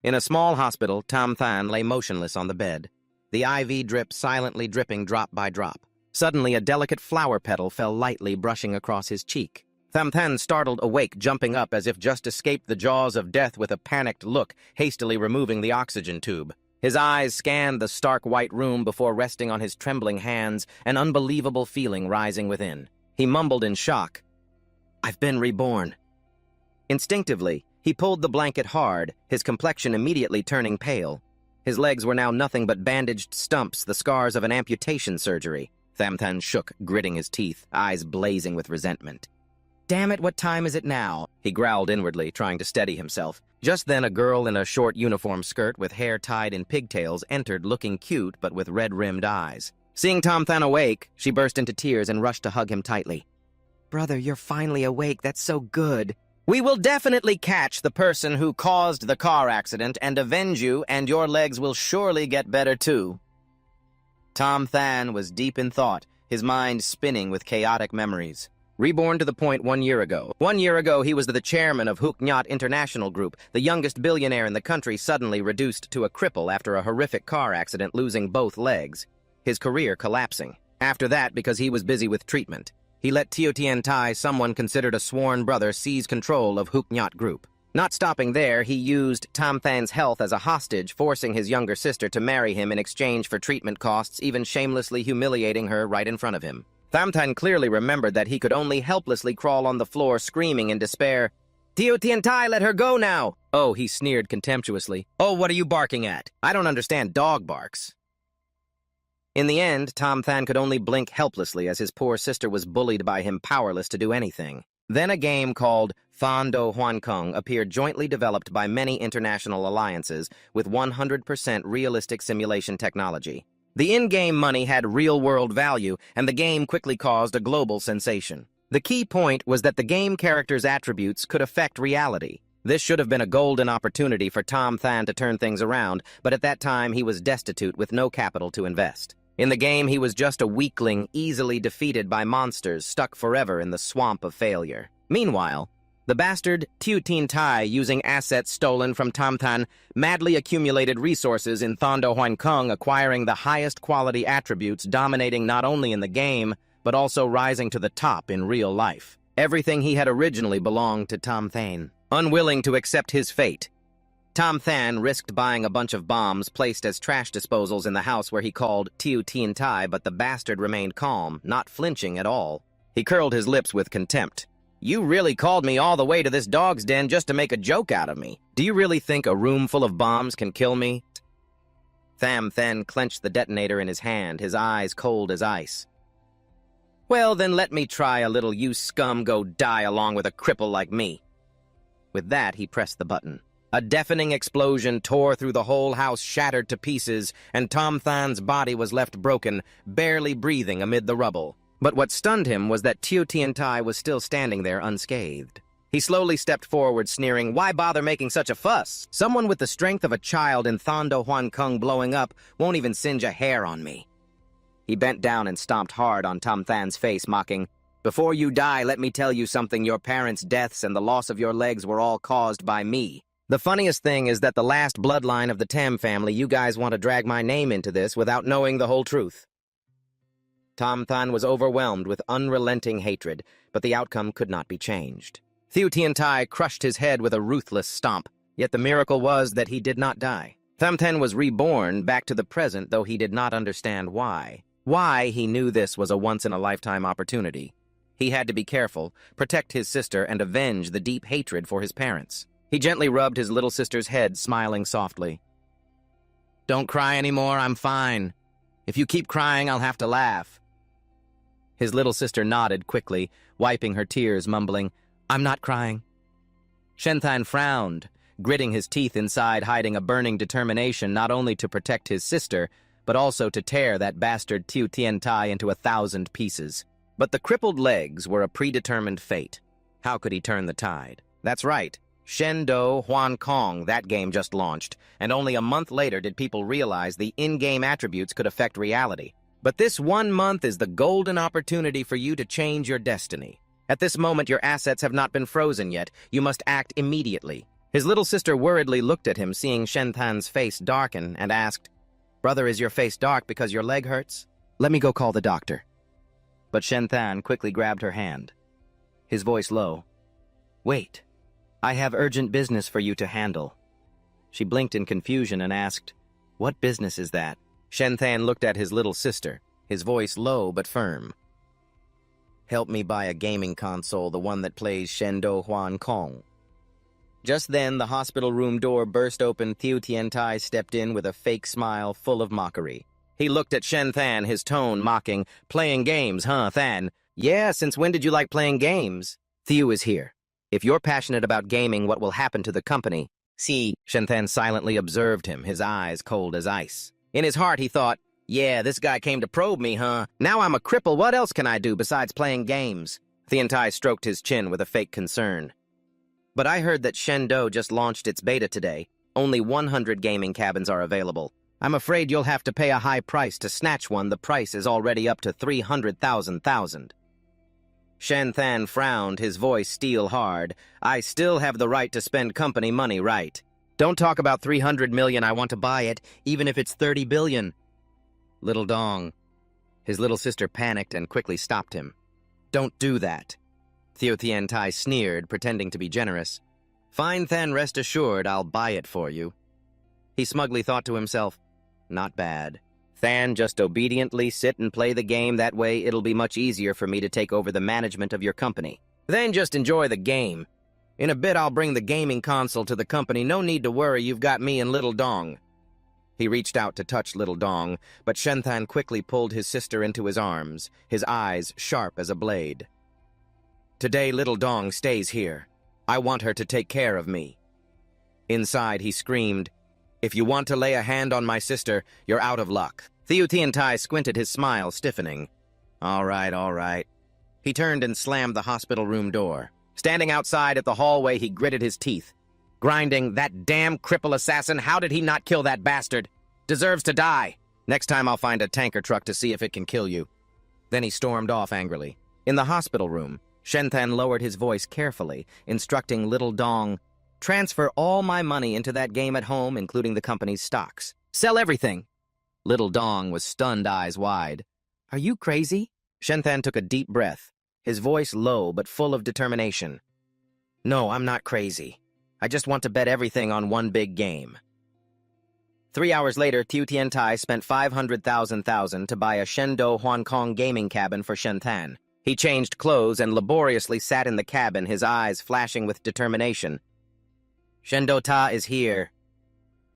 In a small hospital, Tam Than lay motionless on the bed. The IV drip silently dripping drop by drop. Suddenly, a delicate flower petal fell lightly, brushing across his cheek. Tam Than startled awake, jumping up as if just escaped the jaws of death with a panicked look, hastily removing the oxygen tube. His eyes scanned the stark white room before resting on his trembling hands, an unbelievable feeling rising within. He mumbled in shock, "I've been reborn." Instinctively, he pulled the blanket hard, his complexion immediately turning pale. His legs were now nothing but bandaged stumps, the scars of an amputation surgery. Tam Than shook, gritting his teeth, eyes blazing with resentment. "Damn it, what time is it now?" he growled inwardly, trying to steady himself. Just then a girl in a short uniform skirt with hair tied in pigtails entered, looking cute but with red-rimmed eyes. Seeing Tam Than awake, she burst into tears and rushed to hug him tightly. "Brother, you're finally awake. That's so good." "We will definitely catch the person who caused the car accident and avenge you, and your legs will surely get better too." Tam Than was deep in thought, his mind spinning with chaotic memories. Reborn to the point 1 year ago. 1 year ago, he was the chairman of Hook Nyat International Group, the youngest billionaire in the country, suddenly reduced to a cripple after a horrific car accident, losing both legs. His career collapsing. After that, because he was busy with treatment, he let Teo Tien Tai, someone considered a sworn brother, seize control of Hook Nyat Group. Not stopping there, he used Tam Than's health as a hostage, forcing his younger sister to marry him in exchange for treatment costs, even shamelessly humiliating her right in front of him. Tam Than clearly remembered that he could only helplessly crawl on the floor, screaming in despair, "Teo Tien Tai, let her go now!" "Oh," he sneered contemptuously. "Oh, what are you barking at? I don't understand dog barks." In the end, Tam Than could only blink helplessly as his poor sister was bullied by him, powerless to do anything. Then a game called Fan Do Huan Kung appeared, jointly developed by many international alliances with 100% realistic simulation technology. The in-game money had real-world value, and the game quickly caused a global sensation. The key point was that the game characters' attributes could affect reality. This should have been a golden opportunity for Tam Than to turn things around, but at that time he was destitute with no capital to invest. In the game, he was just a weakling, easily defeated by monsters, stuck forever in the swamp of failure. Meanwhile, the bastard Teo Tien Tai, using assets stolen from Tam Than, madly accumulated resources in Thondo Huan Kung, acquiring the highest quality attributes, dominating not only in the game, but also rising to the top in real life. Everything he had originally belonged to Tam Than. Unwilling to accept his fate, Tam Than risked buying a bunch of bombs placed as trash disposals in the house where he called Teo Tien Tai, but the bastard remained calm, not flinching at all. He curled his lips with contempt. "You really called me all the way to this dog's den just to make a joke out of me. Do you really think a room full of bombs can kill me?" Tam Than clenched the detonator in his hand, his eyes cold as ice. "Well, then let me try a little you scum go die along with a cripple like me." With that, he pressed the button. A deafening explosion tore through the whole house, shattered to pieces, and Tam Than's body was left broken, barely breathing amid the rubble. But what stunned him was that Teo Tien Tai was still standing there unscathed. He slowly stepped forward, sneering, "Why bother making such a fuss? Someone with the strength of a child in Thondo Huan Kung blowing up won't even singe a hair on me." He bent down and stomped hard on Tam Than's face, mocking, "Before you die, let me tell you something. Your parents' deaths and the loss of your legs were all caused by me. The funniest thing is that the last bloodline of the Tam family, you guys want to drag my name into this without knowing the whole truth." Tam Than was overwhelmed with unrelenting hatred, but the outcome could not be changed. Teo Tien Tai crushed his head with a ruthless stomp, yet the miracle was that he did not die. Tam Than was reborn back to the present, though he did not understand why. Why, he knew this was a once-in-a-lifetime opportunity. He had to be careful, protect his sister, and avenge the deep hatred for his parents. He gently rubbed his little sister's head, smiling softly. "Don't cry anymore, I'm fine. If you keep crying, I'll have to laugh." His little sister nodded quickly, wiping her tears, mumbling, "I'm not crying." Shen Than frowned, gritting his teeth inside, hiding a burning determination not only to protect his sister, but also to tear that bastard Teo Tien Tai into 1,000 pieces. But the crippled legs were a predetermined fate. How could he turn the tide? That's right. Shen Do Huan Kong, that game just launched, and only a month later did people realize the in-game attributes could affect reality. But this 1 month is the golden opportunity for you to change your destiny. At this moment, your assets have not been frozen yet. You must act immediately. His little sister worriedly looked at him, seeing Shen Tan's face darken, and asked, "Brother, is your face dark because your leg hurts? Let me go call the doctor." But Shen Tan quickly grabbed her hand, his voice low. "Wait, I have urgent business for you to handle." She blinked in confusion and asked, "What business is that?" Shen Tan looked at his little sister, his voice low but firm. "Help me buy a gaming console, the one that plays Shendo Huan Kong." Just then, the hospital room door burst open. Thieu Tiantai stepped in with a fake smile full of mockery. He looked at Shen Than, his tone mocking. "Playing games, huh, Than? Yeah, since when did you like playing games?" "Thieu is here. If you're passionate about gaming, what will happen to the company?" "See," Shen Than silently observed him, his eyes cold as ice. In his heart, he thought, "Yeah, this guy came to probe me, huh? Now I'm a cripple. What else can I do besides playing games?" Tiantai stroked his chin with a fake concern. "But I heard that Shendo just launched its beta today. Only 100 gaming cabins are available. I'm afraid you'll have to pay a high price to snatch one. The price is already up to 300,000. Shen Than frowned, his voice steel hard. "I still have the right to spend company money, right? Don't talk about 300 million. I want to buy it, even if it's 30 billion. Little Dong." His little sister panicked and quickly stopped him. "Don't do that." Thieu Tiantai sneered, pretending to be generous. "Fine, Than, rest assured, I'll buy it for you." He smugly thought to himself, "Not bad. Than, just obediently sit and play the game. That way it'll be much easier for me to take over the management of your company. Then just enjoy the game. In a bit I'll bring the gaming console to the company. No need to worry, you've got me and Little Dong." He reached out to touch Little Dong, but Shen Than quickly pulled his sister into his arms, his eyes sharp as a blade. "Today Little Dong stays here. I want her to take care of me." Inside, he screamed, "If you want to lay a hand on my sister, you're out of luck." Thieu Tiantai squinted, his smile stiffening. All right. He turned and slammed the hospital room door. Standing outside at the hallway, he gritted his teeth, grinding, "That damn cripple assassin, how did he not kill that bastard? Deserves to die. Next time I'll find a tanker truck to see if it can kill you." Then he stormed off angrily. In the hospital room, Shen Than lowered his voice carefully, instructing Little Dong, "Transfer all my money into that game at home, including the company's stocks. Sell everything." Little Dong was stunned, eyes wide. "Are you crazy?" Shen Than took a deep breath, his voice low but full of determination. "No, I'm not crazy. I just want to bet everything on one big game." 3 hours later, Thieu Tiantai spent 500,000 to buy a Shendo Hong Kong gaming cabin for Shen Than. He changed clothes and laboriously sat in the cabin, his eyes flashing with determination. "Shendo Ta is here."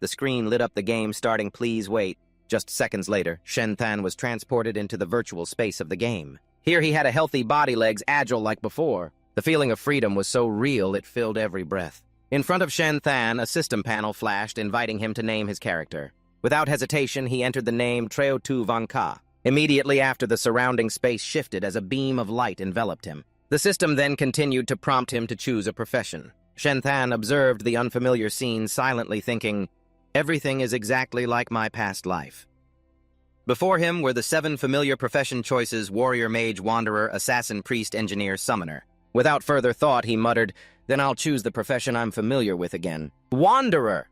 The screen lit up the game starting "Please wait." Just seconds later, Shen Than was transported into the virtual space of the game. Here he had a healthy body, legs agile like before. The feeling of freedom was so real it filled every breath. In front of Shen Than, a system panel flashed, inviting him to name his character. Without hesitation, he entered the name Treo Tu Van Ka. Immediately after, the surrounding space shifted as a beam of light enveloped him. The system then continued to prompt him to choose a profession. Shen Than observed the unfamiliar scene, silently thinking, "Everything is exactly like my past life." Before him were the 7 familiar profession choices: warrior, mage, wanderer, assassin, priest, engineer, summoner. Without further thought, he muttered, "Then I'll choose the profession I'm familiar with again. Wanderer!"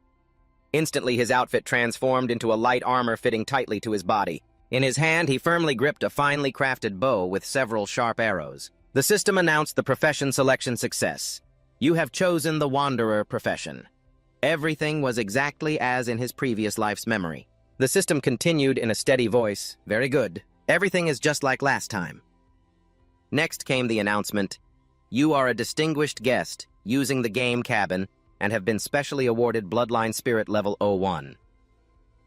Instantly, his outfit transformed into a light armor fitting tightly to his body. In his hand, he firmly gripped a finely crafted bow with several sharp arrows. The system announced the profession selection success. "You have chosen the Wanderer profession." Everything was exactly as in his previous life's memory. The system continued in a steady voice, "Very good. Everything is just like last time." Next came the announcement, "You are a distinguished guest using the game cabin and have been specially awarded Bloodline Spirit Level 01.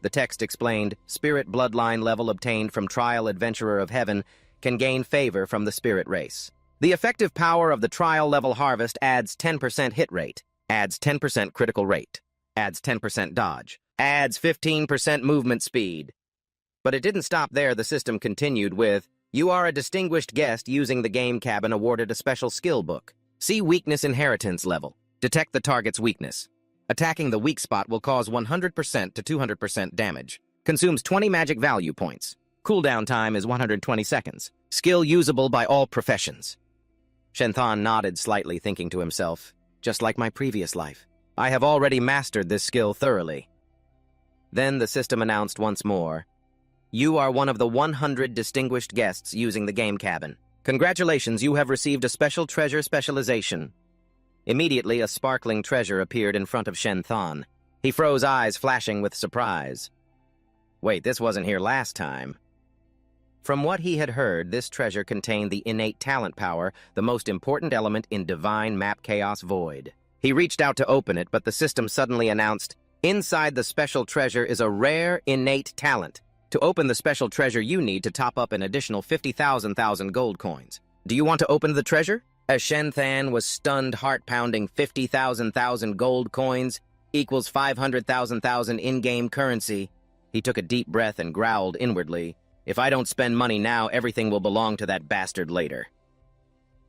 The text explained, "Spirit Bloodline level obtained from Trial Adventurer of Heaven can gain favor from the spirit race. The effective power of the Trial Level Harvest adds 10% hit rate, adds 10% critical rate, adds 10% dodge, adds 15% movement speed." But it didn't stop there. The system continued with, "You are a distinguished guest using the game cabin awarded a special skill book. See weakness inheritance level. Detect the target's weakness. Attacking the weak spot will cause 100% to 200% damage. Consumes 20 magic value points. Cooldown time is 120 seconds. Skill usable by all professions." Shen Than nodded slightly, thinking to himself, "Just like my previous life. I have already mastered this skill thoroughly. Then the system announced once more, you are one of the 100 distinguished guests using the game cabin. Congratulations, you have received a special treasure specialization. Immediately, a sparkling treasure appeared in front of Shen Than. He froze, eyes flashing with surprise. Wait, this wasn't here last time. From what he had heard, this treasure contained the innate talent power, the most important element in Divine Map Chaos Void. He reached out to open it, but the system suddenly announced, inside the special treasure is a rare innate talent. To open the special treasure, you need to top up an additional 50,000 gold coins. Do you want to open the treasure? As Shen Than was stunned, heart-pounding, 50,000 gold coins equals 500,000 in-game currency. He took a deep breath and growled inwardly, if I don't spend money now, everything will belong to that bastard later.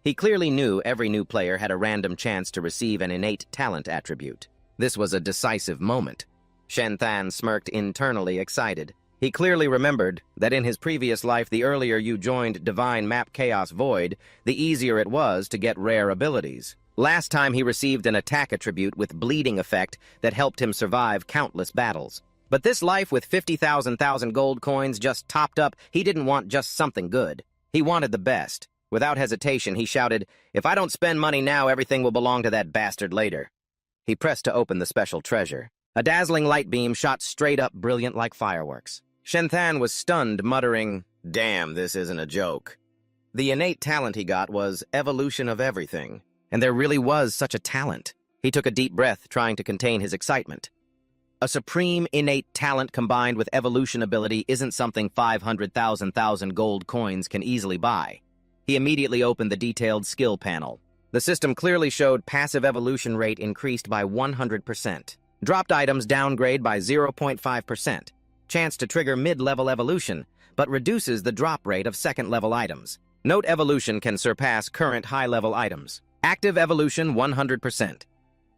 He clearly knew every new player had a random chance to receive an innate talent attribute. This was a decisive moment. Shen Than smirked internally excited. He clearly remembered that in his previous life, the earlier you joined Divine Map Chaos Void, the easier it was to get rare abilities. Last time he received an attack attribute with bleeding effect that helped him survive countless battles. But this life with 50,000 gold coins just topped up, he didn't want just something good. He wanted the best. Without hesitation, he shouted, if I don't spend money now, everything will belong to that bastard later. He pressed to open the special treasure. A dazzling light beam shot straight up, brilliant like fireworks. Shen Than was stunned, muttering, damn, this isn't a joke. The innate talent he got was evolution of everything, and there really was such a talent. He took a deep breath, trying to contain his excitement. A supreme innate talent combined with evolution ability isn't something 500,000 gold coins can easily buy. He immediately opened the detailed skill panel. The system clearly showed passive evolution rate increased by 100%. Dropped items downgrade by 0.5%. Chance to trigger mid-level evolution, but reduces the drop rate of second-level items. Note evolution can surpass current high-level items. Active evolution 100%.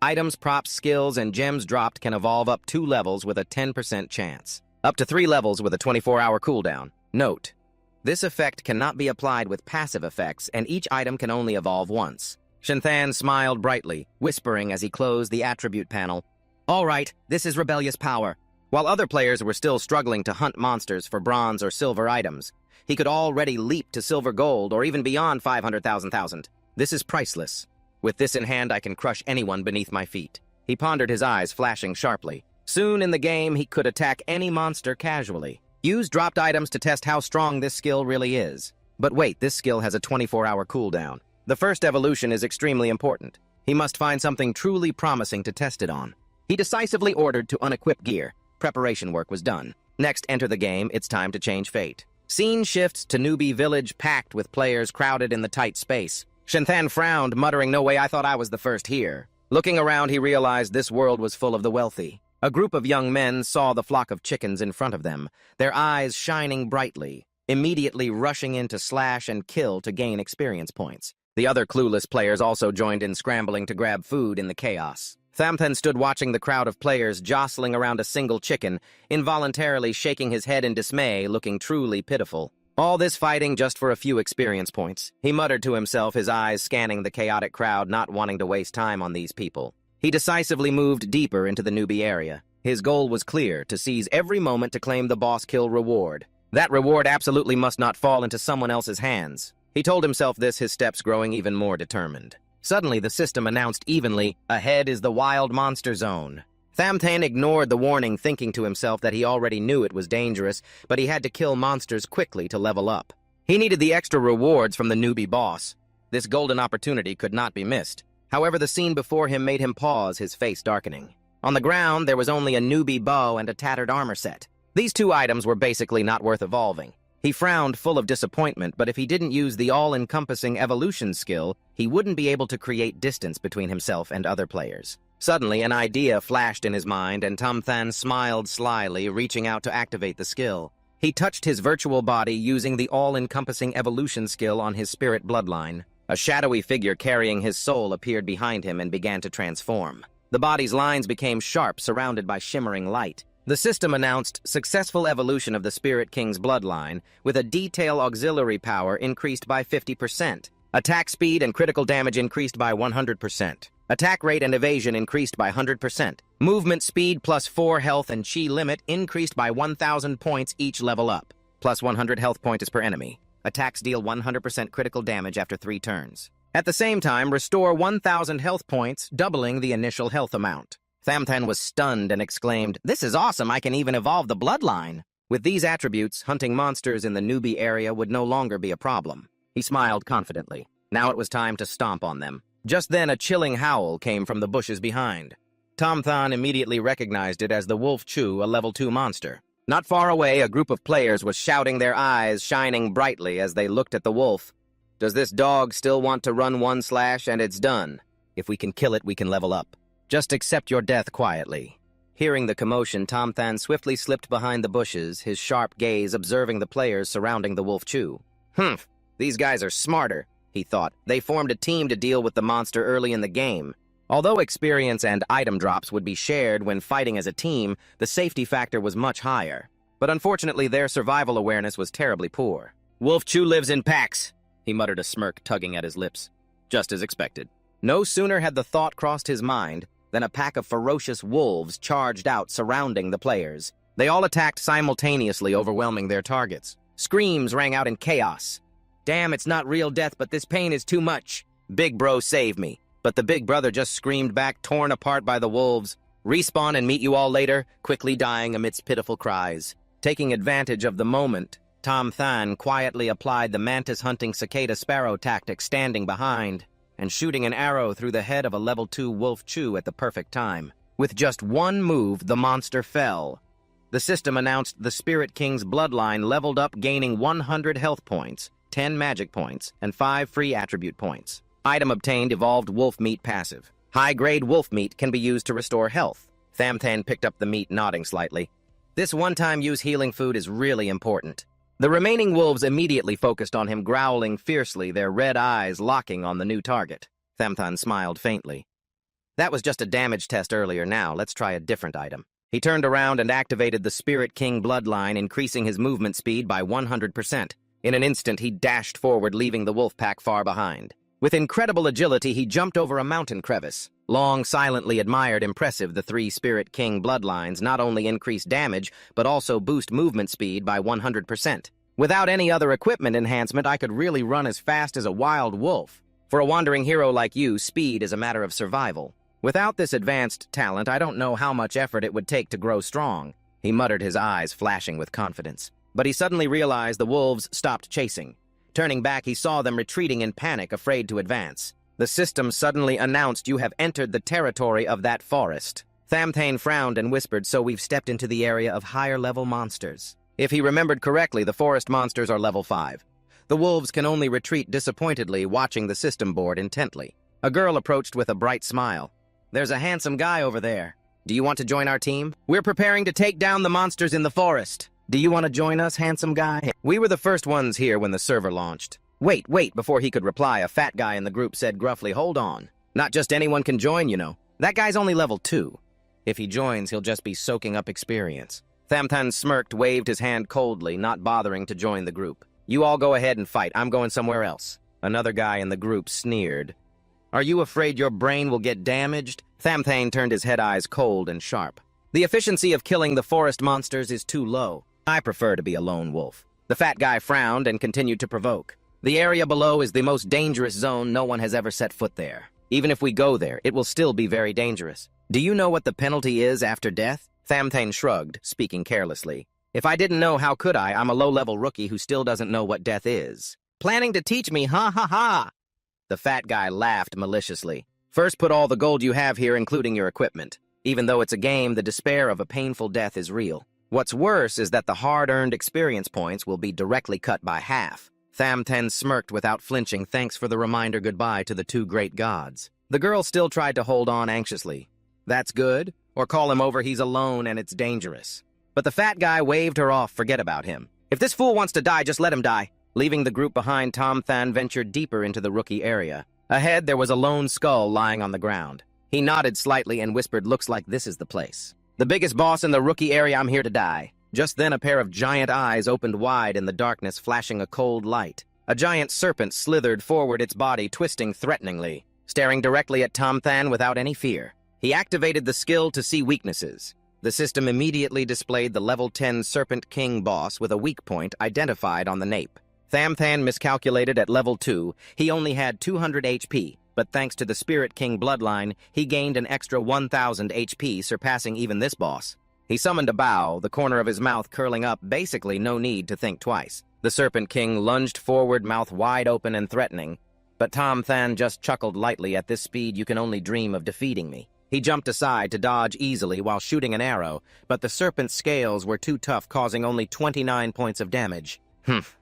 Items, props, skills, and gems dropped can evolve up 2 levels with a 10% chance. Up to 3 levels with a 24-hour cooldown. Note, this effect cannot be applied with passive effects, and each item can only evolve once. Shen Than smiled brightly, whispering as he closed the attribute panel. All right, this is rebellious power. While other players were still struggling to hunt monsters for bronze or silver items, he could already leap to silver gold or even beyond 500,000. This is priceless. With this in hand, I can crush anyone beneath my feet. He pondered, his eyes flashing sharply. Soon in the game, he could attack any monster casually. Use dropped items to test how strong this skill really is. But wait, this skill has a 24-hour cooldown. The first evolution is extremely important. He must find something truly promising to test it on. He decisively ordered to unequip gear. Preparation work was done. Next, enter the game. It's time to change fate. Scene shifts to Newbie Village, packed with players crowded in the tight space. Shen Than frowned, muttering, no way, I thought I was the first here. Looking around, he realized this world was full of the wealthy. A group of young men saw the flock of chickens in front of them, their eyes shining brightly, immediately rushing in to slash and kill to gain experience points. The other clueless players also joined in, scrambling to grab food in the chaos. Thamthan stood watching the crowd of players jostling around a single chicken, involuntarily shaking his head in dismay, looking truly pitiful. All this fighting just for a few experience points. He muttered to himself, his eyes scanning the chaotic crowd, not wanting to waste time on these people. He decisively moved deeper into the newbie area. His goal was clear, to seize every moment to claim the boss kill reward. That reward absolutely must not fall into someone else's hands. He told himself this, his steps growing even more determined. Suddenly, the system announced evenly, ahead is the wild monster zone. Thamthan ignored the warning, thinking to himself that he already knew it was dangerous, but he had to kill monsters quickly to level up. He needed the extra rewards from the newbie boss. This golden opportunity could not be missed. However, the scene before him made him pause, his face darkening. On the ground, there was only a newbie bow and a tattered armor set. These 2 items were basically not worth evolving. He frowned, full of disappointment, but if he didn't use the all-encompassing evolution skill, he wouldn't be able to create distance between himself and other players. Suddenly, an idea flashed in his mind, and Thamthan smiled slyly, reaching out to activate the skill. He touched his virtual body using the all-encompassing evolution skill on his spirit bloodline. A shadowy figure carrying his soul appeared behind him and began to transform. The body's lines became sharp, surrounded by shimmering light. The system announced successful evolution of the Spirit King's bloodline, with a detail auxiliary power increased by 50%. Attack speed and critical damage increased by 100%. Attack rate and evasion increased by 100%. Movement speed plus 4 health and chi limit increased by 1,000 points each level up. Plus 100 health points per enemy. Attacks deal 100% critical damage after 3 turns. At the same time, restore 1,000 health points, doubling the initial health amount. Thamthan was stunned and exclaimed, "This is awesome, I can even evolve the bloodline." With these attributes, hunting monsters in the Newbie area would no longer be a problem. He smiled confidently. Now it was time to stomp on them. Just then, a chilling howl came from the bushes behind. Thamthan immediately recognized it as the Wolf Chu, a level 2 monster. Not far away, a group of players was shouting, their eyes shining brightly as they looked at the wolf. "Does this dog still want to run 1/ and it's done? If we can kill it, we can level up. Just accept your death quietly." Hearing the commotion, Thamthan swiftly slipped behind the bushes, his sharp gaze observing the players surrounding the Wolf Chu. "Humph, these guys are smarter," he thought. They formed a team to deal with the monster early in the game. Although experience and item drops would be shared when fighting as a team, the safety factor was much higher. But unfortunately, their survival awareness was terribly poor. "Wolf Chu lives in packs," he muttered, a smirk tugging at his lips. Just as expected. No sooner had the thought crossed his mind than a pack of ferocious wolves charged out, surrounding the players. They all attacked simultaneously, overwhelming their targets. Screams rang out in chaos. "Damn, it's not real death, but this pain is too much. Big bro, save me." But the big brother just screamed back, torn apart by the wolves. "Respawn and meet you all later," quickly dying amidst pitiful cries. Taking advantage of the moment, Thamthan quietly applied the mantis-hunting cicada sparrow tactic, standing behind and shooting an arrow through the head of a level 2 Wolf Chu at the perfect time. With just one move, the monster fell. The system announced the Spirit King's bloodline leveled up, gaining 100 health points, 10 magic points, and 5 free attribute points. Item obtained, evolved wolf meat passive. High-grade wolf meat can be used to restore health. Thamthan picked up the meat, nodding slightly. This one-time use healing food is really important. The remaining wolves immediately focused on him, growling fiercely, their red eyes locking on the new target. Thamthan smiled faintly. "That was just a damage test earlier. Now, let's try a different item." He turned around and activated the Spirit King bloodline, increasing his movement speed by 100%. In an instant, he dashed forward, leaving the wolf pack far behind. With incredible agility, he jumped over a mountain crevice. Long silently admired, impressive, the 3 Spirit King bloodlines not only increase damage, but also boost movement speed by 100%. Without any other equipment enhancement, I could really run as fast as a wild wolf. For a wandering hero like you, speed is a matter of survival. Without this advanced talent, I don't know how much effort it would take to grow strong. He muttered, his eyes flashing with confidence. But he suddenly realized the wolves stopped chasing. Turning back, he saw them retreating in panic, afraid to advance. The system suddenly announced, "You have entered the territory of that forest." Thamthan frowned and whispered, "So we've stepped into the area of higher-level monsters." If he remembered correctly, the forest monsters are level 5. The wolves can only retreat disappointedly, watching the system board intently. A girl approached with a bright smile. "There's a handsome guy over there. Do you want to join our team? We're preparing to take down the monsters in the forest. Do you want to join us, handsome guy?" We were the first ones here when the server launched. Wait, before he could reply, a fat guy in the group said gruffly, "Hold on. Not just anyone can join, you know. That guy's only level 2. If he joins, he'll just be soaking up experience." Thamthan smirked, waved his hand coldly, not bothering to join the group. "You all go ahead and fight. I'm going somewhere else." Another guy in the group sneered. "Are you afraid your brain will get damaged?" Thamthan turned his head eyes cold and sharp. "The efficiency of killing the forest monsters is too low. I prefer to be a lone wolf." The fat guy frowned and continued to provoke. "The area below is the most dangerous zone. No one has ever set foot there. Even if we go there, it will still be very dangerous. Do you know what the penalty is after death?" Thamthan shrugged, speaking carelessly. "If I didn't know, how could I? I'm a low-level rookie who still doesn't know what death is." "Planning to teach me, ha ha ha!" The fat guy laughed maliciously. "First put all the gold you have here, including your equipment. Even though it's a game, the despair of a painful death is real. What's worse is that the hard-earned experience points will be directly cut by half." Thamthan smirked without flinching. "Thanks for the reminder. Goodbye to the 2 great gods." The girl still tried to hold on anxiously. "That's good. Or call him over, he's alone and it's dangerous." But the fat guy waved her off. "Forget about him. If this fool wants to die, just let him die." Leaving the group behind, Thamthan ventured deeper into the rookie area. Ahead, there was a lone skull lying on the ground. He nodded slightly and whispered, "Looks like this is the place. The biggest boss in the rookie area. I'm here to die." Just then, a pair of giant eyes opened wide in the darkness, flashing a cold light. A giant serpent slithered forward, its body twisting threateningly. staring directly at Tom Than without any fear. He activated the skill to see weaknesses. The system immediately displayed the level 10 Serpent King boss with a weak point identified on the nape. Tham Than miscalculated at level 2. He only had 200 HP, but thanks to the Spirit King bloodline, he gained an extra 1,000 HP, surpassing even this boss. He summoned a bow, the corner of his mouth curling up, basically no need to think twice. The Serpent King lunged forward, mouth wide open and threatening, but Tom Than just chuckled lightly. At this speed, you can only dream of defeating me. He jumped aside to dodge easily while shooting an arrow, but the serpent's scales were too tough, causing only 29 points of damage.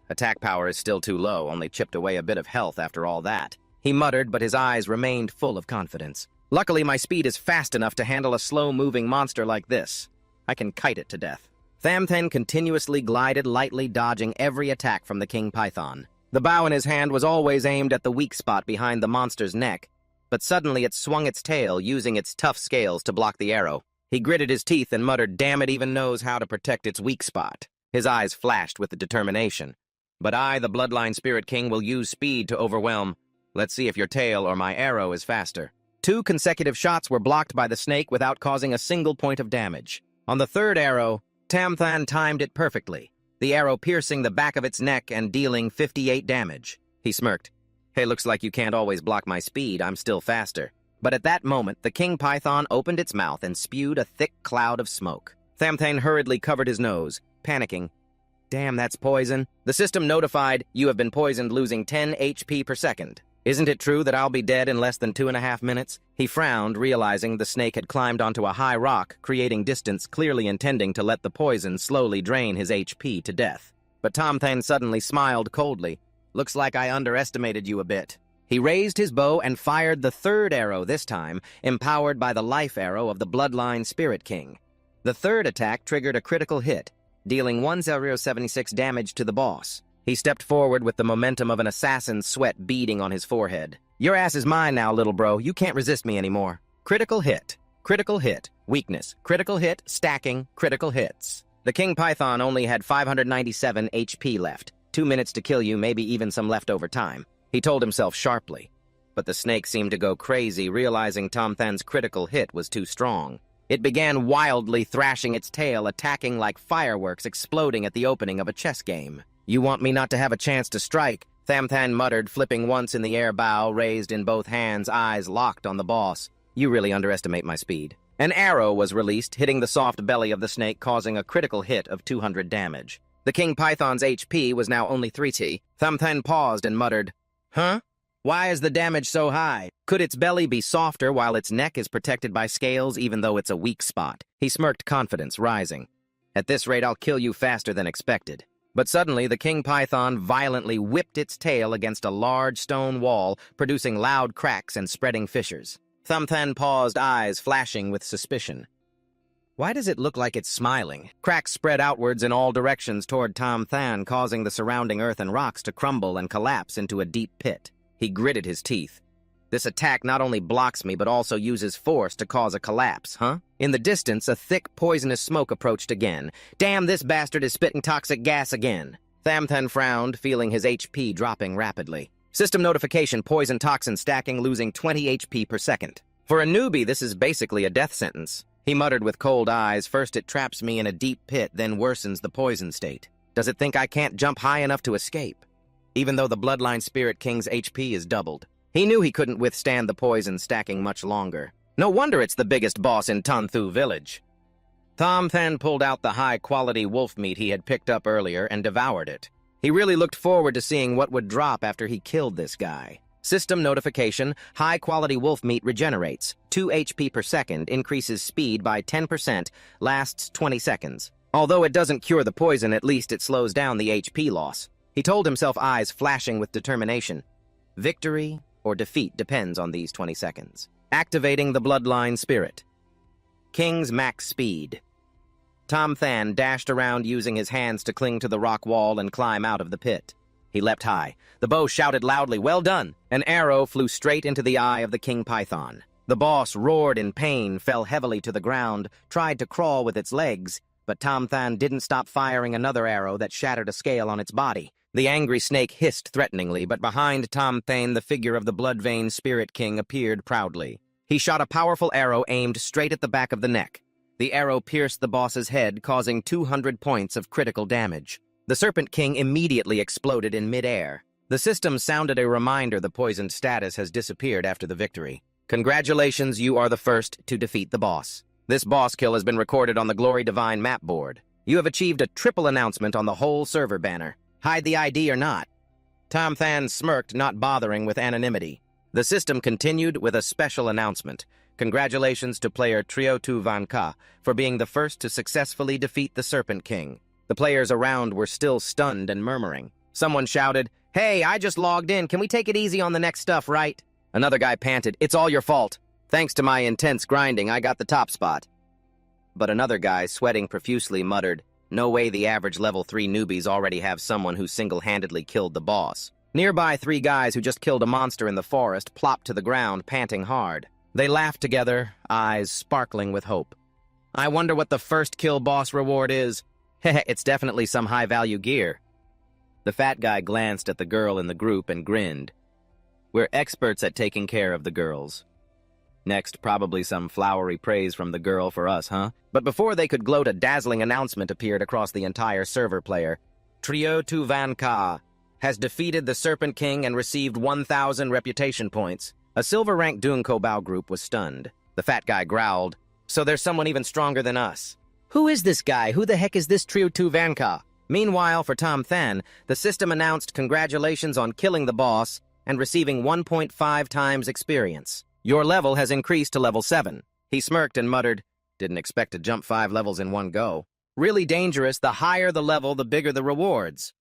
Attack power is still too low, only chipped away a bit of health after all that. He muttered, but his eyes remained full of confidence. Luckily, my speed is fast enough to handle a slow-moving monster like this. I can kite it to death. Tham Than continuously glided, lightly dodging every attack from the King Python. The bow in his hand was always aimed at the weak spot behind the monster's neck, but suddenly it swung its tail, using its tough scales to block the arrow. He gritted his teeth and muttered, "Damn, it even knows how to protect its weak spot." His eyes flashed with determination. "But I, the Bloodline Spirit King, will use speed to overwhelm. Let's see if your tail or my arrow is faster." 2 consecutive shots were blocked by the snake without causing a single point of damage. On the third arrow, Tham Than timed it perfectly, the arrow piercing the back of its neck and dealing 58 damage. He smirked. "Hey, looks like you can't always block my speed. I'm still faster." But at that moment, the King Python opened its mouth and spewed a thick cloud of smoke. Tham Than hurriedly covered his nose, panicking. "Damn, that's poison." The system notified, "You have been poisoned, losing 10 HP per second. Isn't it true that I'll be dead in less than 2.5 minutes? He frowned, realizing the snake had climbed onto a high rock, creating distance, clearly intending to let the poison slowly drain his HP to death. But Tom Than suddenly smiled coldly. "Looks like I underestimated you a bit." He raised his bow and fired the third arrow this time, empowered by the life arrow of the Bloodline Spirit King. The third attack triggered a critical hit, dealing 1076 damage to the boss. He stepped forward with the momentum of an assassin, sweat beading on his forehead. "Your ass is mine now, little bro. You can't resist me anymore." Critical hit, weakness, critical hit, stacking, critical hits. The King Python only had 597 HP left. 2 minutes to kill you, maybe even some leftover time, he told himself sharply. But the snake seemed to go crazy, realizing Tom Than's critical hit was too strong. It began wildly thrashing its tail, attacking like fireworks exploding at the opening of a chess game. "You want me not to have a chance to strike?" Tham Than muttered, flipping once in the air, bow raised in both hands, eyes locked on the boss. "You really underestimate my speed." An arrow was released, hitting the soft belly of the snake, causing a critical hit of 200 damage. The King Python's HP was now only 3T. Tham Than paused and muttered, "Huh? Why is the damage so high? Could its belly be softer while its neck is protected by scales, even though it's a weak spot?" He smirked, confidence rising. "At this rate, I'll kill you faster than expected." But suddenly, the King Python violently whipped its tail against a large stone wall, producing loud cracks and spreading fissures. Tham Than paused, eyes flashing with suspicion. "Why does it look like it's smiling?" Cracks spread outwards in all directions toward Tom Than, causing the surrounding earth and rocks to crumble and collapse into a deep pit. He gritted his teeth. "This attack not only blocks me, but also uses force to cause a collapse, huh?" In the distance, a thick, poisonous smoke approached again. "Damn, this bastard is spitting toxic gas again." Tham Than frowned, feeling his HP dropping rapidly. System notification, poison toxin stacking, losing 20 HP per second. For a newbie, this is basically a death sentence. He muttered with cold eyes, "First it traps me in a deep pit, then worsens the poison state. Does it think I can't jump high enough to escape?" Even though the Bloodline Spirit King's HP is doubled, he knew he couldn't withstand the poison stacking much longer. No wonder it's the biggest boss in Tanthu village. Tom Than pulled out the high-quality wolf meat he had picked up earlier and devoured it. He really looked forward to seeing what would drop after he killed this guy. System notification, high-quality wolf meat regenerates. 2 HP per second, increases speed by 10%, lasts 20 seconds. Although it doesn't cure the poison, at least it slows down the HP loss. He told himself, eyes flashing with determination. Victory or defeat depends on these 20 seconds. Activating the Bloodline Spirit. King's max speed. Tom Than dashed around using his hands to cling to the rock wall and climb out of the pit. He leapt high. The bow shouted loudly, "Well done!" An arrow flew straight into the eye of the King Python. The boss roared in pain, fell heavily to the ground, tried to crawl with its legs, but Tom Than didn't stop firing another arrow that shattered a scale on its body. The angry snake hissed threateningly, but behind Tom Thane, the figure of the blood-veined Spirit King appeared proudly. He shot a powerful arrow aimed straight at the back of the neck. The arrow pierced the boss's head, causing 200 points of critical damage. The Serpent King immediately exploded in midair. The system sounded a reminder the poisoned status has disappeared after the victory. Congratulations, you are the first to defeat the boss. This boss kill has been recorded on the Glory Divine map board. You have achieved a triple announcement on the whole server banner. Hide the ID or not. Tom Thane smirked, not bothering with anonymity. The system continued with a special announcement. Congratulations to player Trio2 Vanka for being the first to successfully defeat the Serpent King. The players around were still stunned and murmuring. Someone shouted, "Hey, I just logged in. Can we take it easy on the next stuff, right?" Another guy panted, "It's all your fault. Thanks to my intense grinding, I got the top spot." But another guy, sweating profusely, muttered, "No way the average level 3 newbies already have someone who single-handedly killed the boss." Nearby, 3 guys who just killed a monster in the forest plopped to the ground, panting hard. They laughed together, eyes sparkling with hope. "I wonder what the first kill boss reward is." "Heh, it's definitely some high-value gear." The fat guy glanced at the girl in the group and grinned. "We're experts at taking care of the girls." Next, probably some flowery praise from the girl for us, huh? But before they could gloat, a dazzling announcement appeared across the entire server player. Trio2 Vanka has defeated the Serpent King and received 1,000 reputation points. A silver-ranked Dunko Bao group was stunned. The fat guy growled, "So there's someone even stronger than us." "Who is this guy? Who the heck is this Trio2 Vanka?" Meanwhile, for Tom Thane, the system announced congratulations on killing the boss and receiving 1.5 times experience. "Your level has increased to level 7. He smirked and muttered, "Didn't expect to jump 5 levels in one go." Really dangerous, the higher the level, the bigger the rewards.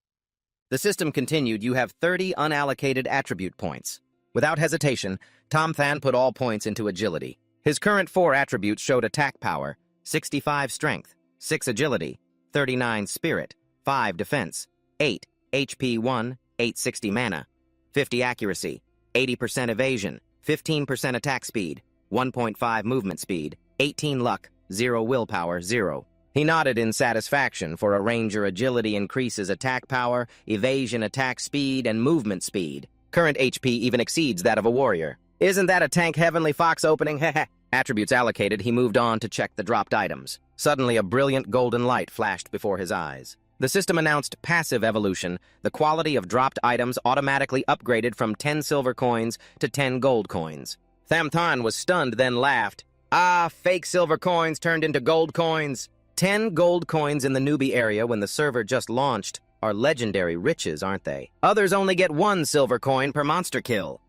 The system continued, "You have 30 unallocated attribute points." Without hesitation, Tom Thane put all points into agility. His current 4 attributes showed attack power, 65 strength, 6 agility, 39 spirit, 5 defense, 8 HP 1, 860 mana, 50 accuracy, 80% evasion, 15% attack speed, 1.5 movement speed, 18 luck, 0 willpower, 0. He nodded in satisfaction, for a ranger agility increases attack power, evasion, attack speed, and movement speed. Current HP even exceeds that of a warrior. "Isn't that a tank Heavenly Fox opening? Heh. Attributes allocated, he moved on to check the dropped items. Suddenly, a brilliant golden light flashed before his eyes. The system announced passive evolution. The quality of dropped items automatically upgraded from 10 silver coins to 10 gold coins. Tham Thane was stunned, then laughed. "Ah, fake silver coins turned into gold coins." 10 gold coins in the newbie area when the server just launched are legendary riches, aren't they? Others only get 1 silver coin per monster kill.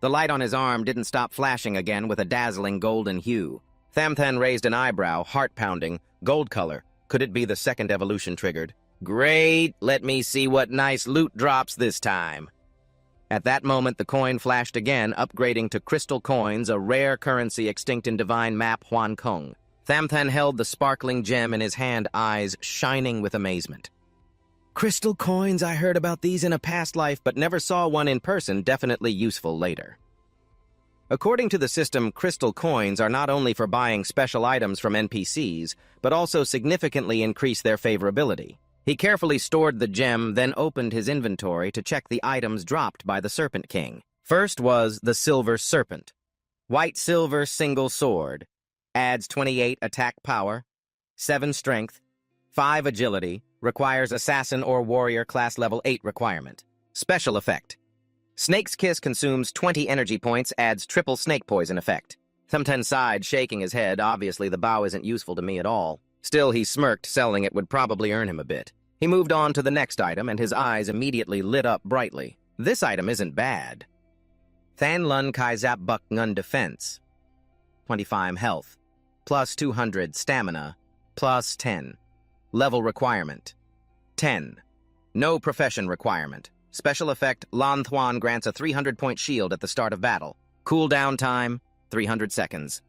The light on his arm didn't stop flashing again with a dazzling golden hue. Tham Thane raised an eyebrow, heart-pounding. Gold color. Could it be the second evolution triggered? "Great! Let me see what nice loot drops this time." At that moment, the coin flashed again, upgrading to crystal coins, a rare currency extinct in Divine Map Huan Kong. Tham Thane held the sparkling gem in his hand, eyes shining with amazement. "Crystal coins, I heard about these in a past life, but never saw one in person, definitely useful later." According to the system, crystal coins are not only for buying special items from NPCs, but also significantly increase their favorability. He carefully stored the gem, then opened his inventory to check the items dropped by the Serpent King. First was the Silver Serpent. White-silver single sword. Adds 28 attack power, 7 strength, 5 agility, requires assassin or warrior class level 8 requirement. Special effect. Snake's Kiss consumes 20 energy points, adds triple snake poison effect. Tham Thane sighed, shaking his head. Obviously, the bow isn't useful to me at all. Still, he smirked, selling it would probably earn him a bit. He moved on to the next item, and his eyes immediately lit up brightly. This item isn't bad. Than Lun Kai Zap Buk Ngun Defense. 25 health. Plus 200 stamina. Plus 10. Level requirement. 10. No profession requirement. Special effect, Lan Thuan grants a 300-point shield at the start of battle. Cooldown time, 300 seconds.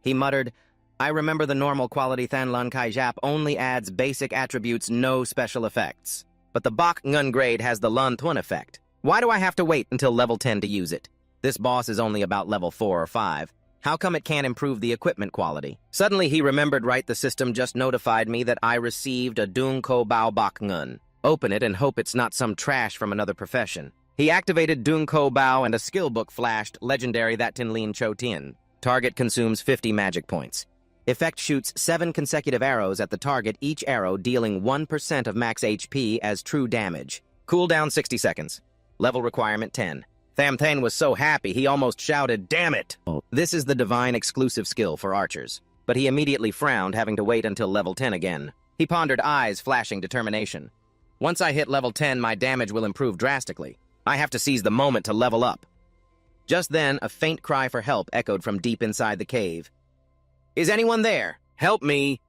He muttered, "I remember the normal quality Than Lun Kai Jap only adds basic attributes, no special effects. But the Bak Ngun grade has the Lan Thuan effect. Why do I have to wait until level 10 to use it? This boss is only about level 4 or 5. How come it can't improve the equipment quality?" Suddenly he remembered, right, the system just notified me that I received a Dung Ko Bao Bak Ngun. Open it and hope it's not some trash from another profession. He activated Dung Ko Bao and a skill book flashed, legendary that Tin Lin Cho Tien. Target consumes 50 magic points. Effect shoots 7 consecutive arrows at the target, each arrow dealing 1% of max HP as true damage. Cooldown 60 seconds. Level requirement 10. Tham Thanh was so happy he almost shouted, "Damn it!" This is the divine exclusive skill for archers. But he immediately frowned, having to wait until level 10 again. He pondered, eyes flashing determination. Once I hit level 10, my damage will improve drastically. I have to seize the moment to level up. Just then, a faint cry for help echoed from deep inside the cave. "Is anyone there? Help me!"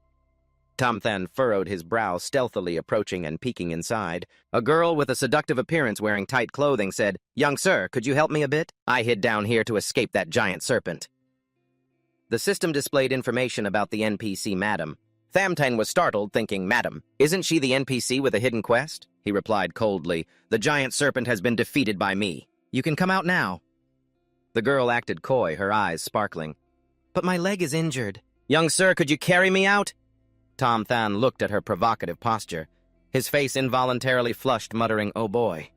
Tham Thanh furrowed his brow, stealthily approaching and peeking inside. A girl with a seductive appearance wearing tight clothing said, "Young sir, could you help me a bit? I hid down here to escape that giant serpent." The system displayed information about the NPC Madam. Tham Thanh was startled, thinking, "Madam, isn't she the NPC with a hidden quest?" He replied coldly, "The giant serpent has been defeated by me. You can come out now." The girl acted coy, her eyes sparkling. "But my leg is injured." "Young sir, could you carry me out?" Tham Thanh looked at her provocative posture. His face involuntarily flushed, muttering, "Oh boy."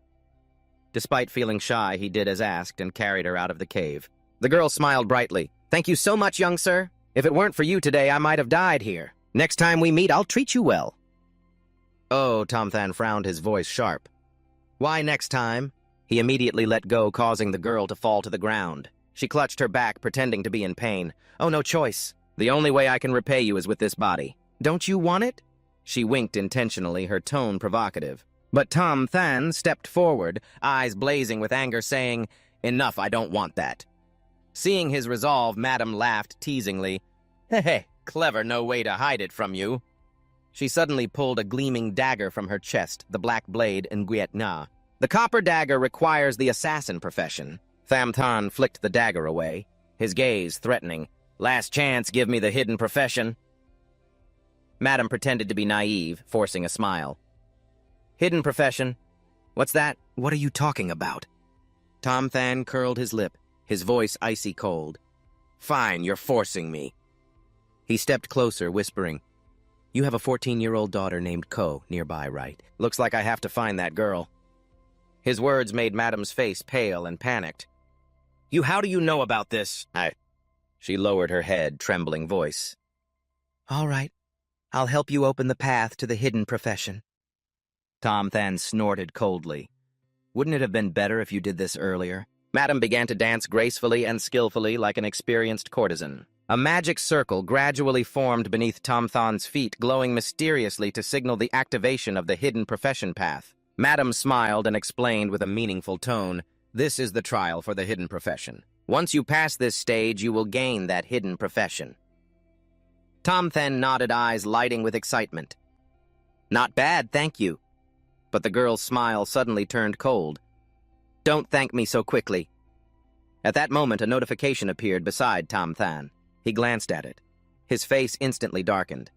Despite feeling shy, he did as asked and carried her out of the cave. The girl smiled brightly. "Thank you so much, young sir. If it weren't for you today, I might have died here. Next time we meet, I'll treat you well." "Oh," Tham Thanh frowned, his voice sharp. "Why next time?" He immediately let go, causing the girl to fall to the ground. She clutched her back, pretending to be in pain. "Oh, no choice. The only way I can repay you is with this body. Don't you want it?" She winked intentionally, her tone provocative. But Tham Thanh stepped forward, eyes blazing with anger, saying, "Enough, I don't want that." Seeing his resolve, Madam laughed teasingly. "Hey, clever, no way to hide it from you." She suddenly pulled a gleaming dagger from her chest, the black blade Nguyen Na. "The copper dagger requires the assassin profession." Tham Thanh flicked the dagger away, his gaze threatening. "Last chance, give me the hidden profession." Madam pretended to be naive, forcing a smile. "Hidden profession? What's that? What are you talking about?" Tham Thanh curled his lip, his voice icy cold. "Fine, you're forcing me." He stepped closer, whispering, "You have a 14-year-old daughter named Ko nearby, right? Looks like I have to find that girl." His words made Madam's face pale and panicked. How do you know about this?" She lowered her head, trembling voice. "All right. I'll help you open the path to the hidden profession." Tham Thanh snorted coldly. "Wouldn't it have been better if you did this earlier?" Madam began to dance gracefully and skillfully like an experienced courtesan. A magic circle gradually formed beneath Tham Than's feet, glowing mysteriously to signal the activation of the hidden profession path. Madam smiled and explained with a meaningful tone, "This is the trial for the hidden profession. Once you pass this stage, you will gain that hidden profession." Tham Thanh nodded, eyes lighting with excitement. "Not bad, thank you." But the girl's smile suddenly turned cold. "Don't thank me so quickly." At that moment, a notification appeared beside Tham Thanh. He glanced at it. His face instantly darkened.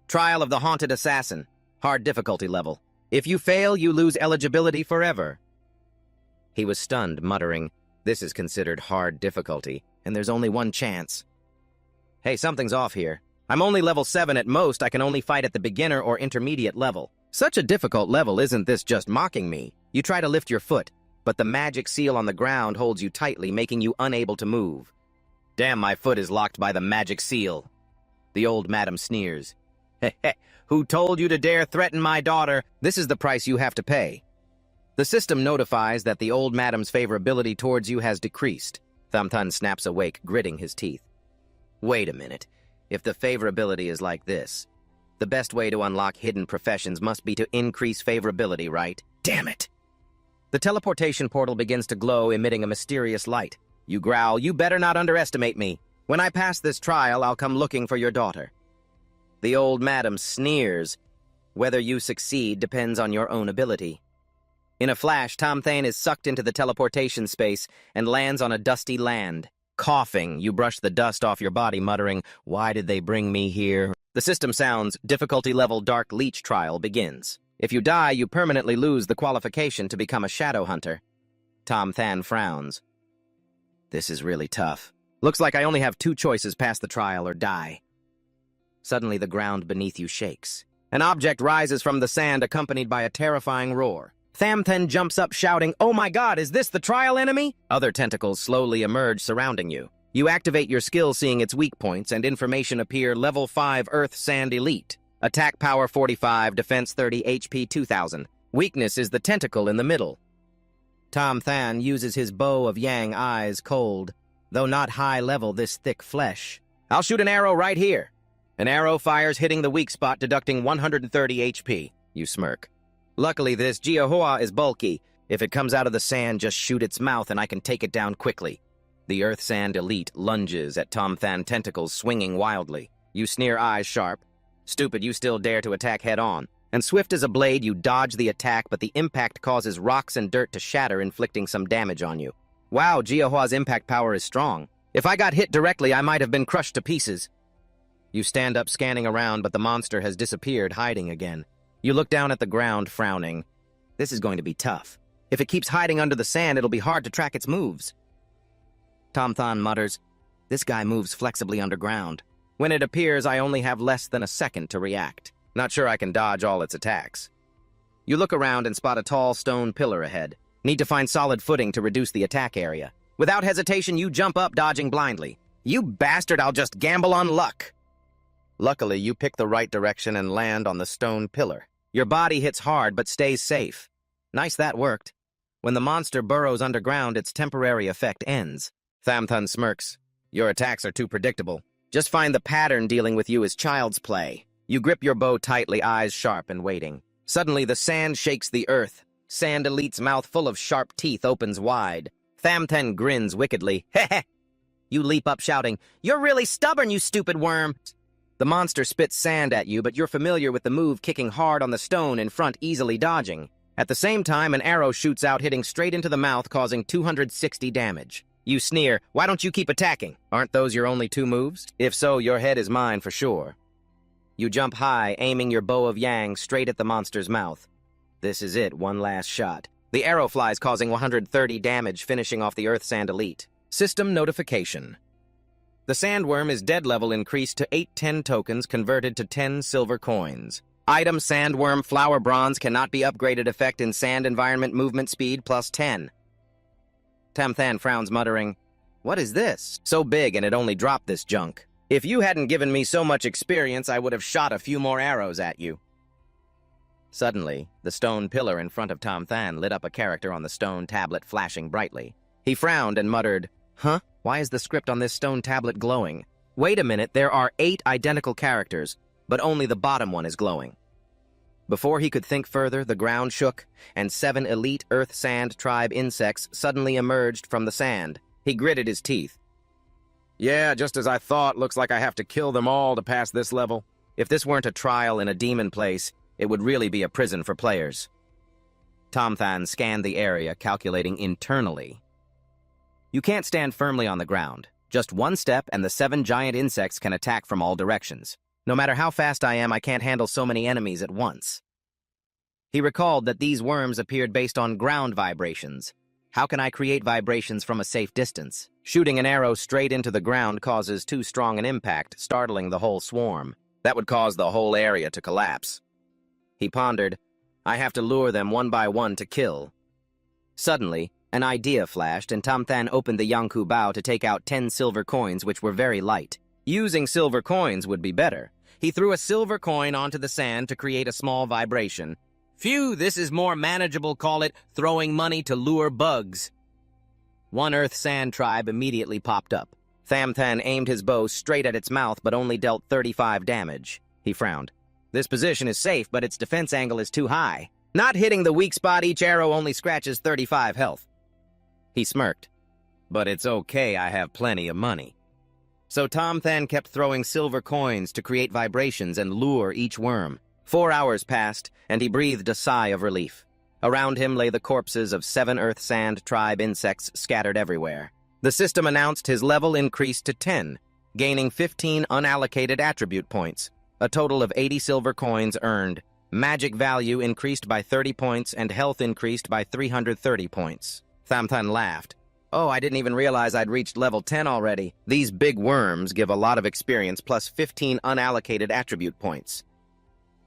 "Trial of the Haunted Assassin. Hard difficulty level. If you fail, you lose eligibility forever." He was stunned, muttering, "This is considered hard difficulty, and there's only one chance. Hey, something's off here. I'm only level 7 at most. I can only fight at the beginner or intermediate level. Such a difficult level, isn't this just mocking me?" You try to lift your foot, but the magic seal on the ground holds you tightly, making you unable to move. "Damn, my foot is locked by the magic seal." The old madam sneers. "Heh heh, who told you to dare threaten my daughter? This is the price you have to pay." The system notifies that the old madam's favorability towards you has decreased. Tham Thanh snaps awake, gritting his teeth. "Wait a minute. If the favorability is like this, the best way to unlock hidden professions must be to increase favorability, right? Damn it!" The teleportation portal begins to glow, emitting a mysterious light. You growl, "You better not underestimate me. When I pass this trial, I'll come looking for your daughter." The old madam sneers. "Whether you succeed depends on your own ability." In a flash, Tham Thanh is sucked into the teleportation space and lands on a dusty land. Coughing, you brush the dust off your body, muttering, "Why did they bring me here?" The system sounds, difficulty level Dark Leech trial begins. If you die, you permanently lose the qualification to become a shadow hunter. Tham Thanh frowns. "This is really tough. Looks like I only have 2 choices: pass the trial or die." Suddenly, the ground beneath you shakes. An object rises from the sand accompanied by a terrifying roar. Thamthen jumps up shouting, "Oh my god, is this the trial enemy?" Other tentacles slowly emerge surrounding you. You activate your skill seeing its weak points and information appear level 5 Earth Sand Elite. Attack power 45, defense 30, HP 2000. Weakness is the tentacle in the middle. Thamthen uses his bow of yang eyes cold, though not high level this thick flesh. "I'll shoot an arrow right here." An arrow fires hitting the weak spot deducting 130 HP. You smirk. Luckily this Jiahua is bulky. If it comes out of the sand, just shoot its mouth and I can take it down quickly. The Earth Sand Elite lunges at Thamthen tentacles swinging wildly. You sneer eyes sharp. Stupid, you still dare to attack head-on. And swift as a blade, you dodge the attack, but the impact causes rocks and dirt to shatter, inflicting some damage on you. Wow, Jiahua's impact power is strong. If I got hit directly, I might have been crushed to pieces. You stand up scanning around, but the monster has disappeared, hiding again. You look down at the ground, frowning. This is going to be tough. If it keeps hiding under the sand, it'll be hard to track its moves. Thamthen mutters, "This guy moves flexibly underground. When it appears, I only have less than a second to react. Not sure I can dodge all its attacks." You look around and spot a tall stone pillar ahead. Need to find solid footing to reduce the attack area. Without hesitation, you jump up, dodging blindly. "You bastard, I'll just gamble on luck." Luckily, you pick the right direction and land on the stone pillar. Your body hits hard but stays safe. Nice that worked. When the monster burrows underground, its temporary effect ends. Thamthen smirks. "Your attacks are too predictable. Just find the pattern dealing with you is child's play." You grip your bow tightly, eyes sharp and waiting. Suddenly, the sand shakes the earth. Sand Elite's mouth full of sharp teeth opens wide. Thamthen grins wickedly. "Heh." You leap up shouting, "You're really stubborn, you stupid worm." The monster spits sand at you, but you're familiar with the move, kicking hard on the stone in front, easily dodging. At the same time, an arrow shoots out, hitting straight into the mouth, causing 260 damage. You sneer, "Why don't you keep attacking? Aren't those your only 2 moves? If so, your head is mine for sure." You jump high, aiming your bow of yang straight at the monster's mouth. This is it, one last shot. The arrow flies, causing 130 damage, finishing off the Earth Sand Elite. System notification. The sandworm is dead level increased to 810 tokens converted to 10 silver coins. Item Sandworm Flower Bronze cannot be upgraded effect in sand environment movement speed plus 10. Thamthen frowns, muttering, "What is this? So big and it only dropped this junk. If you hadn't given me so much experience, I would have shot a few more arrows at you." Suddenly, the stone pillar in front of Thamthen lit up a character on the stone tablet flashing brightly. He frowned and muttered, "Huh? Why is the script on this stone tablet glowing? Wait a minute, there are 8 identical characters, but only the bottom one is glowing." Before he could think further, the ground shook, and 7 elite Earth Sand Tribe insects suddenly emerged from the sand. He gritted his teeth. "Yeah, just as I thought. Looks like I have to kill them all to pass this level. If this weren't a trial in a demon place, it would really be a prison for players." Thamthen scanned the area, calculating internally. You can't stand firmly on the ground. Just one step and the 7 giant insects can attack from all directions. No matter how fast I am, I can't handle so many enemies at once. He recalled that these worms appeared based on ground vibrations. How can I create vibrations from a safe distance? Shooting an arrow straight into the ground causes too strong an impact, startling the whole swarm. That would cause the whole area to collapse. He pondered, "I have to lure them one by one to kill." Suddenly, an idea flashed, and Thamthen opened the Yangku Bao to take out 10 silver coins, which were very light. Using silver coins would be better. He threw a silver coin onto the sand to create a small vibration. "Phew, this is more manageable. Call it throwing money to lure bugs." 1 Earth Sand Tribe immediately popped up. Thamthen aimed his bow straight at its mouth, but only dealt 35 damage. He frowned. "This position is safe, but its defense angle is too high. Not hitting the weak spot, each arrow only scratches 35 health." He smirked. "But it's okay, I have plenty of money." So Thamthen kept throwing silver coins to create vibrations and lure each worm. 4 hours passed, and he breathed a sigh of relief. Around him lay the corpses of 7 Earth Sand Tribe insects scattered everywhere. The system announced his level increased to 10, gaining 15 unallocated attribute points. A total of 80 silver coins earned. Magic value increased by 30 points and health increased by 330 points. Thamthen laughed. "Oh, I didn't even realize I'd reached level 10 already. These big worms give a lot of experience plus 15 unallocated attribute points."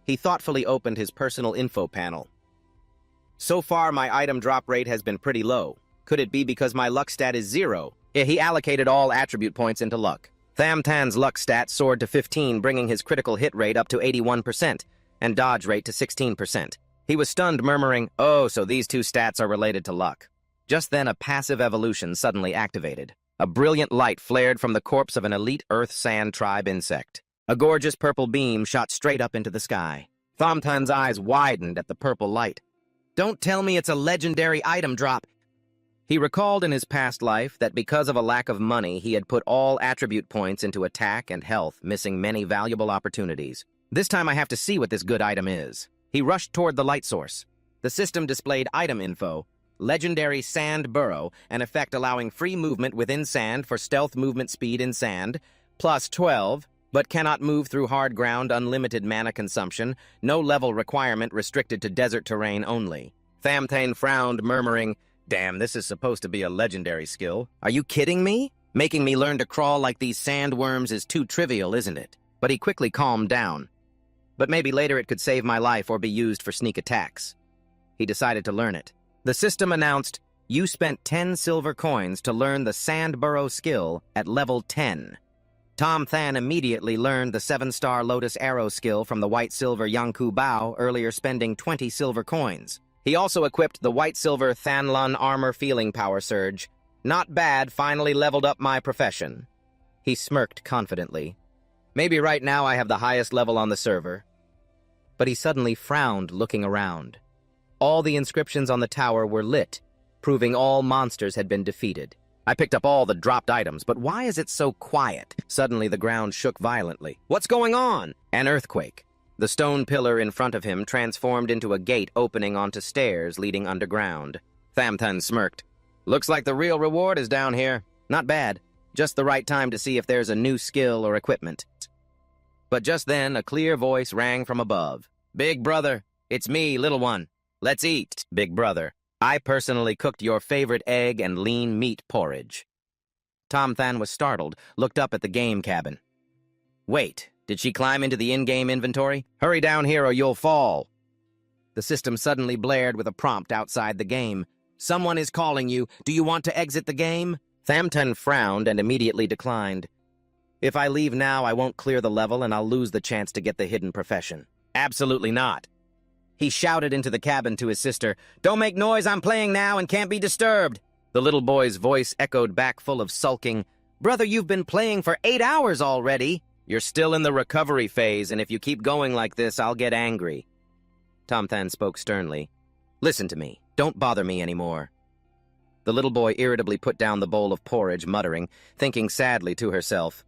He thoughtfully opened his personal info panel. So far, my item drop rate has been pretty low. Could it be because my luck stat is 0? Yeah, he allocated all attribute points into luck. Thamtan's luck stat soared to 15, bringing his critical hit rate up to 81% and dodge rate to 16%. He was stunned, murmuring, "Oh, so these two stats are related to luck." Just then, a passive evolution suddenly activated. A brilliant light flared from the corpse of an elite Earth Sand Tribe insect. A gorgeous purple beam shot straight up into the sky. Thamtan's eyes widened at the purple light. Don't tell me it's a legendary item drop. He recalled in his past life that because of a lack of money, he had put all attribute points into attack and health, missing many valuable opportunities. This time I have to see what this good item is. He rushed toward the light source. The system displayed item info, legendary sand burrow, an effect allowing free movement within sand for stealth movement speed in sand, plus 12, but cannot move through hard ground, unlimited mana consumption, no level requirement restricted to desert terrain only. Thamtan frowned, murmuring, "Damn, this is supposed to be a legendary skill. Are you kidding me? Making me learn to crawl like these sandworms is too trivial, isn't it?" But he quickly calmed down. But maybe later it could save my life or be used for sneak attacks. He decided to learn it. The system announced, "You spent 10 silver coins to learn the Sand Burrow skill at level 10. Thamtan immediately learned the 7-star Lotus Arrow skill from the White-Silver Yanku Bao, earlier spending 20 silver coins. He also equipped the White-Silver Thanlun Armor Feeling Power Surge. Not bad, finally leveled up my profession. He smirked confidently. Maybe right now I have the highest level on the server. But he suddenly frowned, looking around. All the inscriptions on the tower were lit, proving all monsters had been defeated. I picked up all the dropped items, but why is it so quiet? Suddenly the ground shook violently. What's going on? An earthquake. The stone pillar in front of him transformed into a gate opening onto stairs leading underground. Thamtan smirked. Looks like the real reward is down here. Not bad. Just the right time to see if there's a new skill or equipment. But just then, a clear voice rang from above. "Big brother, it's me, little one. Let's eat, big brother. I personally cooked your favorite egg and lean meat porridge." Thamtan was startled, looked up at the game cabin. Wait, did she climb into the in-game inventory? Hurry down here or you'll fall. The system suddenly blared with a prompt outside the game. Someone is calling you. Do you want to exit the game? Thamtan frowned and immediately declined. If I leave now, I won't clear the level and I'll lose the chance to get the hidden profession. Absolutely not. He shouted into the cabin to his sister, "Don't make noise, I'm playing now and can't be disturbed." The little boy's voice echoed back full of sulking. "Brother, you've been playing for 8 hours already. You're still in the recovery phase, and if you keep going like this, I'll get angry." Thamtan spoke sternly. "Listen to me. Don't bother me anymore." The little boy irritably put down the bowl of porridge, muttering, thinking sadly to herself,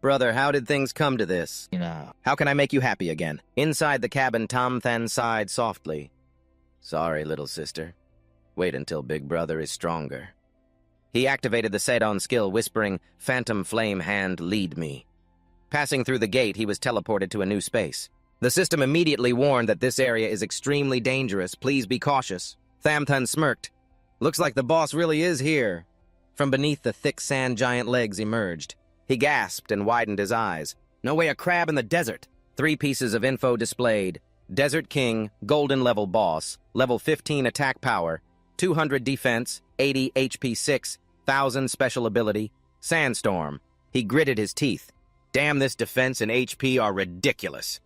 "Brother, how did things come to this? How can I make you happy again?" Inside the cabin, Thamtan sighed softly. "Sorry, little sister. Wait until Big Brother is stronger." He activated the Sedon skill, whispering, "Phantom Flame Hand, lead me." Passing through the gate, he was teleported to a new space. The system immediately warned that this area is extremely dangerous. Please be cautious. Thamtan smirked. "Looks like the boss really is here." From beneath the thick sand giant legs emerged. He gasped and widened his eyes. No way, a crab in the desert. 3 pieces of info displayed. Desert King, Golden level boss, level 15 attack power, 200 defense, 80 HP 6, 1000 special ability, Sandstorm. He gritted his teeth. Damn, this defense and HP are ridiculous.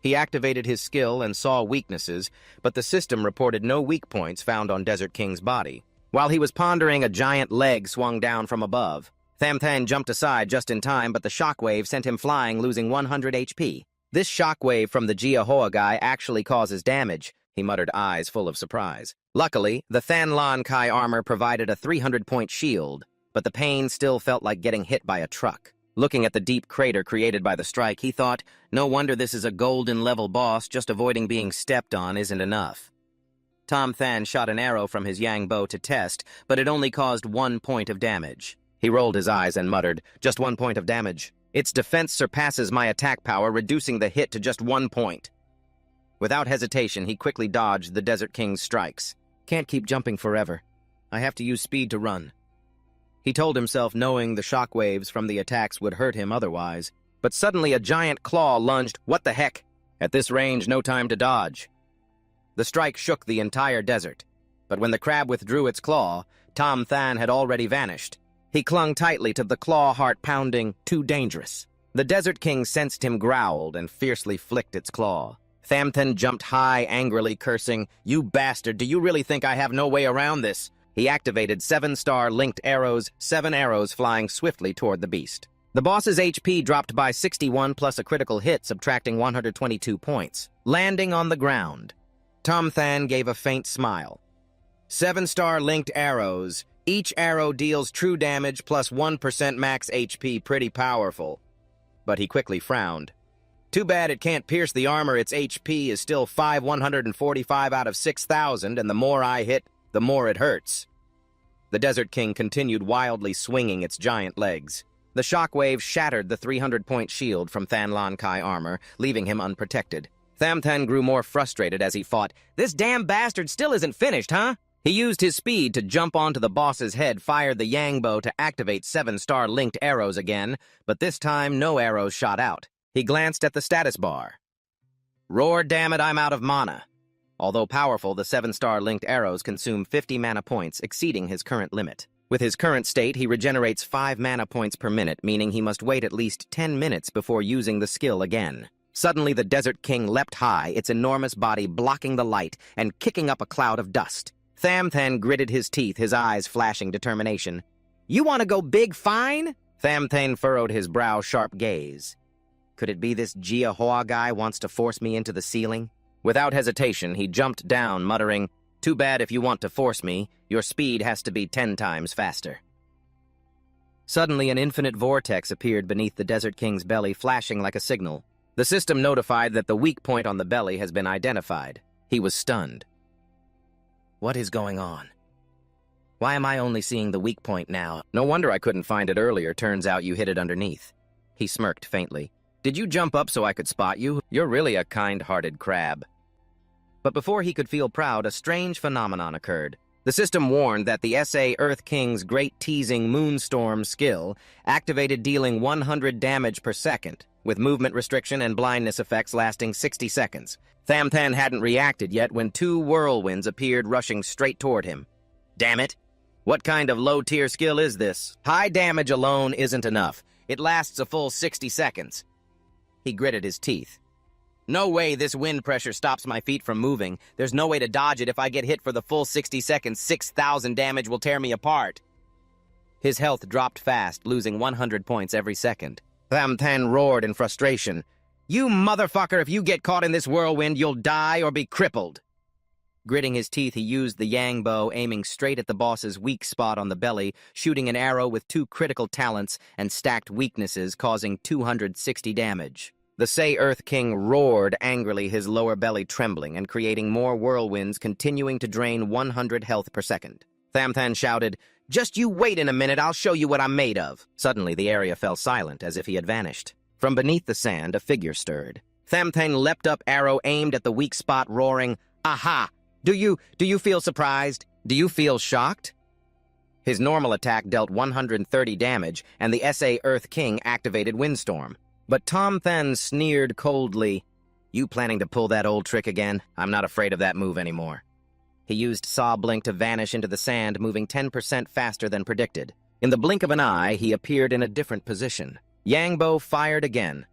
He activated his skill and saw weaknesses, but the system reported no weak points found on Desert King's body. While he was pondering, a giant leg swung down from above. Thamtan jumped aside just in time, but the shockwave sent him flying, losing 100 HP. This shockwave from the Jiahoa guy actually causes damage, he muttered, eyes full of surprise. Luckily, the Thanlan Kai armor provided a 300-point shield, but the pain still felt like getting hit by a truck. Looking at the deep crater created by the strike, he thought, no wonder this is a golden-level boss, just avoiding being stepped on isn't enough. Thamtan shot an arrow from his yang bow to test, but it only caused 1 point of damage. He rolled his eyes and muttered, "Just 1 point of damage. Its defense surpasses my attack power, reducing the hit to just 1 point." Without hesitation, he quickly dodged the Desert King's strikes. Can't keep jumping forever. I have to use speed to run. He told himself, knowing the shockwaves from the attacks would hurt him otherwise. But suddenly a giant claw lunged. What the heck? At this range, no time to dodge. The strike shook the entire desert, but when the crab withdrew its claw, Tom Than had already vanished. He clung tightly to the claw, heart pounding, too dangerous. The Desert King sensed him, growled, and fiercely flicked its claw. Thamthan jumped high, angrily cursing, "You bastard, do you really think I have no way around this?" He activated 7-star linked arrows, 7 arrows flying swiftly toward the beast. The boss's HP dropped by 61 plus a critical hit, subtracting 122 points. Landing on the ground, Tom Than gave a faint smile. 7-star linked arrows. Each arrow deals true damage plus 1% max HP, pretty powerful. But he quickly frowned. Too bad it can't pierce the armor. Its HP is still 545 out of 6,000, and the more I hit, the more it hurts. The Desert King continued wildly swinging its giant legs. The shockwave shattered the 300-point shield from Than Lan Kai armor, leaving him unprotected. Thamthan grew more frustrated as he fought. "This damn bastard still isn't finished, huh?" He used his speed to jump onto the boss's head, fired the yang bow to activate 7-star linked arrows again, but this time no arrows shot out. He glanced at the status bar. "Roar, damn it, I'm out of mana." Although powerful, the 7-star linked arrows consume 50 mana points, exceeding his current limit. With his current state, he regenerates 5 mana points per minute, meaning he must wait at least 10 minutes before using the skill again. Suddenly, the Desert King leapt high, its enormous body blocking the light and kicking up a cloud of dust. Thamthan gritted his teeth, his eyes flashing determination. "You want to go big, fine?" Thamthan furrowed his brow, sharp gaze. "Could it be this Jia Hoa guy wants to force me into the ceiling?" Without hesitation, he jumped down, muttering, "Too bad if you want to force me. Your speed has to be 10 times faster." Suddenly, an infinite vortex appeared beneath the Desert King's belly, flashing like a signal. The system notified that the weak point on the belly has been identified. He was stunned. What is going on? Why am I only seeing the weak point now? No wonder I couldn't find it earlier. Turns out you hit it underneath. He smirked faintly. Did you jump up so I could spot you? You're really a kind-hearted crab. But before he could feel proud, a strange phenomenon occurred. The system warned that the SA Earth King's Great Teasing Moonstorm skill activated, dealing 100 damage per second, with movement restriction and blindness effects lasting 60 seconds. Thamthan hadn't reacted yet when 2 whirlwinds appeared, rushing straight toward him. Damn it! What kind of low-tier skill is this? High damage alone isn't enough. It lasts a full 60 seconds. He gritted his teeth. No way this wind pressure stops my feet from moving. There's no way to dodge it. If I get hit for the full 60 seconds, 6,000 damage will tear me apart. His health dropped fast, losing 100 points every second. Thamthan roared in frustration. "You motherfucker, if you get caught in this whirlwind, you'll die or be crippled." Gritting his teeth, he used the yang bow, aiming straight at the boss's weak spot on the belly, shooting an arrow with 2 critical talents and stacked weaknesses, causing 260 damage. The Say Earth King roared angrily, his lower belly trembling and creating more whirlwinds, continuing to drain 100 health per second. Thamthan shouted, "Just you wait in a minute, I'll show you what I'm made of." Suddenly, the area fell silent, as if he had vanished. From beneath the sand, a figure stirred. Thamthan leapt up, arrow aimed at the weak spot, roaring, "Aha! Do you feel surprised? Do you feel shocked?" His normal attack dealt 130 damage, and the SA Earth King activated Windstorm. But Tom Than sneered coldly. "You planning to pull that old trick again? I'm not afraid of that move anymore." He used Saw Blink to vanish into the sand, moving 10% faster than predicted. In the blink of an eye, he appeared in a different position. Yangbo fired again.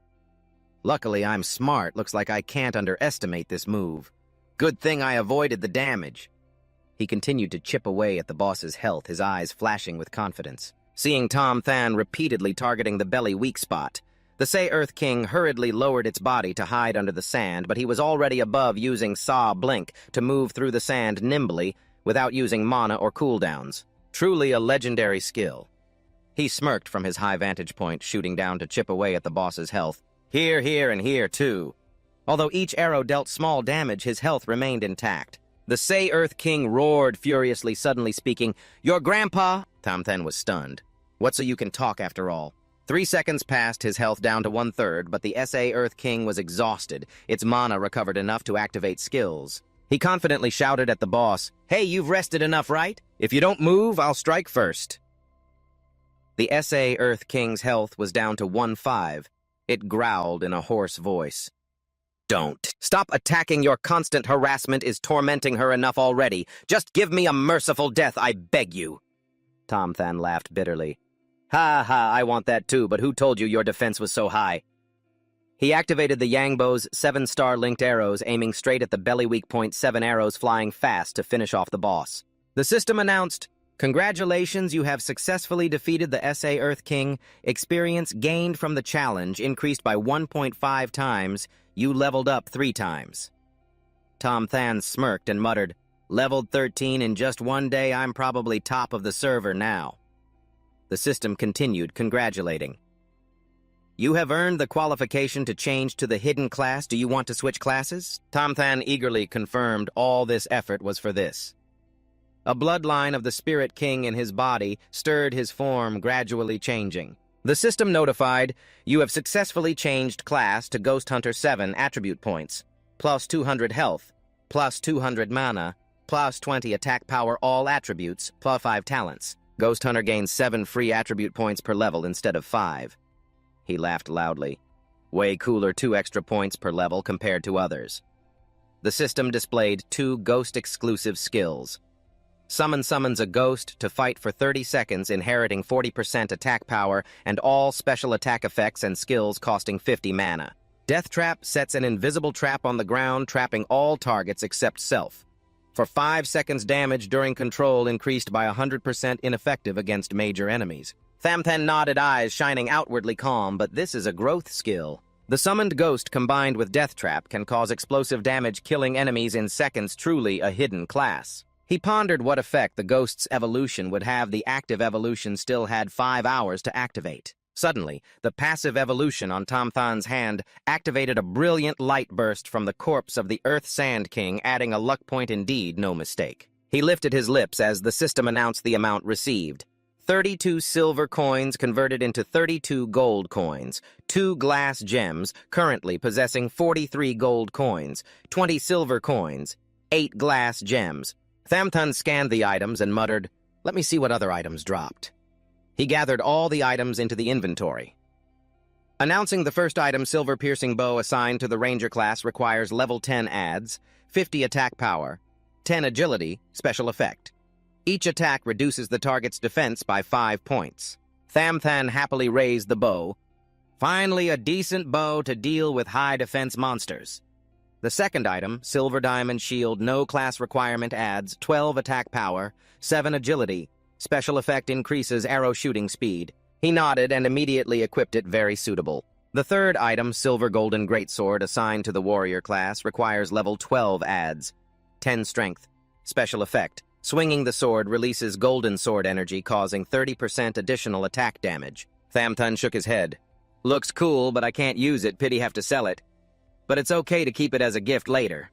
"Luckily, I'm smart. Looks like I can't underestimate this move. Good thing I avoided the damage." He continued to chip away at the boss's health, his eyes flashing with confidence. Seeing Tom Than repeatedly targeting the belly weak spot, the Say Earth King hurriedly lowered its body to hide under the sand, but he was already above, using Saw Blink to move through the sand nimbly without using mana or cooldowns. Truly a legendary skill. He smirked from his high vantage point, shooting down to chip away at the boss's health. Here, and here, too. Although each arrow dealt small damage, his health remained intact. The Say Earth King roared furiously, suddenly speaking, "Your grandpa!" Thamthan was stunned. What, so you can talk after all? 3 seconds passed, his health down to 1/3, but the SA Earth King was exhausted. Its mana recovered enough to activate skills. He confidently shouted at the boss, "Hey, you've rested enough, right? If you don't move, I'll strike first." The SA Earth King's health was down to 1/5. It growled in a hoarse voice. Don't. Stop attacking. Your constant harassment is tormenting her enough already. Just give me a merciful death, I beg you. Tom Than laughed bitterly. Ha ha, I want that too, but who told you your defense was so high? He activated the Yangbo's 7-star linked arrows, aiming straight at the belly weak point, 7 arrows flying fast to finish off the boss. The system announced, "Congratulations, you have successfully defeated the SA Earth King. Experience gained from the challenge increased by 1.5 times. You leveled up 3 times. Tom Than smirked and muttered, "Leveled 13 in just one day, I'm probably top of the server now." The system continued, congratulating. "You have earned the qualification to change to the hidden class. Do you want to switch classes?" Tom Than eagerly confirmed all this effort was for this. A bloodline of the Spirit King in his body stirred his form, gradually changing. The system notified, "You have successfully changed class to Ghost Hunter 7 attribute points, plus 200 health, plus 200 mana, plus 20 attack power all attributes, plus 5 talents. Ghost Hunter gains 7 free attribute points per level instead of 5. He laughed loudly. Way cooler, 2 extra points per level compared to others. The system displayed 2 ghost-exclusive skills. Summons a ghost to fight for 30 seconds, inheriting 40% attack power and all special attack effects and skills costing 50 mana. Death Trap sets an invisible trap on the ground, trapping all targets except self. For 5 seconds, damage during control increased by 100%, ineffective against major enemies. Tham Then nodded, eyes shining outwardly calm, but this is a growth skill. The summoned ghost combined with Death Trap can cause explosive damage, killing enemies in seconds, truly a hidden class. He pondered what effect the ghost's evolution would have. The active evolution still had 5 hours to activate. Suddenly, the passive evolution on Tom Than's hand activated a brilliant light burst from the corpse of the Earth Sand King, adding a luck point indeed, no mistake. He lifted his lips as the system announced the amount received. 32 silver coins converted into 32 gold coins, 2 glass gems, currently possessing 43 gold coins, 20 silver coins, 8 glass gems. Tham Then scanned the items and muttered, "Let me see what other items dropped." He gathered all the items into the inventory. Announcing the first item, Silver Piercing Bow assigned to the Ranger class, requires level 10 adds, 50 attack power, 10 agility, special effect. Each attack reduces the target's defense by 5 points. Tham Then happily raised the bow. Finally, a decent bow to deal with high defense monsters. The second item, Silver Diamond Shield, no class requirement, adds 12 attack power, 7 agility. Special effect increases arrow shooting speed. He nodded and immediately equipped it, very suitable. The third item, Silver Golden Greatsword, assigned to the Warrior class, requires level 12 adds. 10 strength. Special effect. Swinging the sword releases golden sword energy, causing 30% additional attack damage. Tham Then shook his head. "Looks cool, but I can't use it. Pity have to sell it. But it's okay to keep it as a gift later."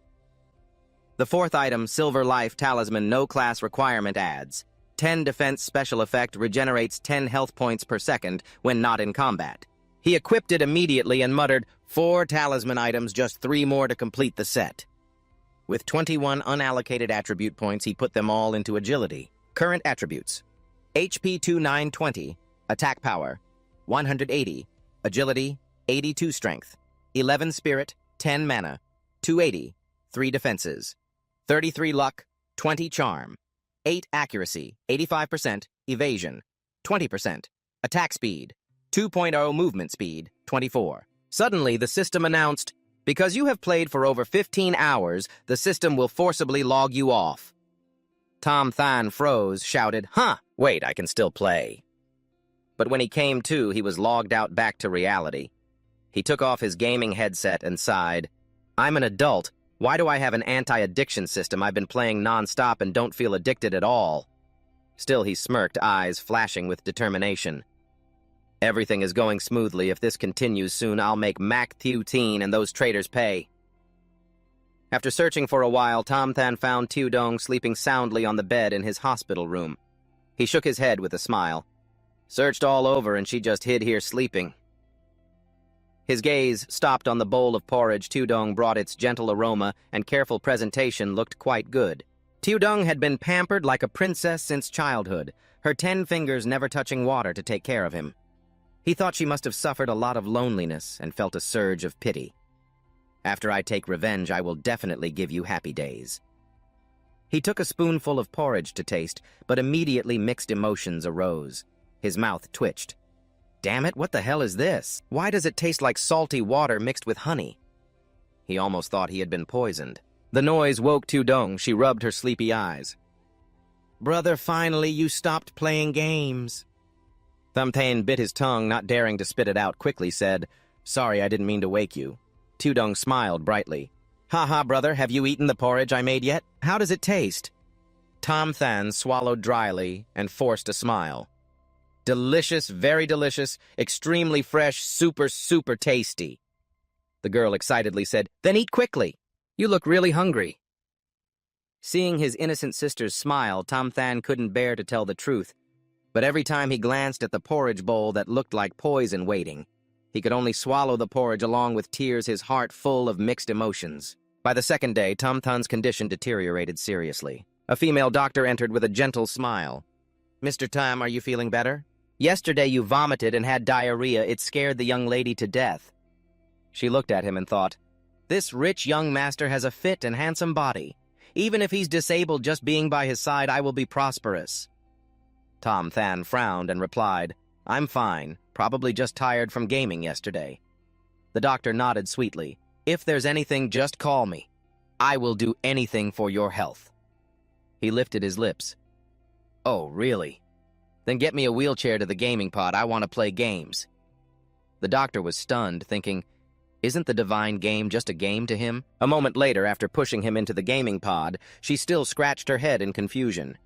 The fourth item, Silver Life Talisman, no class requirement, adds 10 defense. Special effect, regenerates 10 health points per second when not in combat. He equipped it immediately and muttered, 4 talisman items, just 3 more to complete the set. With 21 unallocated attribute points, he put them all into agility. Current attributes: HP 2920, attack power 180, agility 82, strength 11, spirit 10 mana, 280, 3 defenses, 33 luck, 20 charm, 8 accuracy, 85%, evasion, 20%, attack speed, 2.0 movement speed, 24. Suddenly, the system announced, "Because you have played for over 15 hours, the system will forcibly log you off." Tom Than froze, shouted, "Huh, wait, I can still play." But when he came to, he was logged out back to reality. He took off his gaming headset and sighed. "I'm an adult. Why do I have an anti-addiction system? I've been playing non-stop and don't feel addicted at all." Still, he smirked, eyes flashing with determination. "Everything is going smoothly. If this continues, soon I'll make Mac 13 and those traders pay." After searching for a while, Tom Than found Dong sleeping soundly on the bed in his hospital room. He shook his head with a smile. "Searched all over and she just hid here sleeping." His gaze stopped on the bowl of porridge. Dong brought. Its gentle aroma and careful presentation looked quite good. Dong had been pampered like a princess since childhood, her 10 fingers never touching water to take care of him. He thought she must have suffered a lot of loneliness and felt a surge of pity. After I take revenge, I will definitely give you happy days. He took a spoonful of porridge to taste, but immediately mixed emotions arose. His mouth twitched. Damn it, what the hell is this? Why does it taste like salty water mixed with honey? He almost thought he had been poisoned. The noise woke Tudong. She rubbed her sleepy eyes. Brother, finally you stopped playing games. Thumbtain bit his tongue, not daring to spit it out, quickly said, Sorry, I didn't mean to wake you. Tudong smiled brightly. Ha, brother, have you eaten the porridge I made yet? How does it taste? Tom Than swallowed dryly and forced a smile. Delicious, very delicious, extremely fresh, super tasty. The girl excitedly said, Then eat quickly. You look really hungry. Seeing his innocent sister's smile, Tom Than couldn't bear to tell the truth, but every time he glanced at the porridge bowl that looked like poison waiting, he could only swallow the porridge along with tears, his heart full of mixed emotions. By the second day, Tom Than's condition deteriorated seriously. A female doctor entered with a gentle smile. Mr. Tam, are you feeling better? Yesterday you vomited and had diarrhea. It scared the young lady to death. She looked at him and thought, This rich young master has a fit and handsome body. Even if he's disabled, just being by his side, I will be prosperous. Tom Than frowned and replied, I'm fine, probably just tired from gaming yesterday. The doctor nodded sweetly. If there's anything, just call me. I will do anything for your health. He lifted his lips. Oh, really? Then get me a wheelchair to the gaming pod. I want to play games. The doctor was stunned, thinking, Isn't the divine game just a game to him? A moment later, after pushing him into the gaming pod, she still scratched her head in confusion.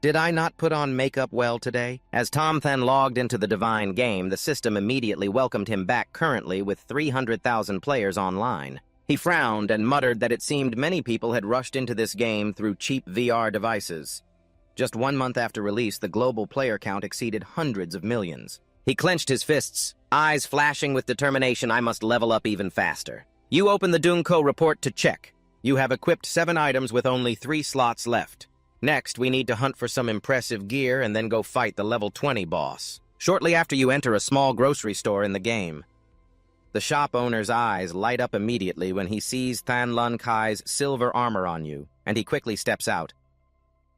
Did I not put on makeup well today? As Tom Than logged into the divine game, the system immediately welcomed him back currently with 300,000 players online. He frowned and muttered that it seemed many people had rushed into this game through cheap VR devices. Just 1 month after release, the global player count exceeded hundreds of millions. He clenched his fists, eyes flashing with determination. I must level up even faster. You open the Dunko report to check. You have equipped 7 items with only 3 slots left. Next, we need to hunt for some impressive gear and then go fight the level 20 boss. Shortly after you enter a small grocery store in the game. The shop owner's eyes light up immediately when he sees Than Lun Kai's silver armor on you, and he quickly steps out.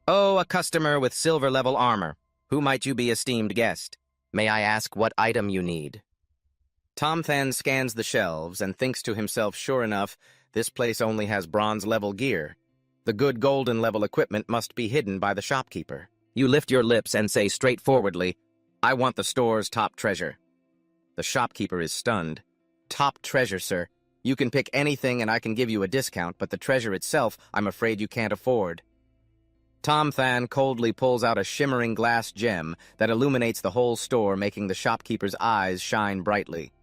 Oh, a customer with silver-level armor. Who might you be, esteemed guest? May I ask what item you need? Tom Than scans the shelves and thinks to himself, sure enough, this place only has bronze-level gear. The good golden-level equipment must be hidden by the shopkeeper. You lift your lips and say straightforwardly, I want the store's top treasure. The shopkeeper is stunned. Top treasure, sir. You can pick anything and I can give you a discount, but the treasure itself, I'm afraid you can't afford. Tom Than coldly pulls out a shimmering glass gem that illuminates the whole store, making the shopkeeper's eyes shine brightly.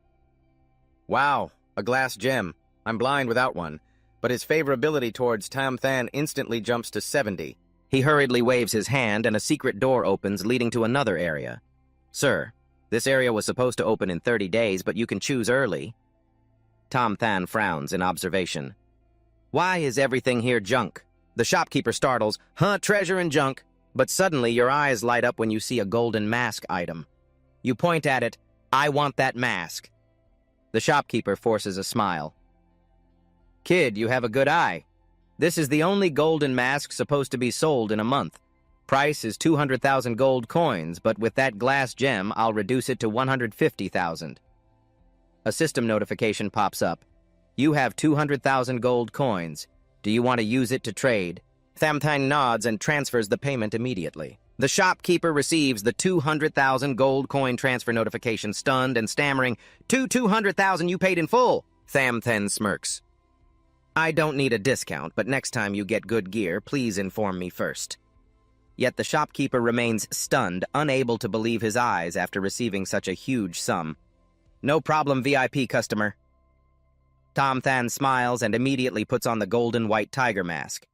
Wow, a glass gem. I'm blind without one. But his favorability towards Tom Than instantly jumps to 70. He hurriedly waves his hand and a secret door opens, leading to another area. Sir, this area was supposed to open in 30 days, but you can choose early. Tom Than frowns in observation. Why is everything here junk? The shopkeeper startles, treasure and junk. But suddenly your eyes light up when you see a golden mask item. You point at it, I want that mask. The shopkeeper forces a smile. Kid, you have a good eye. This is the only golden mask supposed to be sold in a month. Price is 200,000 gold coins, but with that glass gem, I'll reduce it to 150,000. A system notification pops up. You have 200,000 gold coins. Do you want to use it to trade? Thamtang nods and transfers the payment immediately. The shopkeeper receives the 200,000 gold coin transfer notification, stunned and stammering, 200,000 you paid in full. Thamtang smirks. I don't need a discount, but next time you get good gear, please inform me first. Yet the shopkeeper remains stunned, unable to believe his eyes after receiving such a huge sum. No problem, VIP customer. Tom Than smiles and immediately puts on the golden white tiger mask.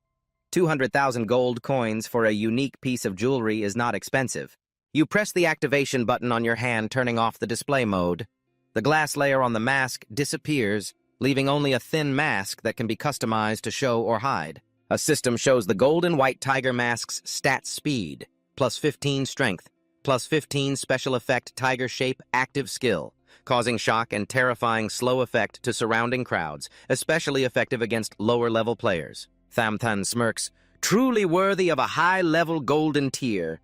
200,000 gold coins for a unique piece of jewelry is not expensive. You press the activation button on your hand, turning off the display mode. The glass layer on the mask disappears, leaving only a thin mask that can be customized to show or hide. A system shows the golden white tiger mask's stat speed, +15 strength, +15 special effect tiger shape active skill, causing shock and terrifying slow effect to surrounding crowds, especially effective against lower-level players. Thamthan smirks, truly worthy of a high-level golden tier.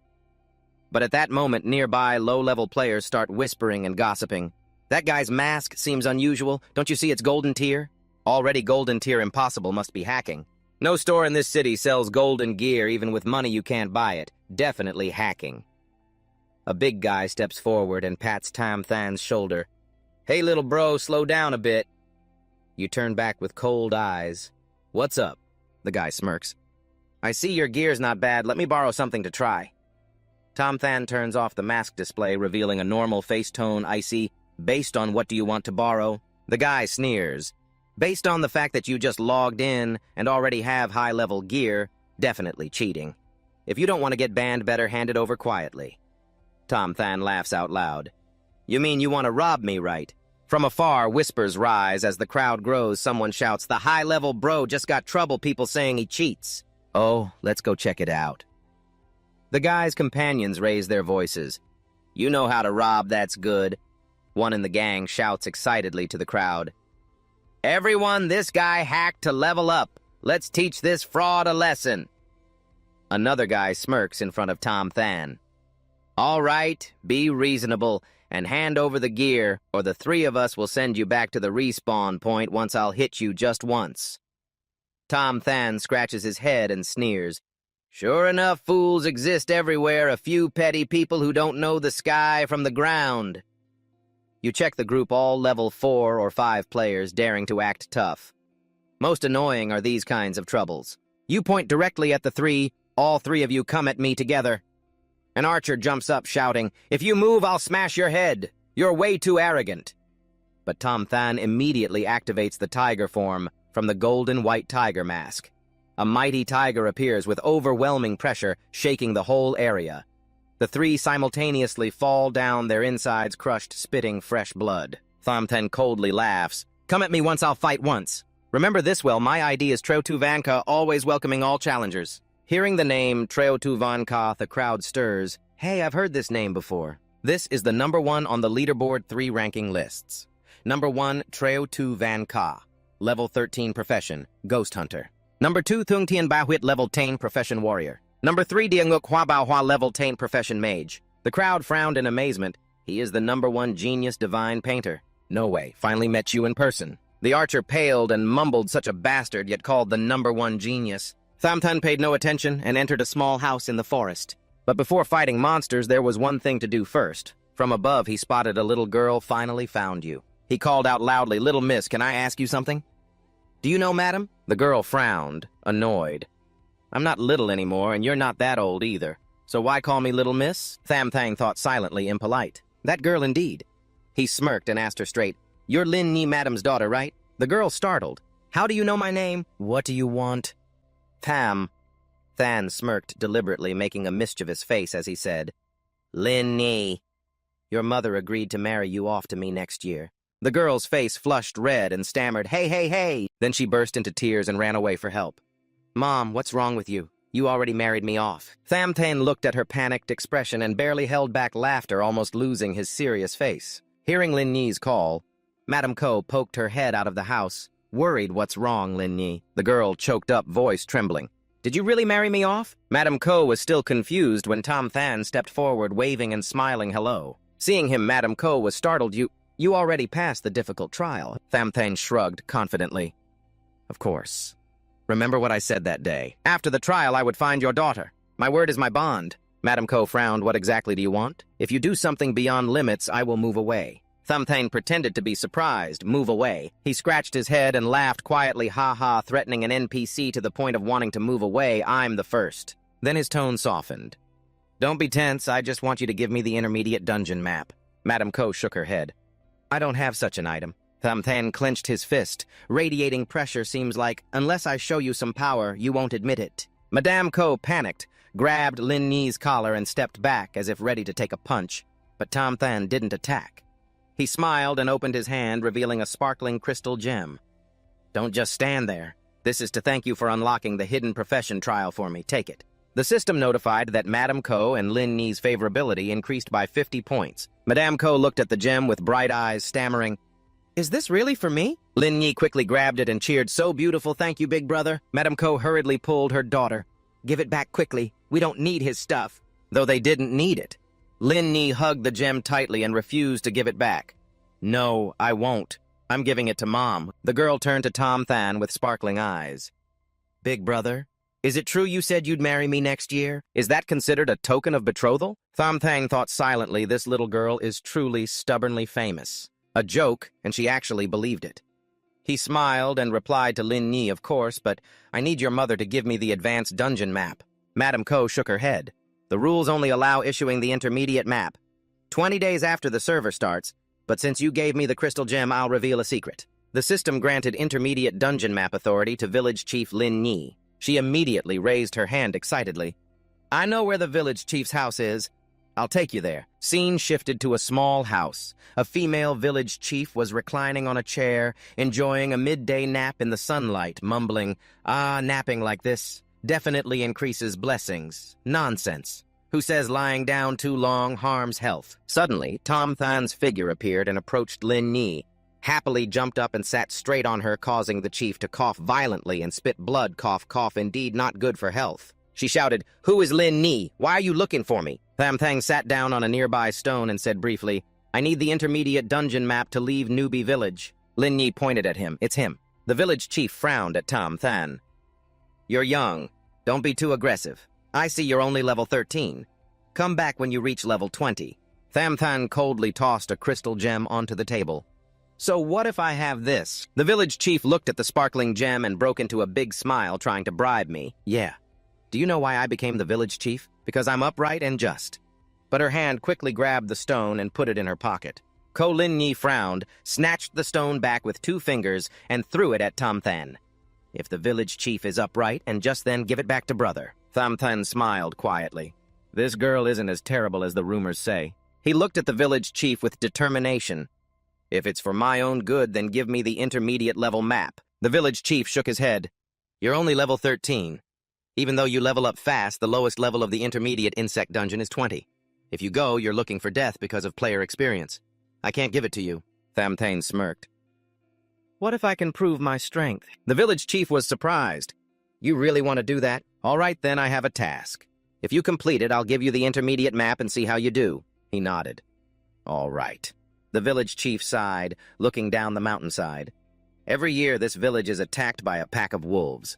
But at that moment, nearby low-level players start whispering and gossiping. That guy's mask seems unusual. Don't you see it's golden tier? Already golden tier impossible must be hacking. No store in this city sells golden gear even with money you can't buy it. Definitely hacking. A big guy steps forward and pats Thamthan's shoulder. Hey, little bro, slow down a bit. You turn back with cold eyes. What's up? The guy smirks. I see your gear's not bad. Let me borrow something to try. Thamthan turns off the mask display, revealing a normal face tone, icy. Based on what do you want to borrow? The guy sneers. Based on the fact that you just logged in and already have high-level gear, definitely cheating. If you don't want to get banned, better hand it over quietly. Thamthan laughs out loud. You mean you want to rob me, right? From afar, whispers rise. As the crowd grows, someone shouts, the high-level bro just got trouble, people saying he cheats. Oh, let's go check it out. The guy's companions raise their voices. You know how to rob, that's good. One in the gang shouts excitedly to the crowd. Everyone, this guy hacked to level up. Let's teach this fraud a lesson. Another guy smirks in front of Thamthan. All right, be reasonable and hand over the gear, or the three of us will send you back to the respawn point once I'll hit you just once. Thamthan scratches his head and sneers. Sure enough, fools exist everywhere, a few petty people who don't know the sky from the ground. You check the group, all level 4 or 5 players daring to act tough. Most annoying are these kinds of troubles. You point directly at the three, all three of you come at me together. An archer jumps up shouting, if you move, I'll smash your head. You're way too arrogant. But Thamthan immediately activates the tiger form from the golden white tiger mask. A mighty tiger appears with overwhelming pressure, shaking the whole area. The three simultaneously fall down, their insides crushed, spitting fresh blood. Thamthan coldly laughs. Come at me once, I'll fight once. Remember this well, my ID is Treotuvanka, always welcoming all challengers. Hearing the name Treotuvanka, the crowd stirs. Hey, I've heard this name before. This is the number 1 on the leaderboard 3 ranking lists. Number 1, Treotuvanka, level 13 profession, ghost hunter. Number 2, Thung Tien Bahwit, level 10 profession warrior. Number 3, Dianguk Hua Bao Hua, level 10 profession mage. The crowd frowned in amazement. He is the number 1 genius divine painter. No way, finally met you in person. The archer paled and mumbled, such a bastard, yet called the number 1 genius. Thamthan paid no attention and entered a small house in the forest. But before fighting monsters, there was one thing to do first. From above, he spotted a little girl. Finally found you. He called out loudly, Little miss, can I ask you something? Do you know, madam? The girl frowned, annoyed. I'm not little anymore, and you're not that old either. So why call me Little Miss? Thamthan thought silently impolite. That girl indeed. He smirked and asked her straight, You're Lin Ni madam's daughter, right? The girl startled. How do you know my name? What do you want? Than smirked deliberately, making a mischievous face as he said, Lin Ni. Your mother agreed to marry you off to me next year. The girl's face flushed red and stammered, Hey, hey, hey! Then she burst into tears and ran away for help. Mom, what's wrong with you? You already married me off. Thamthan looked at her panicked expression and barely held back laughter, almost losing his serious face. Hearing Lin Ni's call, Madam Ko poked her head out of the house. Worried, what's wrong, Lin Ni? The girl choked up, voice trembling. Did you really marry me off? Madam Ko was still confused when Thamthan stepped forward, waving and smiling hello. Seeing him, Madam Ko was startled. You already passed the difficult trial. Thamthan shrugged confidently. Of course. Remember what I said that day. After the trial, I would find your daughter. My word is my bond. Madam Ko frowned. What exactly do you want? If you do something beyond limits, I will move away. Thamthan pretended to be surprised. Move away. He scratched his head and laughed quietly, ha-ha, threatening an NPC to the point of wanting to move away. I'm the first. Then his tone softened. Don't be tense. I just want you to give me the intermediate dungeon map. Madam Ko shook her head. I don't have such an item. Thamthan clenched his fist. Radiating pressure seems like, unless I show you some power, you won't admit it. Madame Ko panicked, grabbed Lin Ni's collar and stepped back as if ready to take a punch. But Thamthan didn't attack. He smiled and opened his hand, revealing a sparkling crystal gem. Don't just stand there. This is to thank you for unlocking the hidden profession trial for me. Take it. The system notified that Madame Ko and Lin Ni's favorability increased by 50 points. Madame Ko looked at the gem with bright eyes, stammering, "Is this really for me?" Lin Ni quickly grabbed it and cheered, "So beautiful, thank you, big brother." Madame Ko hurriedly pulled her daughter. "Give it back quickly. We don't need his stuff." Though they didn't need it. Lin Ni hugged the gem tightly and refused to give it back. "No, I won't. I'm giving it to Mom." The girl turned to Tom Than with sparkling eyes. "Big brother, is it true you said you'd marry me next year? Is that considered a token of betrothal?" Tom Than thought silently, this little girl is truly stubbornly famous. A joke, and she actually believed it. He smiled and replied to Lin Ni, "Of course, but I need your mother to give me the advanced dungeon map." Madame Ko shook her head. "The rules only allow issuing the intermediate map 20 days after the server starts, but since you gave me the crystal gem, I'll reveal a secret." The system granted intermediate dungeon map authority to village chief Lin Ni. She immediately raised her hand excitedly. "I know where the village chief's house is. I'll take you there." Scene shifted to a small house. A female village chief was reclining on a chair, enjoying a midday nap in the sunlight, mumbling, napping like this definitely increases blessings. Nonsense. Who says lying down too long harms health? Suddenly, Tom Than's figure appeared and approached Lin Ni, happily jumped up and sat straight on her, causing the chief to cough violently and spit blood. Cough, cough, indeed not good for health. She shouted, "Who is Lin Ni? Why are you looking for me?" Tham Thang sat down on a nearby stone and said briefly, "I need the intermediate dungeon map to leave Newbie Village." Lin Ni pointed at him. "It's him." The village chief frowned at Tom Than. "You're young. Don't be too aggressive. I see you're only level 13. Come back when you reach level 20. Tham Than coldly tossed a crystal gem onto the table. "So what if I have this?" The village chief looked at the sparkling gem and broke into a big smile, trying to bribe me. "Yeah. Do you know why I became the village chief? Because I'm upright and just." But her hand quickly grabbed the stone and put it in her pocket. Ko Lin Ni frowned, snatched the stone back with 2 fingers, and threw it at Tom Than. "If the village chief is upright, and just then give it back to brother." Tom Than smiled quietly. "This girl isn't as terrible as the rumors say." He looked at the village chief with determination. "If it's for my own good, then give me the intermediate level map." The village chief shook his head. "You're only level 13. Even though you level up fast, the lowest level of the intermediate insect dungeon is 20. If you go, you're looking for death because of player experience. I can't give it to you." Tham Than smirked. "What if I can prove my strength?" The village chief was surprised. "You really want to do that? All right, then I have a task. If you complete it, I'll give you the intermediate map and see how you do." He nodded. "All right." The village chief sighed, looking down the mountainside. "Every year, this village is attacked by a pack of wolves.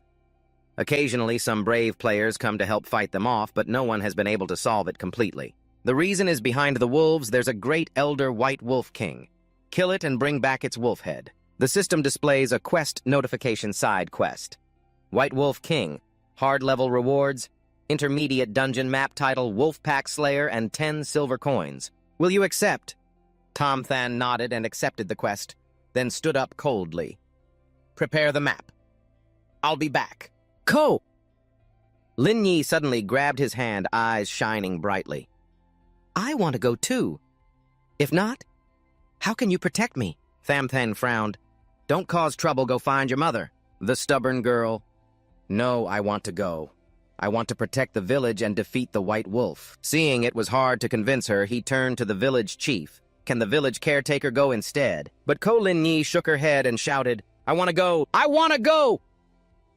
Occasionally, some brave players come to help fight them off, but no one has been able to solve it completely. The reason is behind the wolves, there's a great elder white wolf king. Kill it and bring back its wolf head." The system displays a quest notification side quest. White Wolf King, hard level rewards, intermediate dungeon map title Wolf Pack Slayer, and 10 silver coins. "Will you accept?" Tom Than nodded and accepted the quest, then stood up coldly. "Prepare the map. I'll be back." "Ko!" Lin Yi suddenly grabbed his hand, eyes shining brightly. "I want to go too. If not, how can you protect me?" Tham Than frowned. "Don't cause trouble, go find your mother." The stubborn girl. "No, I want to go. I want to protect the village and defeat the White Wolf." Seeing it was hard to convince her, he turned to the village chief. "Can the village caretaker go instead?" But Ko Lin Yi shook her head and shouted, "I want to go! I want to go!"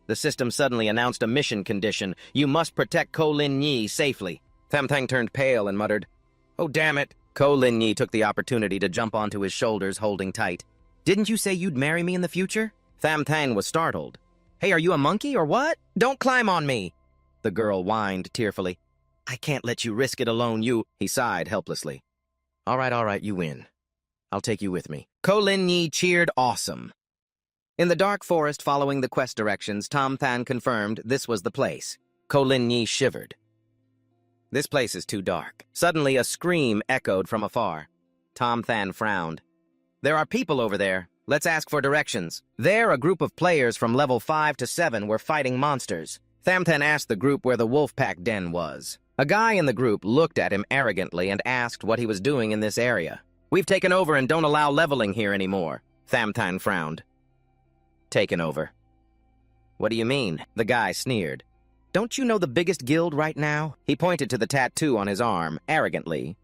The system suddenly announced a mission condition. "You must protect Ko Lin Yi safely." Tham Thang turned pale and muttered, "Oh, damn it." Ko Lin Yi took the opportunity to jump onto his shoulders, holding tight. "Didn't you say you'd marry me in the future?" Tham Thang was startled. "Hey, are you a monkey or what? Don't climb on me!" The girl whined tearfully. "I can't let you risk it alone, you—" He sighed helplessly. All right, you win. I'll take you with me." Ko Lin Yi cheered awesome. In the dark forest following the quest directions, Tom Than confirmed this was the place. Ko Lin Yi shivered. "This place is too dark." Suddenly, a scream echoed from afar. Tom Than frowned. "There are people over there. Let's ask for directions." There, a group of players from level 5 to 7 were fighting monsters. Tham Than asked the group where the Wolfpack den was. A guy in the group looked at him arrogantly and asked what he was doing in this area. "We've taken over and don't allow leveling here anymore." Tham Than frowned. "Taken over? What do you mean?" The guy sneered. Don't you know the biggest guild right now? He pointed to the tattoo on his arm, arrogantly.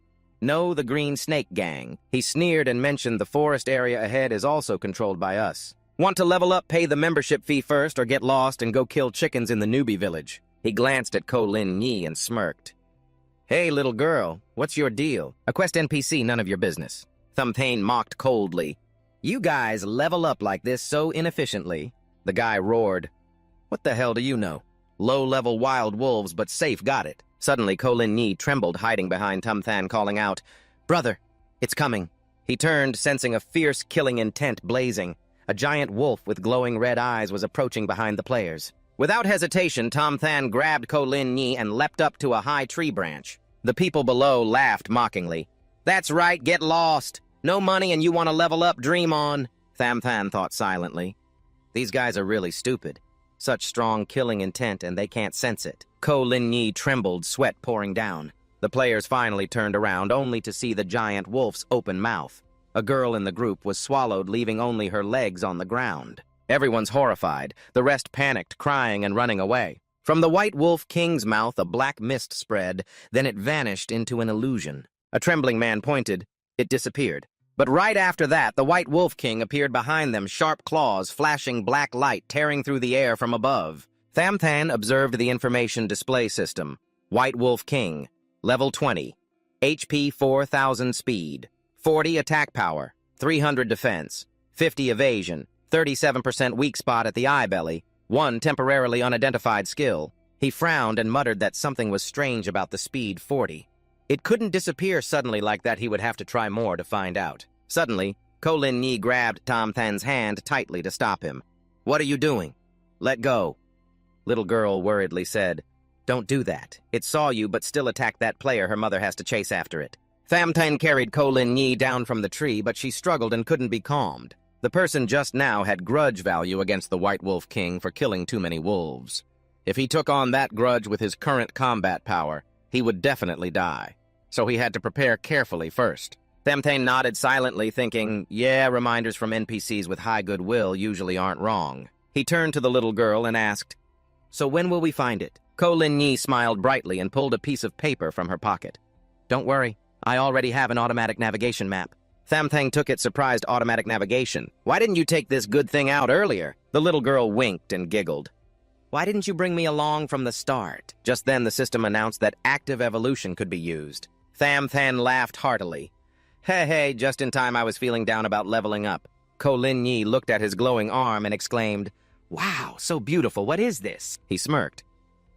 No, the Green Snake Gang. He sneered and mentioned the forest area ahead is also controlled by us. Want to level up, pay the membership fee first, or get lost and go kill chickens in the newbie village. He glanced at Ko Lin Yi and smirked. Hey, little girl, what's your deal? A quest NPC, none of your business. Thumpane mocked coldly. You guys level up like this so inefficiently. The guy roared. What the hell do you know? Low-level wild wolves, but safe got it. Suddenly, Ko Lin Yi trembled, hiding behind Thumphan, calling out, Brother, it's coming. He turned, sensing a fierce killing intent blazing. A giant wolf with glowing red eyes was approaching behind the players. Without hesitation, Thumphan grabbed Ko Lin Yi and leapt up to a high tree branch. The people below laughed mockingly. That's right, get lost. No money and you want to level up, dream on. Thumphan thought silently. These guys are really stupid. Such strong killing intent and they can't sense it. Ko Lin Yi trembled, sweat pouring down. The players finally turned around, only to see the giant wolf's open mouth. A girl in the group was swallowed, leaving only her legs on the ground. Everyone's horrified. The rest panicked, crying and running away. From the White Wolf King's mouth, a black mist spread, then it vanished into an illusion. A trembling man pointed. It disappeared. But right after that, the White Wolf King appeared behind them, sharp claws, flashing black light, tearing through the air from above. Thumphan observed the information display system. White Wolf King, level 20, HP 4000 speed, 40 attack power, 300 defense, 50 evasion, 37% weak spot at the eye belly, 1 temporarily unidentified skill. He frowned and muttered that something was strange about the speed 40. It couldn't disappear suddenly like that. He would have to try more to find out. Suddenly, Ko Lin Yi grabbed Thumphan's hand tightly to stop him. What are you doing? Let go. Little girl worriedly said, Don't do that. It saw you but still attacked that player. Her mother has to chase after it. Thumphan carried Ko Lin Yi down from the tree, but she struggled and couldn't be calmed. The person just now had grudge value against the White Wolf King for killing too many wolves. If he took on that grudge with his current combat power, he would definitely die. So he had to prepare carefully first. Thumphan nodded silently, thinking, yeah, reminders from NPCs with high goodwill usually aren't wrong. He turned to the little girl and asked, So when will we find it? Ko Lin Yi smiled brightly and pulled a piece of paper from her pocket. Don't worry, I already have an automatic navigation map. Thumphan took it, surprised. Automatic navigation. Why didn't you take this good thing out earlier? The little girl winked and giggled. Why didn't you bring me along from the start? Just then the system announced that active evolution could be used. Thumphan laughed heartily. Hey, just in time. I was feeling down about leveling up. Ko Lin Yi looked at his glowing arm and exclaimed, Wow, so beautiful. What is this? He smirked.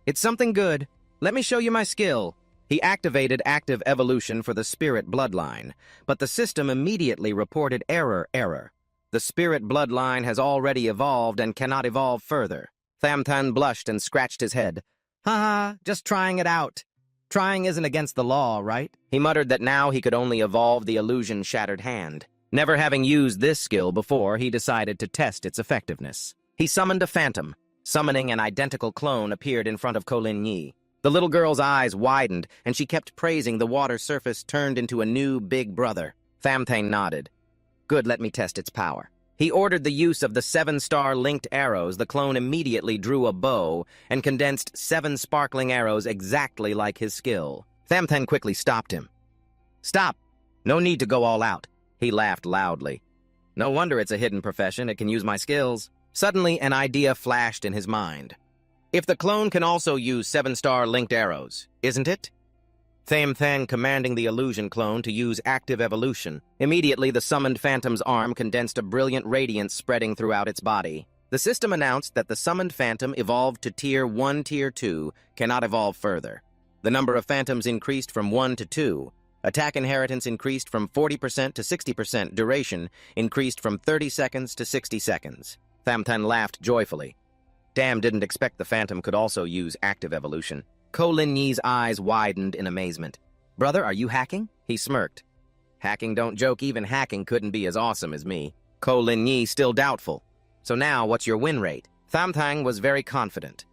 It's something good. Let me show you my skill. He activated active evolution for the spirit bloodline, but the system immediately reported error. The spirit bloodline has already evolved and cannot evolve further. Thumphan blushed and scratched his head. Ha, just trying it out. Trying isn't against the law, right? He muttered that now he could only evolve the illusion-shattered hand. Never having used this skill before, he decided to test its effectiveness. He summoned a phantom. Summoning an identical clone appeared in front of Ko Lin Yi. The little girl's eyes widened, and she kept praising the water surface turned into a new big brother. Thumphan nodded. Good, let me test its power. He ordered the use of the 7-star linked arrows. The clone immediately drew a bow and condensed 7 sparkling arrows exactly like his skill. Thumphan quickly stopped him. Stop! No need to go all out. He laughed loudly. No wonder it's a hidden profession. It can use my skills. Suddenly, an idea flashed in his mind. If the clone can also use 7-star linked arrows, isn't it? Thumphan commanding the illusion clone to use active evolution. Immediately, the summoned phantom's arm condensed a brilliant radiance spreading throughout its body. The system announced that the summoned phantom evolved to Tier 1, Tier 2, cannot evolve further. The number of phantoms increased from 1 to 2. Attack inheritance increased from 40% to 60%. Duration increased from 30 seconds to 60 seconds. Thumphan laughed joyfully. Damn, didn't expect the phantom could also use active evolution. Ko Lin Yi's eyes widened in amazement. Brother, are you hacking? He smirked. Hacking, don't joke. Even hacking couldn't be as awesome as me. Ko Lin Yi still doubtful. So now, what's your win rate? Thumphan was very confident.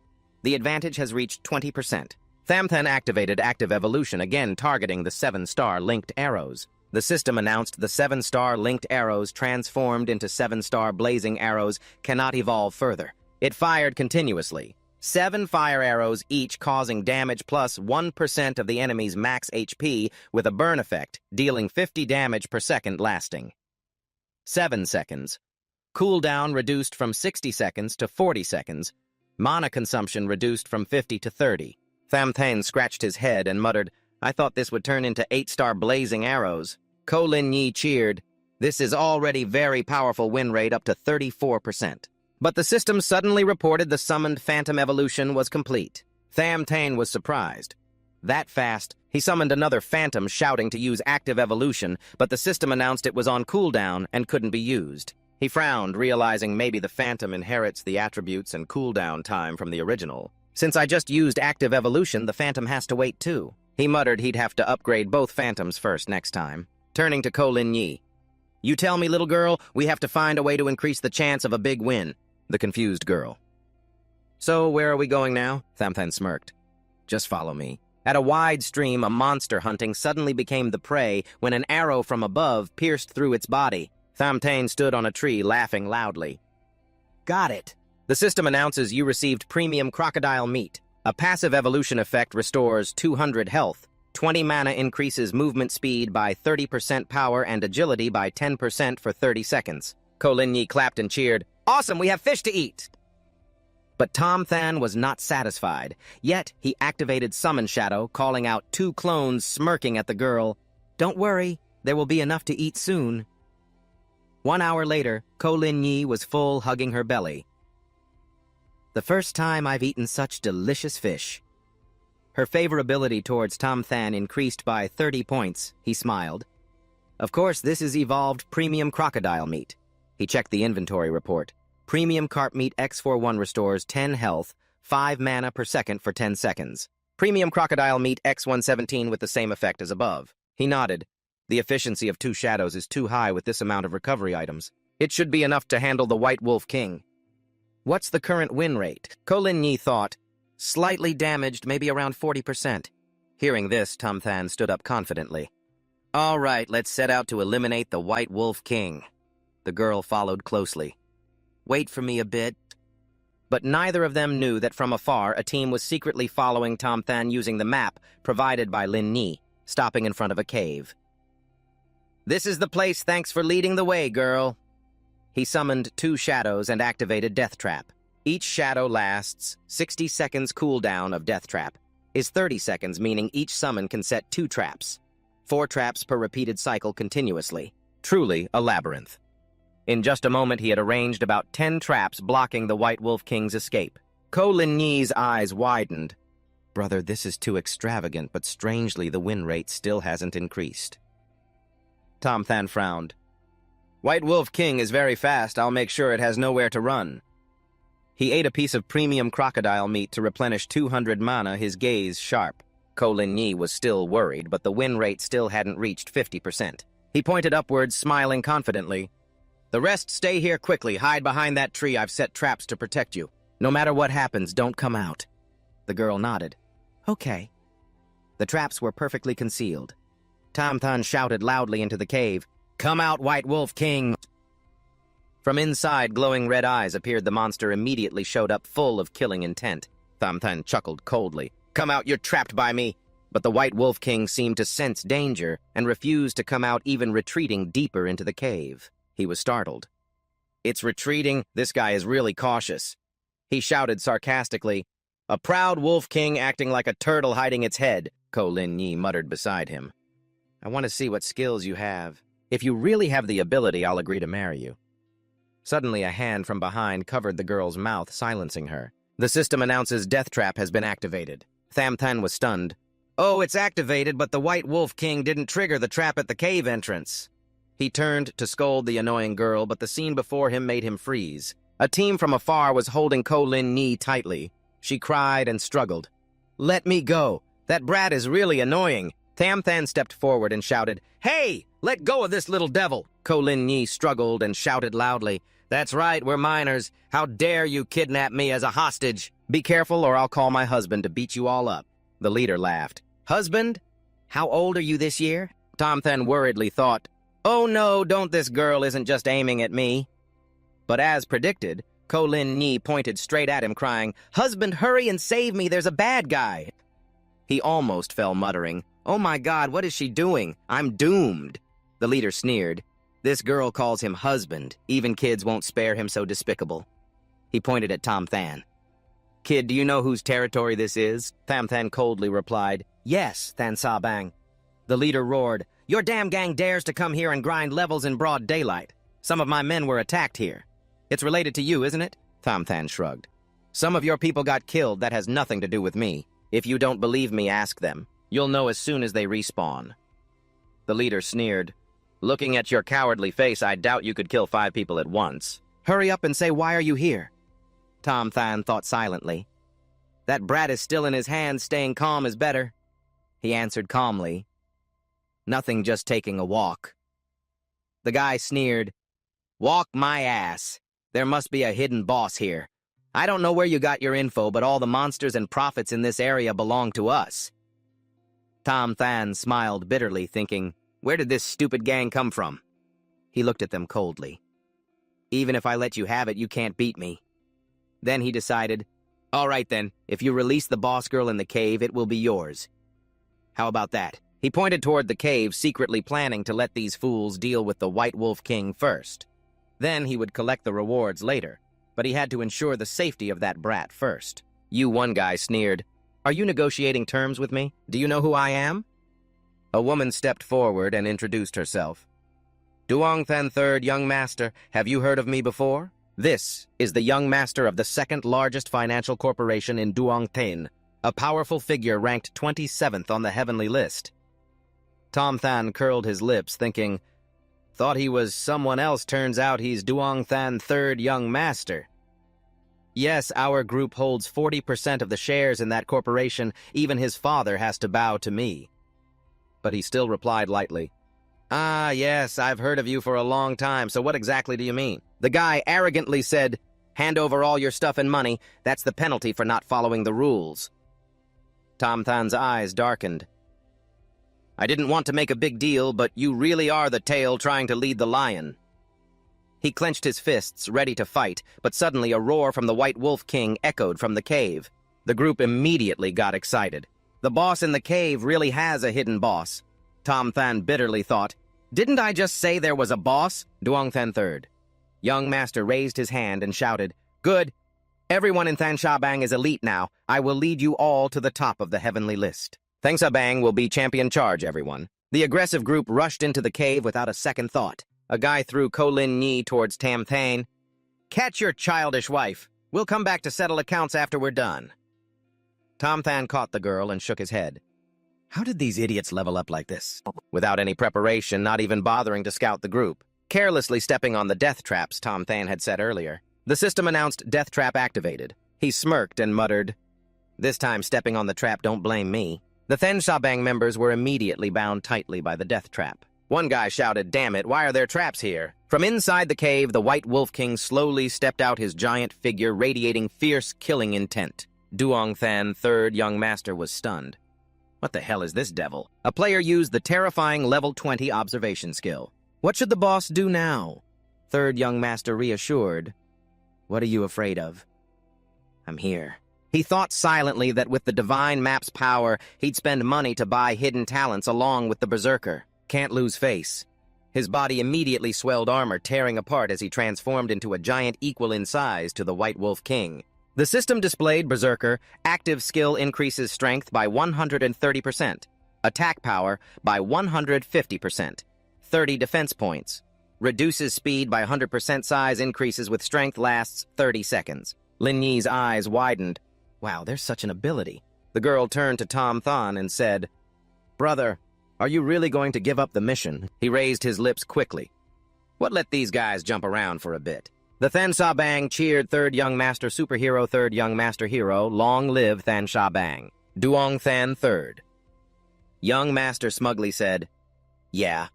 The advantage has reached 20%. Thumphan activated active evolution, again targeting the 7-star linked arrows. The system announced the 7-star linked arrows transformed into 7-star blazing arrows cannot evolve further. It fired continuously. 7 fire arrows each causing damage plus 1% of the enemy's max HP with a burn effect, dealing 50 damage per second lasting. 7 seconds. Cooldown reduced from 60 seconds to 40 seconds. Mana consumption reduced from 50 to 30. Thamthan scratched his head and muttered, I thought this would turn into 8-star blazing arrows. Ko Lin Yi cheered. This is already very powerful win rate up to 34%. But the system suddenly reported the summoned Phantom Evolution was complete. Thamtane was surprised. That fast, he summoned another Phantom shouting to use Active Evolution, but the system announced it was on cooldown and couldn't be used. He frowned, realizing maybe the Phantom inherits the attributes and cooldown time from the original. Since I just used Active Evolution, the Phantom has to wait too. He muttered he'd have to upgrade both Phantoms first next time. Turning to Ko Lin Yi. You tell me, little girl, we have to find a way to increase the chance of a big win. The confused girl. So, where are we going now? Thamthan smirked. Just follow me. At a wide stream, a monster hunting suddenly became the prey when an arrow from above pierced through its body. Thamtane stood on a tree, laughing loudly. Got it. The system announces you received premium crocodile meat. A passive evolution effect restores 200 health. 20 mana increases movement speed by 30% power and agility by 10% for 30 seconds. Ko Lin Yi clapped and cheered. Awesome, we have fish to eat! But Thamthan was not satisfied. Yet, he activated Summon Shadow, calling out 2 clones smirking at the girl. Don't worry, there will be enough to eat soon. 1 hour later, Ko Lin Yi was full, hugging her belly. The first time I've eaten such delicious fish. Her favorability towards Thamthan increased by 30 points, he smiled. Of course, this is evolved premium crocodile meat. He checked the inventory report. Premium Carp Meat X41 restores 10 health, 5 mana per second for 10 seconds. Premium Crocodile Meat X117 with the same effect as above. He nodded. The efficiency of 2 shadows is too high with this amount of recovery items. It should be enough to handle the White Wolf King. What's the current win rate? Ko Lin Yi thought. Slightly damaged, maybe around 40%. Hearing this, Thamthan stood up confidently. All right, let's set out to eliminate the White Wolf King. The girl followed closely. Wait for me a bit. But neither of them knew that from afar a team was secretly following Thamthan using the map provided by Lin Yi, stopping in front of a cave. This is the place, thanks for leading the way, girl. He summoned 2 shadows and activated Death Trap. Each shadow lasts 60 seconds cooldown of Death Trap. Is 30 seconds, meaning each summon can set 2 traps. 4 traps per repeated cycle continuously. Truly a labyrinth. In just a moment, he had arranged about 10 traps blocking the White Wolf King's escape. Ko Lin Yi's eyes widened. Brother, this is too extravagant, but strangely the win rate still hasn't increased. Thamthan frowned. White Wolf King is very fast. I'll make sure it has nowhere to run. He ate a piece of premium crocodile meat to replenish 200 mana, his gaze sharp. Ko Lin Yi was still worried, but the win rate still hadn't reached 50%. He pointed upwards, smiling confidently. The rest stay here quickly. Hide behind that tree. I've set traps to protect you. No matter what happens, don't come out. The girl nodded. Okay. The traps were perfectly concealed. Thamthan shouted loudly into the cave. Come out, White Wolf King! From inside, glowing red eyes appeared. The monster immediately showed up full of killing intent. Thamthan chuckled coldly. Come out, you're trapped by me! But the White Wolf King seemed to sense danger and refused to come out, even retreating deeper into the cave. He was startled. It's retreating. This guy is really cautious. He shouted sarcastically. A proud Wolf King acting like a turtle hiding its head, Ko Lin Yi muttered beside him. I want to see what skills you have. If you really have the ability, I'll agree to marry you. Suddenly, a hand from behind covered the girl's mouth, silencing her. The system announces Death Trap has been activated. Thamthan was stunned. Oh, it's activated, but the White Wolf King didn't trigger the trap at the cave entrance. He turned to scold the annoying girl, but the scene before him made him freeze. A team from afar was holding Ko Lin Yi tightly. She cried and struggled. Let me go. That brat is really annoying. Thamthan stepped forward and shouted, Hey! Let go of this little devil! Ko Lin Yi struggled and shouted loudly, That's right, we're minors. How dare you kidnap me as a hostage? Be careful or I'll call my husband to beat you all up. The leader laughed. Husband? How old are you this year? Thamthan worriedly thought, Oh no, don't, this girl isn't just aiming at me. But as predicted, Ko Lin Ni pointed straight at him, crying, "Husband, hurry and save me, there's a bad guy!" He almost fell, muttering, "Oh my God, what is she doing? I'm doomed." The leader sneered. This girl calls him husband. Even kids won't spare him so despicable. He pointed at Tam Than. "Kid, do you know whose territory this is?" Tam Than coldly replied, "Yes, Than Sa Bang." The leader roared, "Your damn gang dares to come here and grind levels in broad daylight. Some of my men were attacked here. It's related to you, isn't it?" Tam Than shrugged. "Some of your people got killed. That has nothing to do with me. If you don't believe me, ask them. You'll know as soon as they respawn." The leader sneered. "Looking at your cowardly face, I doubt you could kill 5 people at once. Hurry up and say, why are you here?" Tam Than thought silently. That brat is still in his hands. Staying calm is better. He answered calmly, "Nothing, just taking a walk." The guy sneered, "Walk my ass. There must be a hidden boss here. I don't know where you got your info, but all the monsters and prophets in this area belong to us." Tam Than smiled bitterly, thinking, where did this stupid gang come from? He looked at them coldly. "Even if I let you have it, you can't beat me." Then he decided, "All right then, if you release the boss girl in the cave, it will be yours. How about that?" He pointed toward the cave, secretly planning to let these fools deal with the White Wolf King first. Then he would collect the rewards later, but he had to ensure the safety of that brat first. One guy sneered, "Are you negotiating terms with me? Do you know who I am?" A woman stepped forward and introduced herself. "Duong Than III, young master, have you heard of me before? This is the young master of the second largest financial corporation in Duong Than, a powerful figure ranked 27th on the heavenly list." Tam Than curled his lips, thinking, thought he was someone else, turns out he's Duong Than III, young master. "Yes, our group holds 40% of the shares in that corporation. Even his father has to bow to me." But he still replied lightly, "Ah, yes, I've heard of you for a long time, so what exactly do you mean?" The guy arrogantly said, "Hand over all your stuff and money. That's the penalty for not following the rules." Tam Than's eyes darkened. "I didn't want to make a big deal, but you really are the tail trying to lead the lion." He clenched his fists, ready to fight, but suddenly a roar from the White Wolf King echoed from the cave. The group immediately got excited. The boss in the cave really has a hidden boss. Tam Than bitterly thought, "Didn't I just say there was a boss?" Duong Than III. Young master raised his hand and shouted, "Good. Everyone in Than Sha Bang is elite now. I will lead you all to the top of the heavenly list. Than Sha Bang will be champion charge, everyone." The aggressive group rushed into the cave without a second thought. A guy threw Ko Lin Ni towards Tam Than. "Catch your childish wife. We'll come back to settle accounts after we're done." Tam Than caught the girl and shook his head. How did these idiots level up like this? Without any preparation, not even bothering to scout the group. Carelessly stepping on the death traps Tam Than had set earlier. The system announced death trap activated. He smirked and muttered, "This time stepping on the trap, don't blame me." The Than Sha Bang members were immediately bound tightly by the death trap. One guy shouted, "Damn it, why are there traps here?" From inside the cave, the White Wolf King slowly stepped out, his giant figure radiating fierce killing intent. Duong Than III, young master, was stunned. What the hell is this devil? A player used the terrifying level 20 observation skill. What should the boss do now? Third young master reassured. "What are you afraid of?" "I'm here." He thought silently that with the divine map's power, he'd spend money to buy hidden talents along with the berserker. Can't lose face. His body immediately swelled armor, tearing apart as he transformed into a giant equal in size to the White Wolf King. The system displayed Berserker. Active skill increases strength by 130%, attack power by 150%, 30 defense points, reduces speed by 100%, size increases with strength, lasts 30 seconds. Lin Yi's eyes widened. Wow, there's such an ability. The girl turned to Tam Than and said, "Brother, are you really going to give up the mission?" He raised his lips quickly. "What let these guys jump around for a bit?" The Than Sha Bang cheered Third Young Master Superhero, Third Young Master Hero, long live Than Sha Bang. Duong Than III. Young Master smugly said, "Yeah,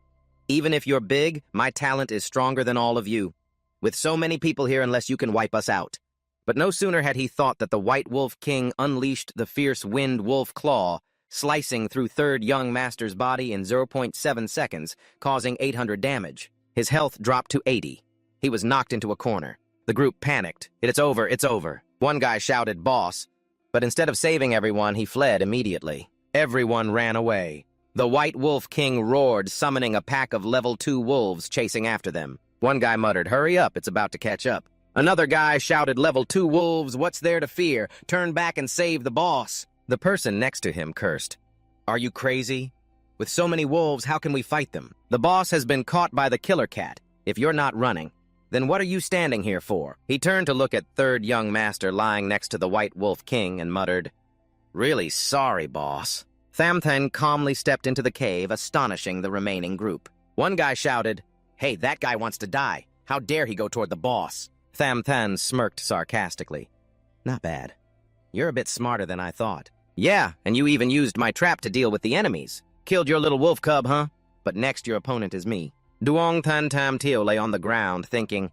even if you're big, my talent is stronger than all of you. With so many people here, unless you can wipe us out." But no sooner had he thought that the White Wolf King unleashed the fierce wind wolf claw, slicing through Third Young Master's body in 0.7 seconds, causing 800 damage. His health dropped to 80. He was knocked into a corner. The group panicked. It's over, it's over. One guy shouted, "Boss," but instead of saving everyone, he fled immediately. Everyone ran away. The White Wolf King roared, summoning a pack of level 2 wolves chasing after them. One guy muttered, "Hurry up, it's about to catch up." Another guy shouted, "Level 2 wolves, what's there to fear? Turn back and save the boss." The person next to him cursed. "Are you crazy? With so many wolves, how can we fight them? The boss has been caught by the killer cat. If you're not running, then what are you standing here for?" He turned to look at third young master lying next to the White Wolf King and muttered, "Really sorry, boss." Thamthen calmly stepped into the cave, astonishing the remaining group. One guy shouted, "Hey, that guy wants to die. How dare he go toward the boss?" Thamthen smirked sarcastically. "Not bad. You're a bit smarter than I thought." "Yeah, and you even used my trap to deal with the enemies. Killed your little wolf cub, huh? But next your opponent is me." Duong Tan Tam Teo lay on the ground, thinking,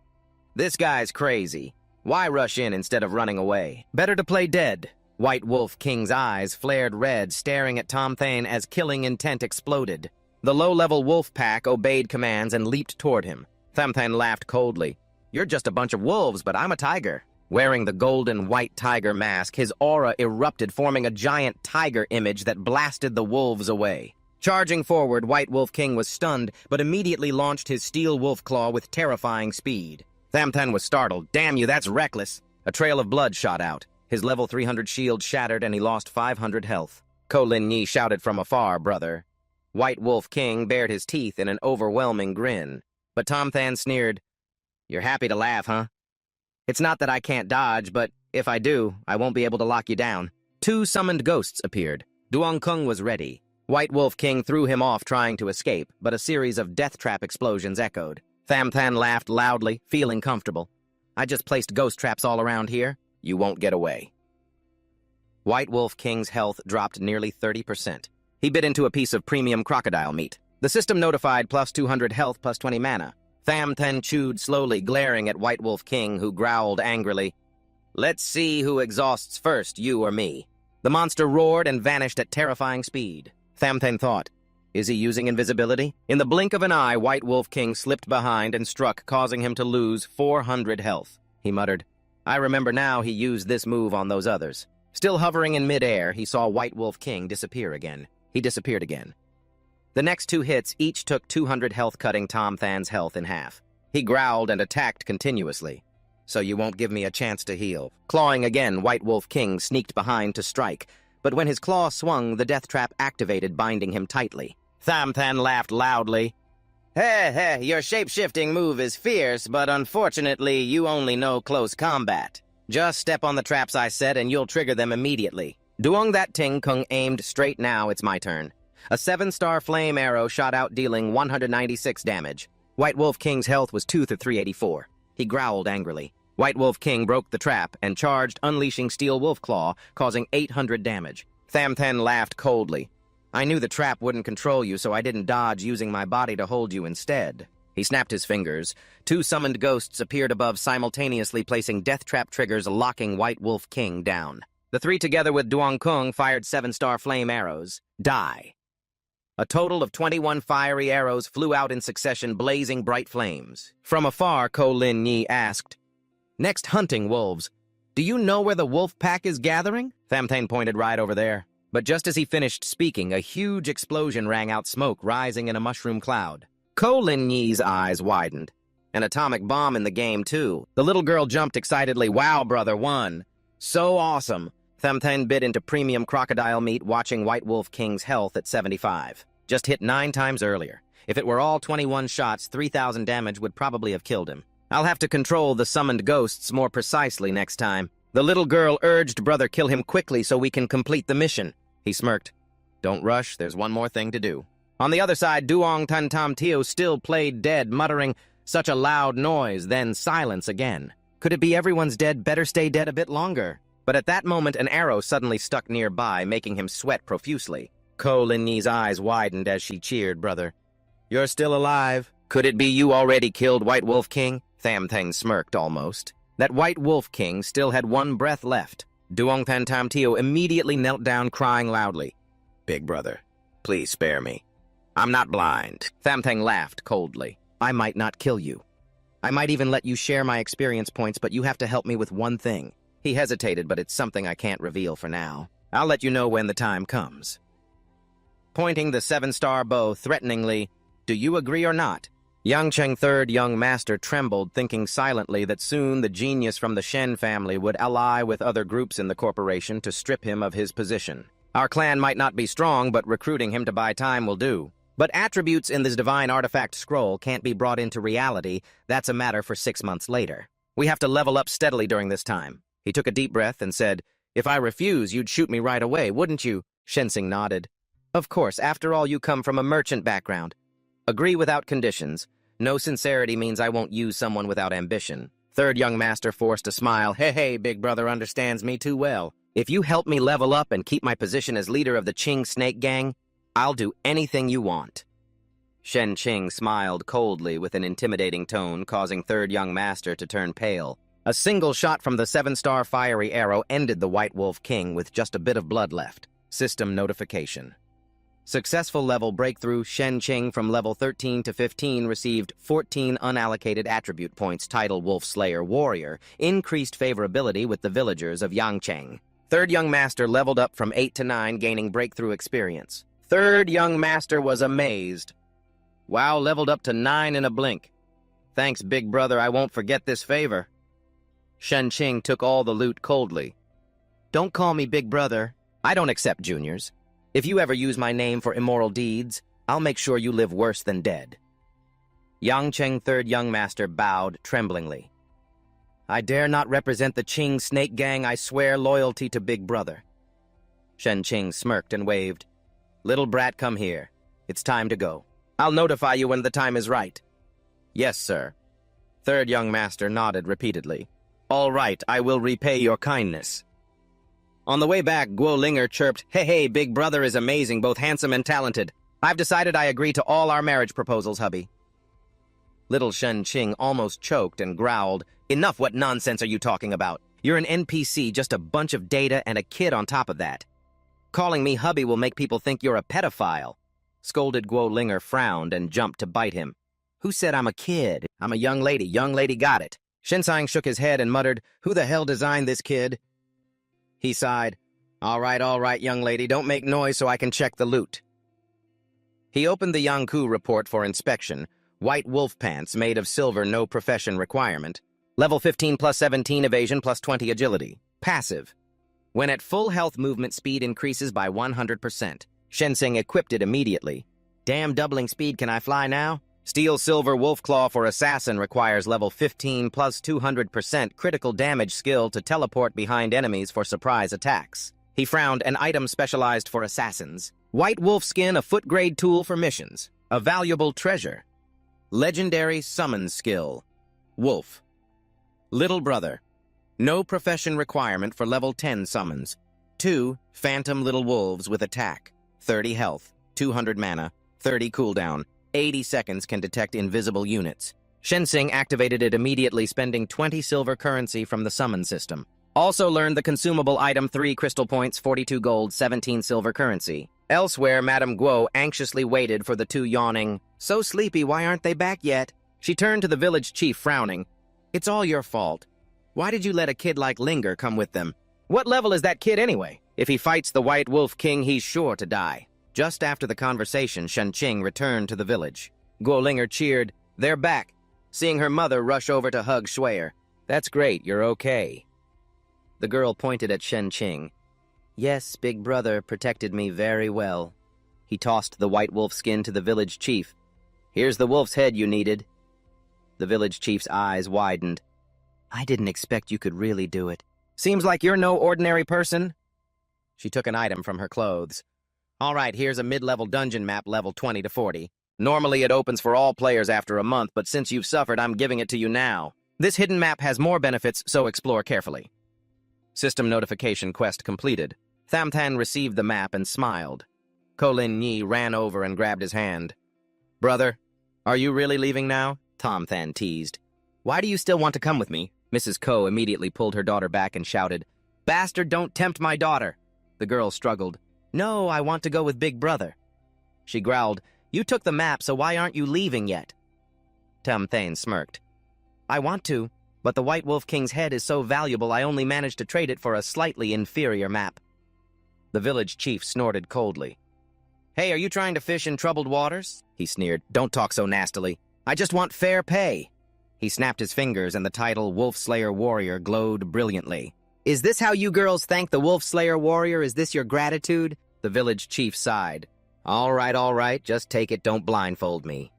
"This guy's crazy. Why rush in instead of running away? Better to play dead." White Wolf King's eyes flared red, staring at Tom Thane as killing intent exploded. The low-level wolf pack obeyed commands and leaped toward him. Thamthan laughed coldly. "You're just a bunch of wolves, but I'm a tiger." Wearing the golden white tiger mask, his aura erupted, forming a giant tiger image that blasted the wolves away. Charging forward, White Wolf King was stunned, but immediately launched his steel wolf claw with terrifying speed. Thamthan was startled. "Damn you, that's reckless." A trail of blood shot out. His level 300 shield shattered and he lost 500 health. Ko Lin Yi shouted from afar, "Brother." White Wolf King bared his teeth in an overwhelming grin. But Tom Than sneered, "You're happy to laugh, huh? It's not that I can't dodge, but if I do, I won't be able to lock you down." Two summoned ghosts appeared. Duong Kung was ready. White Wolf King threw him off trying to escape, but a series of death trap explosions echoed. Tham Than laughed loudly, feeling comfortable. "I just placed ghost traps all around here. You won't get away." White Wolf King's health dropped nearly 30%. He bit into a piece of premium crocodile meat. The system notified plus 200 health plus 20 mana. Tham Than chewed slowly, glaring at White Wolf King, who growled angrily, "Let's see who exhausts first, you or me." The monster roared and vanished at terrifying speed. Tham Than thought, is he using invisibility? In the blink of an eye, White Wolf King slipped behind and struck, causing him to lose 400 health. He muttered, "I remember now he used this move on those others." Still hovering in midair, he saw White Wolf King disappear again. He disappeared again. The next two hits each took 200 health, cutting Tom Than's health in half. He growled and attacked continuously. "So you won't give me a chance to heal." Clawing again, White Wolf King sneaked behind to strike, but when his claw swung, the death trap activated, binding him tightly. Tham Than laughed loudly. Heh, your shape-shifting move is fierce, but unfortunately you only know close combat. Just step on the traps I set and you'll trigger them immediately." Duong That Ting Kung aimed straight. "Now it's my turn." A 7-star flame arrow shot out, dealing 196 damage. White Wolf King's health was 2 to 384. He growled angrily. White Wolf King broke the trap and charged, unleashing Steel Wolf Claw, causing 800 damage. Tham Than laughed coldly. "I knew the trap wouldn't control you, so I didn't dodge, using my body to hold you instead." He snapped his fingers. Two summoned ghosts appeared above, simultaneously placing death trap triggers, locking White Wolf King down. The three, together with Duong Kung, fired 7-star flame arrows. Die. A total of 21 fiery arrows flew out in succession, blazing bright flames. From afar, Ko Lin Yi asked, "Next hunting wolves. Do you know where the wolf pack is gathering?" Tham Than pointed right over there. But just as he finished speaking, a huge explosion rang out, smoke rising in a mushroom cloud. Ko Lin Yi's eyes widened. An atomic bomb in the game, too. The little girl jumped excitedly. "Wow, brother, won. So awesome." Tham Than bit into premium crocodile meat, watching White Wolf King's health at 75. Just hit 9 times earlier. If it were all 21 shots, 3,000 damage would probably have killed him. I'll have to control the summoned ghosts more precisely next time. The little girl urged, "Brother, kill him quickly so we can complete the mission." He smirked. "Don't rush, there's one more thing to do." On the other side, Duong Tan Tam Teo still played dead, muttering, "Such a loud noise," then silence again. Could it be everyone's dead? Better stay dead a bit longer. But at that moment, an arrow suddenly stuck nearby, making him sweat profusely. Ko Lin Yi's eyes widened as she cheered, "Brother, you're still alive. Could it be you already killed White Wolf King?" Tham Teng smirked almost. That White Wolf King still had one breath left. Duong Tan Tam Teo immediately knelt down, crying loudly, "Big brother, please spare me. I'm not blind." Tham Teng laughed coldly. "I might not kill you, I might even let you share my experience points, but you have to help me with one thing. He hesitated, but it's something I can't reveal for now. I'll let you know when the time comes. Pointing the 7-star bow threateningly, do you agree or not? Yang Cheng third young master trembled, thinking silently that soon the genius from the Shen family would ally with other groups in the corporation to strip him of his position. Our clan might not be strong, but recruiting him to buy time will do. But attributes in this divine artifact scroll can't be brought into reality. That's a matter for 6 months later. We have to level up steadily during this time. He took a deep breath and said, if I refuse, you'd shoot me right away, wouldn't you? Shensing nodded. Of course, after all, you come from a merchant background. Agree without conditions. No sincerity means I won't use someone without ambition. Third young master forced a smile. Hey, big brother understands me too well. If you help me level up and keep my position as leader of the Qing Snake Gang, I'll do anything you want. Shen Qing smiled coldly with an intimidating tone, causing third young master to turn pale. A single shot from the 7-star fiery arrow ended the White Wolf King with just a bit of blood left. System notification. Successful level breakthrough. Shen Qing from level 13 to 15 received 14 unallocated attribute points. Title Wolf Slayer Warrior. Increased favorability with the villagers of Yangcheng. Third young master leveled up from 8 to 9, gaining breakthrough experience. Third young master was amazed. Wow, leveled up to 9 in a blink. Thanks, big brother, I won't forget this favor. Shen Qing took all the loot coldly. Don't call me big brother. I don't accept juniors. If you ever use my name for immoral deeds, I'll make sure you live worse than dead. Yangcheng third young master bowed tremblingly. I dare not represent the Qing Snake Gang. I swear loyalty to big brother. Shen Qing smirked and waved. Little brat, come here. It's time to go. I'll notify you when the time is right. Yes, sir. Third young master nodded repeatedly. All right, I will repay your kindness. On the way back, Guo Linger chirped, Hey, big brother is amazing, both handsome and talented. I've decided I agree to all our marriage proposals, hubby. Little Shen Qing almost choked and growled, Enough, what nonsense are you talking about? You're an NPC, just a bunch of data and a kid on top of that. Calling me hubby will make people think you're a pedophile. Scolded Guo Linger frowned and jumped to bite him. Who said I'm a kid? I'm a young lady. Young lady got it. Shinsang shook his head and muttered, Who the hell designed this kid? He sighed. All right, young lady, don't make noise so I can check the loot. He opened the Yangku report for inspection. White wolf pants made of silver, no profession requirement. Level 15 plus 17 evasion plus 20 agility. Passive. When at full health, movement speed increases by 100%. Shensing equipped it immediately. Damn, doubling speed, can I fly now? Steel Silver Wolf Claw for Assassin requires level 15 plus 200% critical damage skill to teleport behind enemies for surprise attacks. He frowned. An item specialized for assassins. White Wolf Skin, a foot-grade tool for missions. A valuable treasure. Legendary Summon Skill. Wolf. Little Brother. No profession requirement for level 10 summons. 2 Phantom Little Wolves with attack. 30 health, 200 mana, 30 cooldown. 80 seconds can detect invisible units. Shensing activated it immediately, spending 20 silver currency from the summon system. Also learned the consumable item 3 crystal points, 42 gold, 17 silver currency. Elsewhere, Madame Guo anxiously waited for the two yawning. So sleepy, why aren't they back yet? She turned to the village chief, frowning. It's all your fault. Why did you let a kid like Linger come with them? What level is that kid anyway? If he fights the White Wolf King, he's sure to die. Just after the conversation, Shen Qing returned to the village. Guo Linger cheered, They're back, seeing her mother rush over to hug Shuier. That's great, you're okay. The girl pointed at Shen Qing. Yes, big brother protected me very well. He tossed the white wolf skin to the village chief. Here's the wolf's head you needed. The village chief's eyes widened. I didn't expect you could really do it. Seems like you're no ordinary person. She took an item from her clothes. All right, here's a mid-level dungeon map, level 20 to 40. Normally it opens for all players after a month, but since you've suffered, I'm giving it to you now. This hidden map has more benefits, so explore carefully. System notification quest completed. Thamthan received the map and smiled. Kolin Yi ran over and grabbed his hand. Brother, are you really leaving now? Thamthan teased. Why do you still want to come with me? Mrs. Ko immediately pulled her daughter back and shouted, Bastard, don't tempt my daughter. The girl struggled. No, I want to go with big brother. She growled, You took the map, so why aren't you leaving yet? Thamthan smirked. I want to, but the White Wolf King's head is so valuable I only managed to trade it for a slightly inferior map. The village chief snorted coldly. Hey, are you trying to fish in troubled waters? He sneered. Don't talk so nastily. I just want fair pay. He snapped his fingers and the title Wolf Slayer Warrior glowed brilliantly. Is this how you girls thank the Wolf Slayer Warrior? Is this your gratitude? The village chief sighed. All right, just take it, don't blindfold me.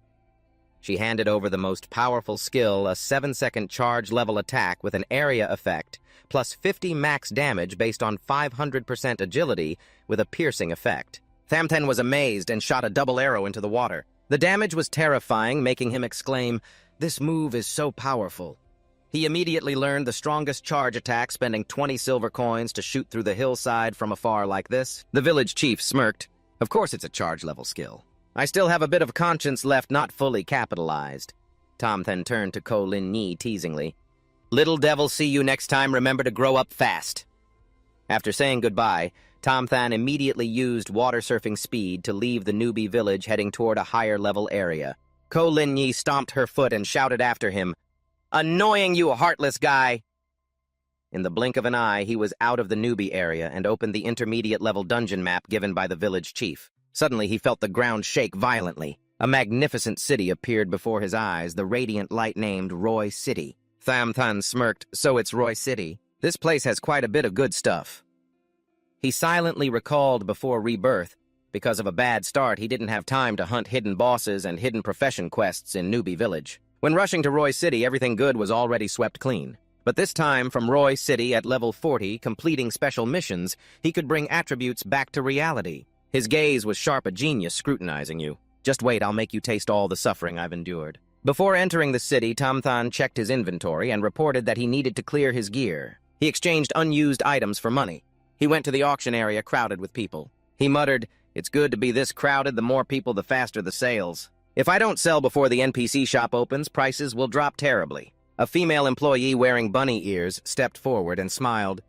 She handed over the most powerful skill, a 7-second charge-level attack with an area effect, plus 50 max damage based on 500% agility with a piercing effect. Thamten was amazed and shot a double arrow into the water. The damage was terrifying, making him exclaim, "This move is so powerful." He immediately learned the strongest charge attack, spending 20 silver coins to shoot through the hillside from afar like this. The village chief smirked. Of course it's a charge-level skill. I still have a bit of conscience left not fully capitalized. Tom then turned to Ko Lin Yi teasingly. Little devil, see you next time. Remember to grow up fast. After saying goodbye, Tom Than immediately used water surfing speed to leave the newbie village heading toward a higher level area. Ko Lin Yi stomped her foot and shouted after him, Annoying, you heartless guy! In the blink of an eye, he was out of the newbie area and opened the intermediate level dungeon map given by the village chief. Suddenly, he felt the ground shake violently. A magnificent city appeared before his eyes, the radiant light named Roy City. Tham Than smirked, so it's Roy City. This place has quite a bit of good stuff. He silently recalled before rebirth, because of a bad start, he didn't have time to hunt hidden bosses and hidden profession quests in Newbie Village. When rushing to Roy City, everything good was already swept clean. But this time, from Roy City at level 40, completing special missions, he could bring attributes back to reality. His gaze was sharp, a genius scrutinizing you. Just wait, I'll make you taste all the suffering I've endured. Before entering the city, Tam Than checked his inventory and reported that he needed to clear his gear. He exchanged unused items for money. He went to the auction area crowded with people. He muttered, It's good to be this crowded, the more people, the faster the sales. If I don't sell before the NPC shop opens, prices will drop terribly. A female employee wearing bunny ears stepped forward and smiled.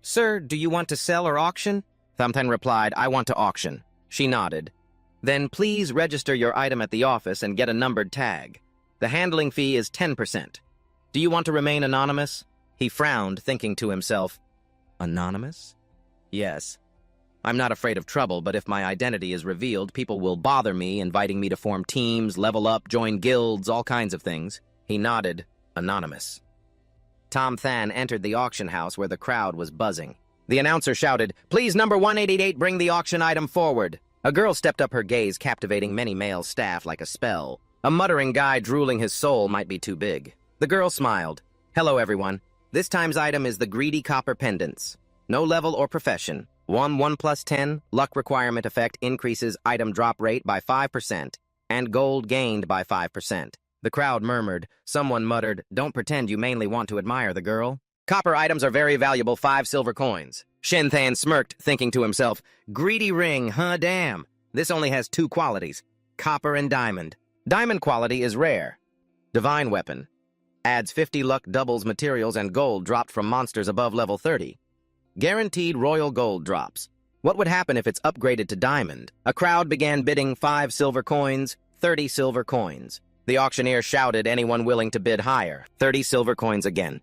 Sir, do you want to sell or auction? Thamten replied, I want to auction. She nodded. Then please register your item at the office and get a numbered tag. The handling fee is 10%. Do you want to remain anonymous? He frowned, thinking to himself, Anonymous? Yes. I'm not afraid of trouble, but if my identity is revealed, people will bother me, inviting me to form teams, level up, join guilds, all kinds of things. He nodded, anonymous. Tom Than entered the auction house where the crowd was buzzing. The announcer shouted, Please, number 188, bring the auction item forward. A girl stepped up, her gaze captivating many male staff like a spell. A muttering guy drooling his soul might be too big. The girl smiled. Hello, everyone. This time's item is the Greedy Copper Pendants. No level or profession. 1 plus 10, luck requirement effect increases item drop rate by 5%, and gold gained by 5%. The crowd murmured. Someone muttered, Don't pretend you mainly want to admire the girl. Copper items are very valuable, 5 silver coins. Shen Than smirked, thinking to himself, Greedy ring, huh, damn. This only has 2 qualities, copper and diamond. Diamond quality is rare. Divine weapon. Adds 50 luck, doubles materials and gold dropped from monsters above level 30. Guaranteed royal gold drops. What would happen if it's upgraded to diamond? A crowd began bidding 5 silver coins, 30 silver coins. The auctioneer shouted, anyone willing to bid higher. 30 silver coins again.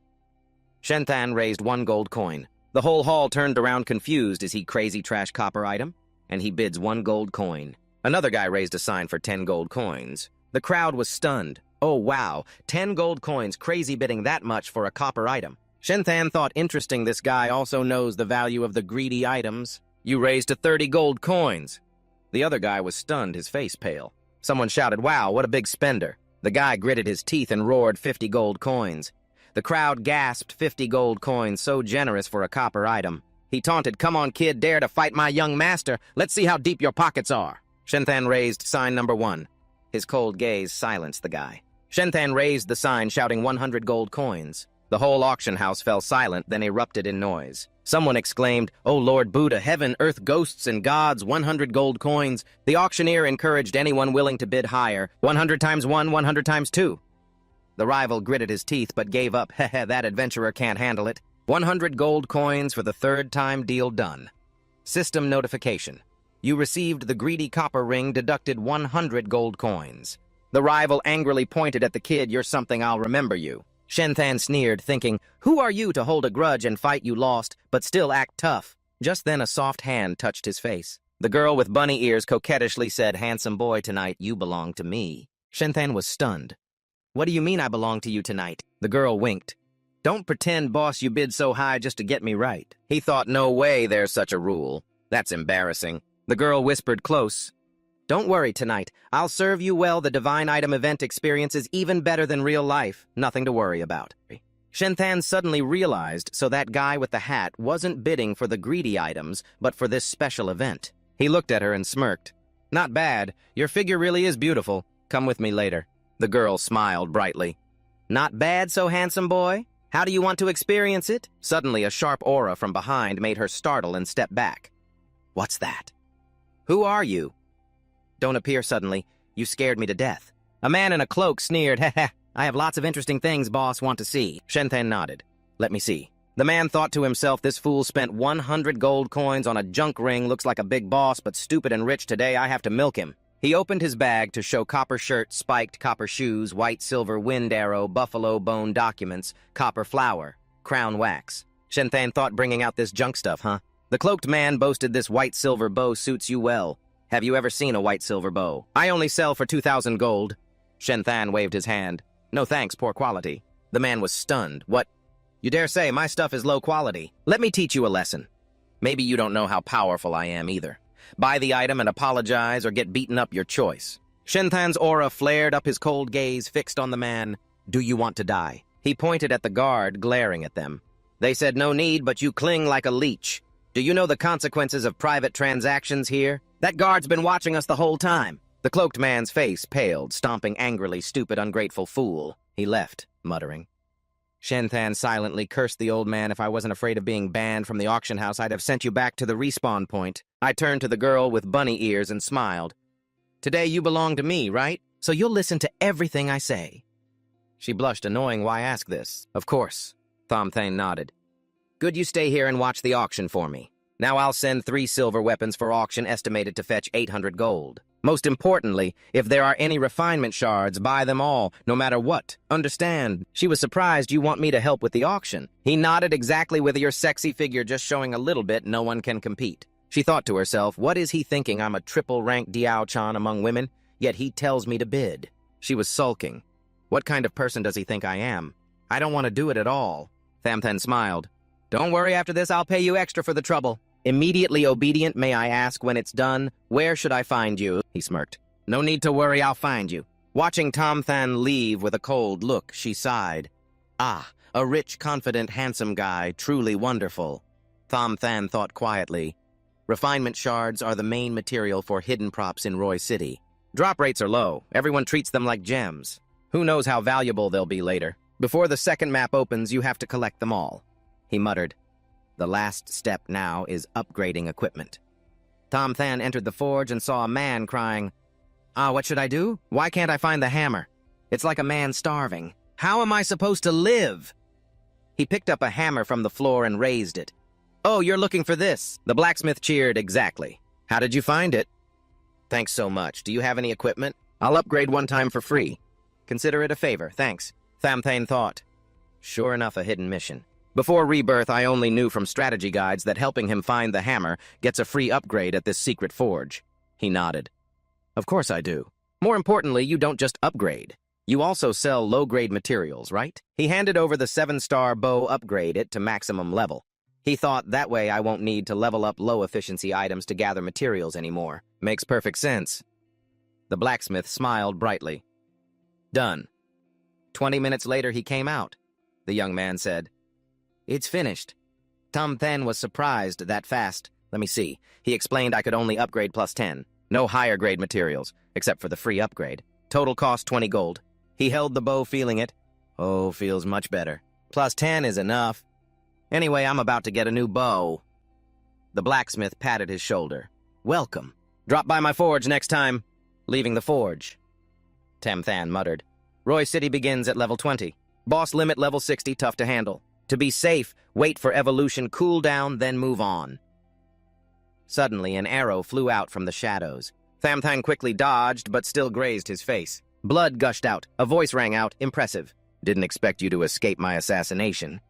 Shen Than raised 1 gold coin. The whole hall turned around confused. Is he crazy trash copper item? And he bids 1 gold coin. Another guy raised a sign for 10 gold coins. The crowd was stunned. Oh wow, 10 gold coins, crazy bidding that much for a copper item. Shen Than thought, interesting, this guy also knows the value of the greedy items. You raised to 30 gold coins. The other guy was stunned, his face pale. Someone shouted, wow, what a big spender. The guy gritted his teeth and roared 50 gold coins. The crowd gasped, 50 gold coins, so generous for a copper item. He taunted, come on kid, dare to fight my young master. Let's see how deep your pockets are. Shen Than raised sign number 1. His cold gaze silenced the guy. Shen Than raised the sign, shouting 100 gold coins. The whole auction house fell silent, then erupted in noise. Someone exclaimed, Oh Lord Buddha, heaven, earth, ghosts, and gods, 100 gold coins. The auctioneer encouraged anyone willing to bid higher. 100 times 1, 100 times 2. The rival gritted his teeth but gave up. Heh, that adventurer can't handle it. 100 gold coins for the 3rd time, deal done. System notification. You received the greedy copper ring, deducted 100 gold coins. The rival angrily pointed at the kid, You're something, I'll remember you. Shenthan sneered, thinking, who are you to hold a grudge and fight you lost, but still act tough? Just then a soft hand touched his face. The girl with bunny ears coquettishly said, handsome boy, tonight you belong to me. Shenthan was stunned. What do you mean I belong to you tonight? The girl winked. Don't pretend, boss, you bid so high just to get me right. He thought, no way there's such a rule. That's embarrassing. The girl whispered close. Don't worry tonight. I'll serve you well. The divine item event experience is even better than real life. Nothing to worry about. Shenthan suddenly realized so that guy with the hat wasn't bidding for the greedy items, but for this special event. He looked at her and smirked. Not bad. Your figure really is beautiful. Come with me later. The girl smiled brightly. Not bad, so handsome boy? How do you want to experience it? Suddenly, a sharp aura from behind made her startle and step back. What's that? Who are you? Don't appear suddenly. You scared me to death. A man in a cloak sneered, heh. I have lots of interesting things, boss, want to see. Shenthan nodded. Let me see. The man thought to himself, this fool spent 100 gold coins on a junk ring, looks like a big boss, but stupid and rich today, I have to milk him. He opened his bag to show copper shirt, spiked copper shoes, white silver wind arrow, buffalo bone documents, copper flower, crown wax. Shenthan thought, bringing out this junk stuff, huh? The cloaked man boasted, this white silver bow suits you well. Have you ever seen a white silver bow? I only sell for 2,000 gold. Shenthan waved his hand. No thanks, poor quality. The man was stunned. What? You dare say my stuff is low quality? Let me teach you a lesson. Maybe you don't know how powerful I am either. Buy the item and apologize or get beaten up, your choice. Shenthan's aura flared up, his cold gaze fixed on the man. Do you want to die? He pointed at the guard, glaring at them. They said no need, but you cling like a leech. Do you know the consequences of private transactions here? That guard's been watching us the whole time. The cloaked man's face paled, stomping angrily, stupid, ungrateful fool. He left, muttering. Shenthan silently cursed the old man. If I wasn't afraid of being banned from the auction house, I'd have sent you back to the respawn point. I turned to the girl with bunny ears and smiled. Today you belong to me, right? So you'll listen to everything I say. She blushed, annoying. Why ask this? Of course. Thamthain nodded. Good, you stay here and watch the auction for me. Now I'll send 3 silver weapons for auction estimated to fetch 800 gold. Most importantly, if there are any refinement shards, buy them all, no matter what. Understand? She was surprised you want me to help with the auction. He nodded. Exactly, with your sexy figure just showing a little bit, no one can compete. She thought to herself, what is he thinking? I'm a triple-ranked Diao-chan among women, yet he tells me to bid. She was sulking. What kind of person does he think I am? I don't want to do it at all. Thamthan smiled. Don't worry, after this I'll pay you extra for the trouble. Immediately obedient, may I ask when it's done? Where should I find you? He smirked. No need to worry, I'll find you. Watching Thamthan leave with a cold look, she sighed. Ah, a rich, confident, handsome guy, truly wonderful. Thamthan thought quietly. Refinement shards are the main material for hidden props in Roy City. Drop rates are low. Everyone treats them like gems. Who knows how valuable they'll be later. Before the second map opens, you have to collect them all. He muttered. The last step now is upgrading equipment. Thamthan entered the forge and saw a man crying, what should I do? Why can't I find the hammer? It's like a man starving. How am I supposed to live? He picked up a hammer from the floor and raised it. Oh, you're looking for this. The blacksmith cheered. Exactly. How did you find it? Thanks so much. Do you have any equipment? I'll upgrade one time for free. Consider it a favor. Thanks. Thamthan thought. Sure enough, a hidden mission. Before Rebirth, I only knew from strategy guides that helping him find the hammer gets a free upgrade at this secret forge. He nodded. Of course I do. More importantly, you don't just upgrade. You also sell low-grade materials, right? He handed over the 7-star bow, upgrade it to maximum level. He thought that way I won't need to level up low-efficiency items to gather materials anymore. Makes perfect sense. The blacksmith smiled brightly. Done. 20 minutes later, he came out. The young man said, It's finished. Thamthan was surprised that fast. Let me see. He explained I could only upgrade plus 10. No higher grade materials, except for the free upgrade. Total cost 20 gold. He held the bow, feeling it. Oh, feels much better. Plus 10 is enough. Anyway, I'm about to get a new bow. The blacksmith patted his shoulder. Welcome. Drop by my forge next time. Leaving the forge. Thamthan muttered. Roy City begins at level 20. Boss limit level 60, tough to handle. To be safe, wait for evolution, cool down, then move on. Suddenly, an arrow flew out from the shadows. Thamthan quickly dodged, but still grazed his face. Blood gushed out. A voice rang out, impressive. Didn't expect you to escape my assassination.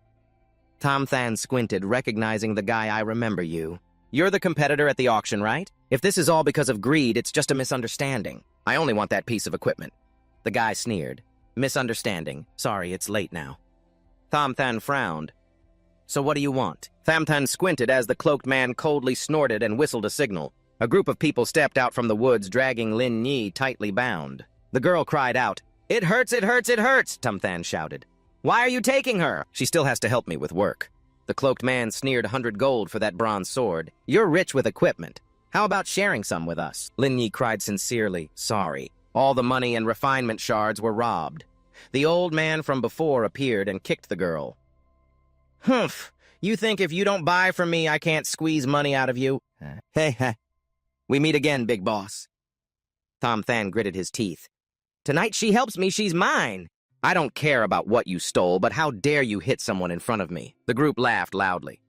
Tom Than squinted, recognizing the guy. I remember you. You're the competitor at the auction, right? If this is all because of greed, it's just a misunderstanding. I only want that piece of equipment. The guy sneered. Misunderstanding. Sorry, it's late now. Tom Than frowned. So what do you want? Tham Than squinted as the cloaked man coldly snorted and whistled a signal. A group of people stepped out from the woods, dragging Lin Yi tightly bound. The girl cried out. It hurts, it hurts, it hurts, Tom Than shouted. Why are you taking her? She still has to help me with work. The cloaked man sneered 100 gold for that bronze sword. You're rich with equipment. How about sharing some with us? Lin Yi cried sincerely. Sorry. All the money and refinement shards were robbed. The old man from before appeared and kicked the girl. Humph. You think if you don't buy from me, I can't squeeze money out of you? Hey. We meet again, big boss. Tom Than gritted his teeth. Tonight she helps me, she's mine. I don't care about what you stole, but how dare you hit someone in front of me? The group laughed loudly.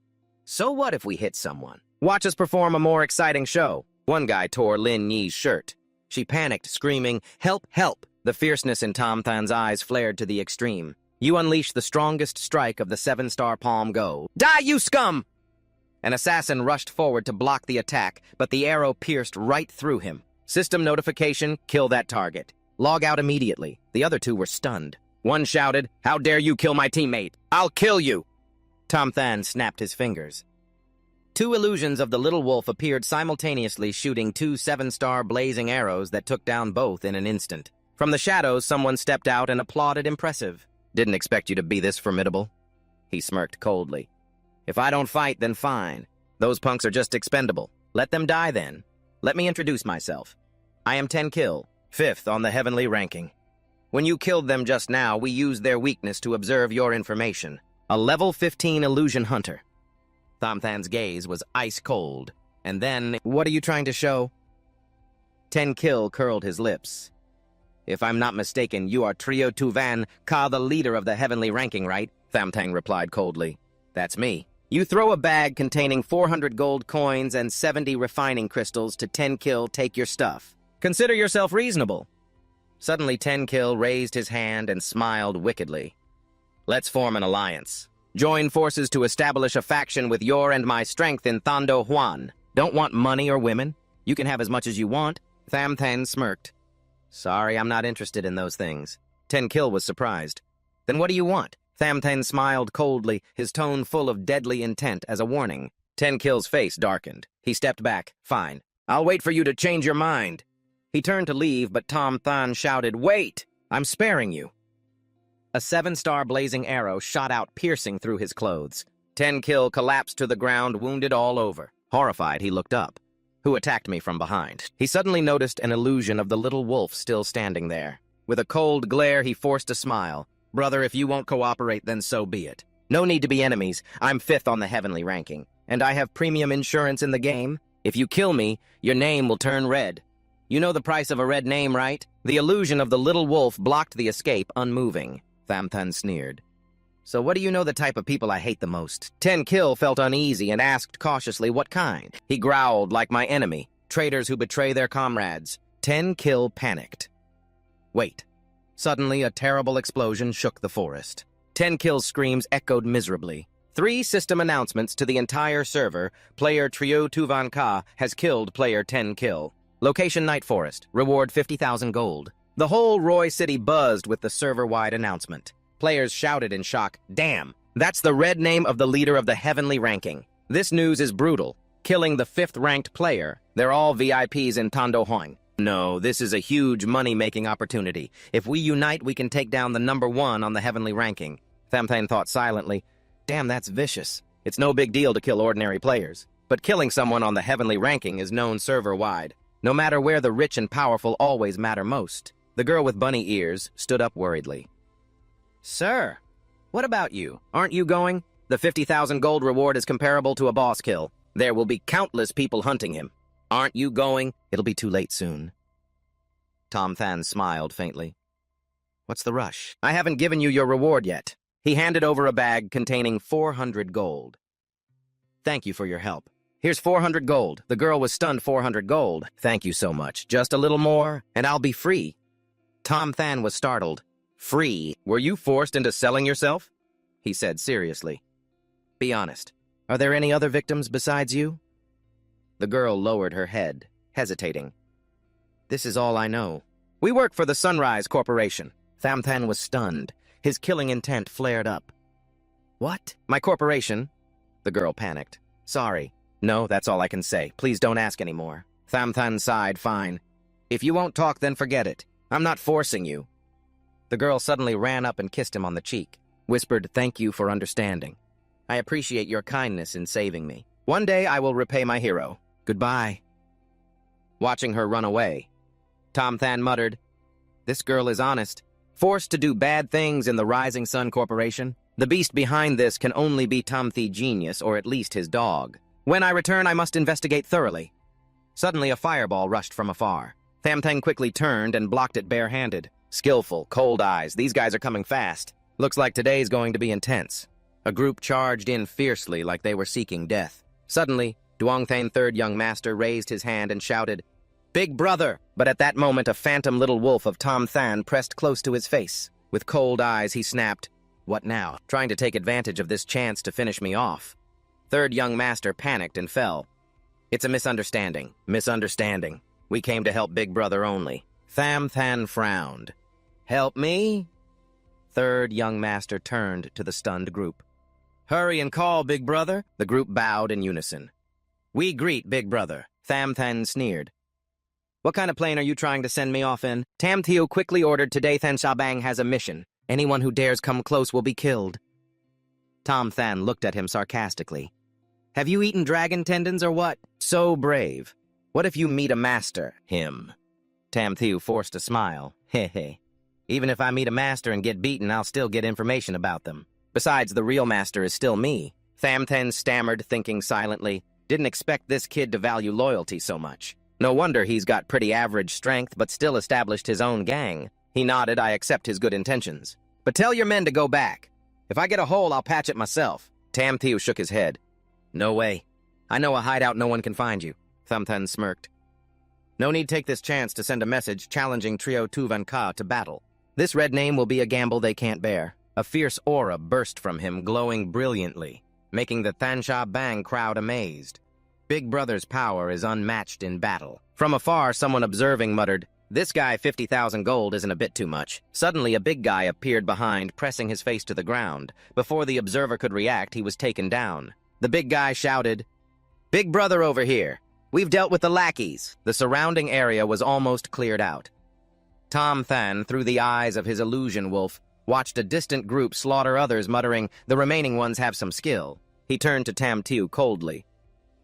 So what if we hit someone? Watch us perform a more exciting show. One guy tore Lin Yi's shirt. She panicked, screaming, Help, help! The fierceness in Tom Than's eyes flared to the extreme. You unleash the strongest strike of the 7-star palm go. Die, you scum! An assassin rushed forward to block the attack, but the arrow pierced right through him. System notification, kill that target. Log out immediately. The other two were stunned. One shouted, How dare you kill my teammate? I'll kill you! Tom Than snapped his fingers. Two illusions of the little wolf appeared simultaneously, shooting 2 7-star blazing arrows that took down both in an instant. From the shadows, someone stepped out and applauded. Impressive. Didn't expect you to be this formidable. He smirked coldly. If I don't fight, then fine. Those punks are just expendable. Let them die then. Let me introduce myself. I am 10 Kill, 5th on the heavenly ranking. When you killed them just now, we used their weakness to observe your information. A level 15 illusion hunter. Tom Than's gaze was ice cold. And then, what are you trying to show? 10 Kill curled his lips. If I'm not mistaken, you are Trio Tuvan Ka, the leader of the heavenly ranking, right? Tham Tang replied coldly. That's me. You throw a bag containing 400 gold coins and 70 refining crystals to 10 Kill, take your stuff. Consider yourself reasonable. Suddenly 10 Kill raised his hand and smiled wickedly. Let's form an alliance. Join forces to establish a faction with your and my strength in Thando Huan. Don't want money or women? You can have as much as you want. Tham Tang smirked. Sorry, I'm not interested in those things. 10 Kill was surprised. Then what do you want? Tham Tang smiled coldly, his tone full of deadly intent as a warning. 10 Kill's face darkened. He stepped back. Fine. I'll wait for you to change your mind. He turned to leave, but Tom Than shouted, Wait! I'm sparing you. A 7-star blazing arrow shot out, piercing through his clothes. 10 Kill collapsed to the ground, wounded all over. Horrified, he looked up. Who attacked me from behind? He suddenly noticed an illusion of the little wolf still standing there. With a cold glare, he forced a smile. Brother, if you won't cooperate, then so be it. No need to be enemies. I'm 5th on the heavenly ranking. And I have premium insurance in the game. If you kill me, your name will turn red. You know the price of a red name, right? The illusion of the little wolf blocked the escape, unmoving. Tham Than sneered. So what do you know the type of people I hate the most? 10 Kill felt uneasy and asked cautiously what kind. He growled like my enemy, traitors who betray their comrades. 10 Kill panicked. Wait. Suddenly, a terrible explosion shook the forest. 10 Kill's screams echoed miserably. 3 system announcements to the entire server. Player Trio Tuvan Ka has killed player 10 Kill. Location Night Forest. Reward 50,000 gold. The whole Roy City buzzed with the server-wide announcement. Players shouted in shock, Damn, that's the red name of the leader of the heavenly ranking. This news is brutal. Killing the 5th-ranked player. They're all VIPs in Tondo Hoing. No, this is a huge money-making opportunity. If we unite, we can take down the number 1 on the heavenly ranking. Tham Than thought silently, Damn, that's vicious. It's no big deal to kill ordinary players. But killing someone on the heavenly ranking is known server-wide. No matter where the rich and powerful always matter most. The girl with bunny ears stood up worriedly. Sir, what about you? Aren't you going? The 50,000 gold reward is comparable to a boss kill. There will be countless people hunting him. Aren't you going? It'll be too late soon. Tom Than smiled faintly. What's the rush? I haven't given you your reward yet. He handed over a bag containing 400 gold. Thank you for your help. Here's 400 gold. The girl was stunned. 400 gold. Thank you so much. Just a little more, and I'll be free. Tom Than was startled. Free? Were you forced into selling yourself? He said seriously. Be honest. Are there any other victims besides you? The girl lowered her head, hesitating. This is all I know. We work for the Sunrise Corporation. Thamthan was stunned. His killing intent flared up. What? My corporation? The girl panicked. Sorry. No, that's all I can say. Please don't ask anymore. Thamthan sighed. Fine. If you won't talk, then forget it. I'm not forcing you. The girl suddenly ran up and kissed him on the cheek, whispered, Thank you for understanding. I appreciate your kindness in saving me. One day I will repay my hero. Goodbye. Watching her run away, Thamthan muttered, This girl is honest. Forced to do bad things in the Rising Sun Corporation? The beast behind this can only be Tamthi Genius, or at least his dog. When I return, I must investigate thoroughly. Suddenly, a fireball rushed from afar. Thamthan quickly turned and blocked it barehanded. Skillful, cold eyes. These guys are coming fast. Looks like today's going to be intense. A group charged in fiercely like they were seeking death. Suddenly, Duongthane, third young master, raised his hand and shouted, Big brother! But at that moment, a phantom little wolf of Thamthan pressed close to his face. With cold eyes, he snapped, What now? Trying to take advantage of this chance to finish me off. Third young master panicked and fell. It's a misunderstanding. Misunderstanding. We came to help Big Brother only. Thamthan frowned. Help me? Third young master turned to the stunned group. Hurry and call, Big Brother. The group bowed in unison. We greet Big Brother. Thamthan sneered. What kind of plane are you trying to send me off in? Tamthio quickly ordered today Than Shabang has a mission. Anyone who dares come close will be killed. Thamthan looked at him sarcastically. Have you eaten dragon tendons or what? So brave. What if you meet a master? Him. Tamthio forced a smile. Heh. Even if I meet a master and get beaten, I'll still get information about them. Besides, the real master is still me. Thamthan stammered, thinking silently. Didn't expect this kid to value loyalty so much. No wonder he's got pretty average strength, but still established his own gang. He nodded. I accept his good intentions. But tell your men to go back. If I get a hole, I'll patch it myself. Tamthio shook his head. No way. I know a hideout no one can find you. Thamthan smirked. No need take this chance to send a message challenging Trio Tuvanka to battle. This red name will be a gamble they can't bear. A fierce aura burst from him, glowing brilliantly, making the Than Shabang crowd amazed. Big Brother's power is unmatched in battle. From afar, someone observing muttered, This guy 50,000 gold isn't a bit too much. Suddenly, a big guy appeared behind, pressing his face to the ground. Before the observer could react, he was taken down. The big guy shouted, Big Brother over here. We've dealt with the lackeys. The surrounding area was almost cleared out. Thamthan, through the eyes of his illusion wolf, watched a distant group slaughter others, muttering, The remaining ones have some skill. He turned to Tamthio coldly.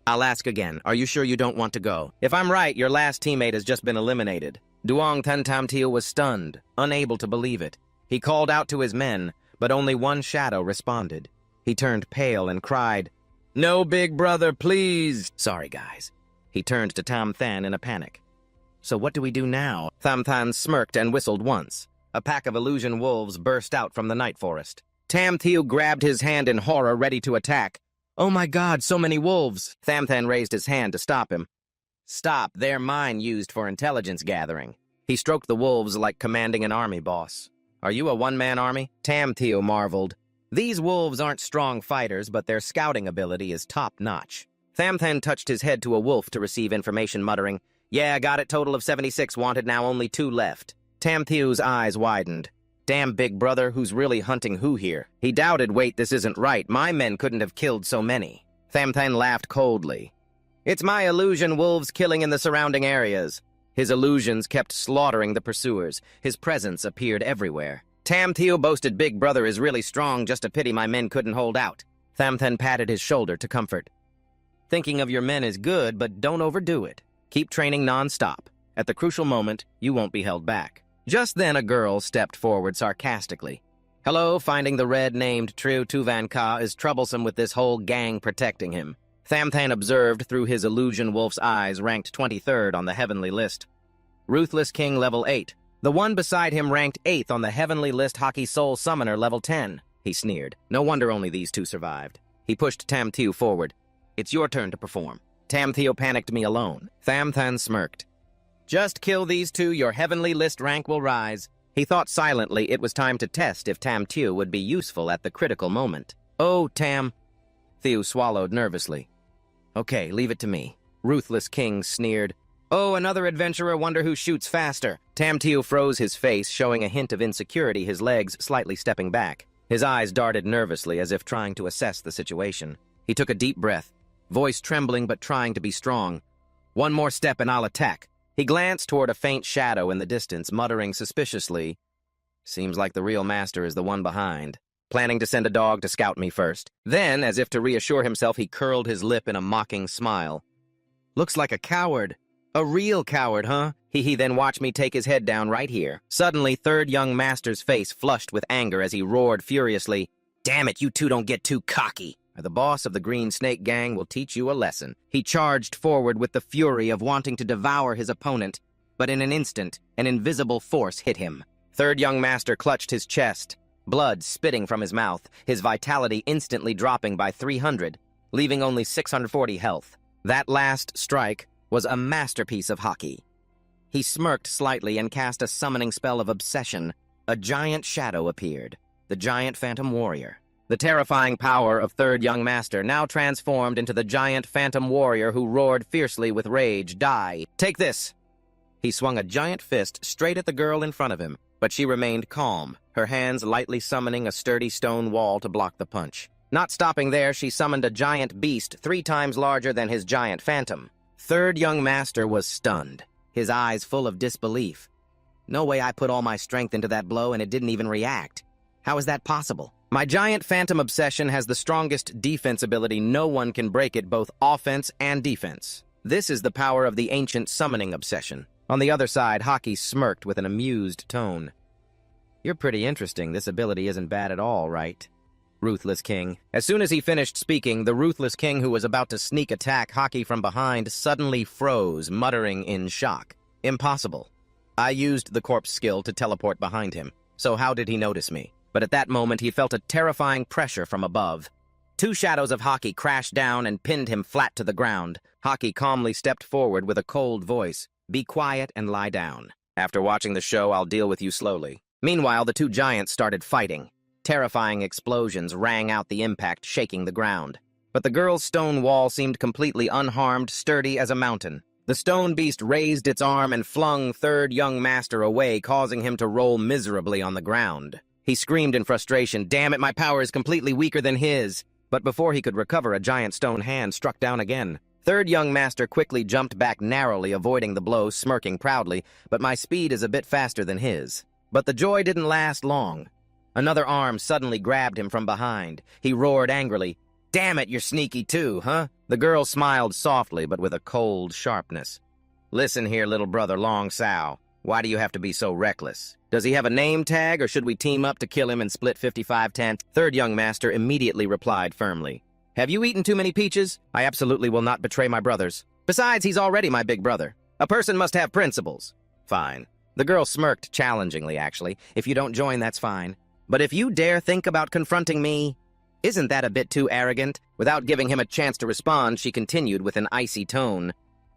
I'll ask again. Are you sure you don't want to go? If I'm right, your last teammate has just been eliminated. Duongthane Tamthio was stunned, unable to believe it. He called out to his men, but only one shadow responded. He turned pale and cried, No, Big Brother, please. Sorry, guys. He turned to Thamthan in a panic. So what do we do now? Thamthan smirked and whistled once. A pack of illusion wolves burst out from the night forest. Tamthio grabbed his hand in horror, ready to attack. Oh my God, so many wolves! Thamthan raised his hand to stop him. Stop, they're mine used for intelligence gathering. He stroked the wolves like commanding an army boss. Are you a one-man army? Tamthio marveled. These wolves aren't strong fighters, but their scouting ability is top-notch. Thamthan touched his head to a wolf to receive information, muttering, Yeah, got it, total of 76 wanted, now only 2 left. Tamthio's eyes widened. Damn, Big Brother, who's really hunting who here? He doubted, wait, this isn't right. My men couldn't have killed so many. Thamthan laughed coldly. It's my illusion wolves killing in the surrounding areas. His illusions kept slaughtering the pursuers. His presence appeared everywhere. Tamthio boasted Big Brother is really strong, just a pity my men couldn't hold out. Thamthan patted his shoulder to comfort. Thinking of your men is good, but don't overdo it. Keep training non-stop. At the crucial moment, you won't be held back. Just then a girl stepped forward sarcastically. Hello, finding the red named Trio Tuvanka is troublesome with this whole gang protecting him. Thamthan observed through his illusion wolf's eyes, ranked 23rd on the heavenly list. Ruthless King level 8. The one beside him ranked 8th on the heavenly list Hockey Soul Summoner level 10. He sneered. No wonder only these two survived. He pushed Tamthio forward. It's your turn to perform. Tamthio panicked me alone. Thamthan smirked. Just kill these two, your heavenly list rank will rise. He thought silently it was time to test if Tam Tew would be useful at the critical moment. "Oh, Tam." Thew swallowed nervously. "Okay, leave it to me." Ruthless King sneered. "Oh, another adventurer, wonder who shoots faster." Tam Tew froze his face, showing a hint of insecurity, his legs slightly stepping back. His eyes darted nervously as if trying to assess the situation. He took a deep breath, voice trembling but trying to be strong. "One more step and I'll attack." He glanced toward a faint shadow in the distance, muttering suspiciously, "Seems like the real master is the one behind. Planning to send a dog to scout me first." Then, as if to reassure himself, he curled his lip in a mocking smile. "Looks like a coward. A real coward, huh? He then watch me take his head down right here." Suddenly, third young master's face flushed with anger as he roared furiously, "Damn it, you two don't get too cocky. The boss of the Green Snake Gang will teach you a lesson." He charged forward with the fury of wanting to devour his opponent, but in an instant, an invisible force hit him. Third young master clutched his chest, blood spitting from his mouth, his vitality instantly dropping by 300, leaving only 640 health. That last strike was a masterpiece of hockey. He smirked slightly and cast a summoning spell of obsession. A giant shadow appeared, the giant phantom warrior. The terrifying power of third young master now transformed into the giant phantom warrior who roared fiercely with rage, "Die! Take this!" He swung a giant fist straight at the girl in front of him, but she remained calm, her hands lightly summoning a sturdy stone wall to block the punch. Not stopping there, she summoned a giant beast 3 times larger than his giant phantom. Third young master was stunned, his eyes full of disbelief. "No way I put all my strength into that blow and it didn't even react. How is that possible? My giant phantom obsession has the strongest defense ability. No one can break it, both offense and defense. This is the power of the ancient summoning obsession." On the other side, Hockey smirked with an amused tone. "You're pretty interesting. This ability isn't bad at all, right? Ruthless King." As soon as he finished speaking, the Ruthless King, who was about to sneak attack Hockey from behind, suddenly froze, muttering in shock. "Impossible. I used the corpse skill to teleport behind him, so how did he notice me?" But at that moment, he felt a terrifying pressure from above. 2 shadows of Hockey crashed down and pinned him flat to the ground. Hockey calmly stepped forward with a cold voice. "Be quiet and lie down. After watching the show, I'll deal with you slowly." Meanwhile, the 2 giants started fighting. Terrifying explosions rang out the impact, shaking the ground. But the girl's stone wall seemed completely unharmed, sturdy as a mountain. The stone beast raised its arm and flung third young master away, causing him to roll miserably on the ground. He screamed in frustration, "Damn it, my power is completely weaker than his." But before he could recover, a giant stone hand struck down again. Third young master quickly jumped back narrowly, avoiding the blow, smirking proudly, "But my speed is a bit faster than his." But the joy didn't last long. Another arm suddenly grabbed him from behind. He roared angrily, "Damn it, you're sneaky too, huh?" The girl smiled softly, but with a cold sharpness. "Listen here, little brother Long Sao. Why do you have to be so reckless? Does he have a name tag, or should we team up to kill him and split 55-10? Third young master immediately replied firmly, "Have you eaten too many peaches? I absolutely will not betray my brothers. Besides, he's already my big brother. A person must have principles." "Fine." The girl smirked challengingly, actually. "If you don't join, that's fine. But if you dare think about confronting me, isn't that a bit too arrogant?" Without giving him a chance to respond, she continued with an icy tone,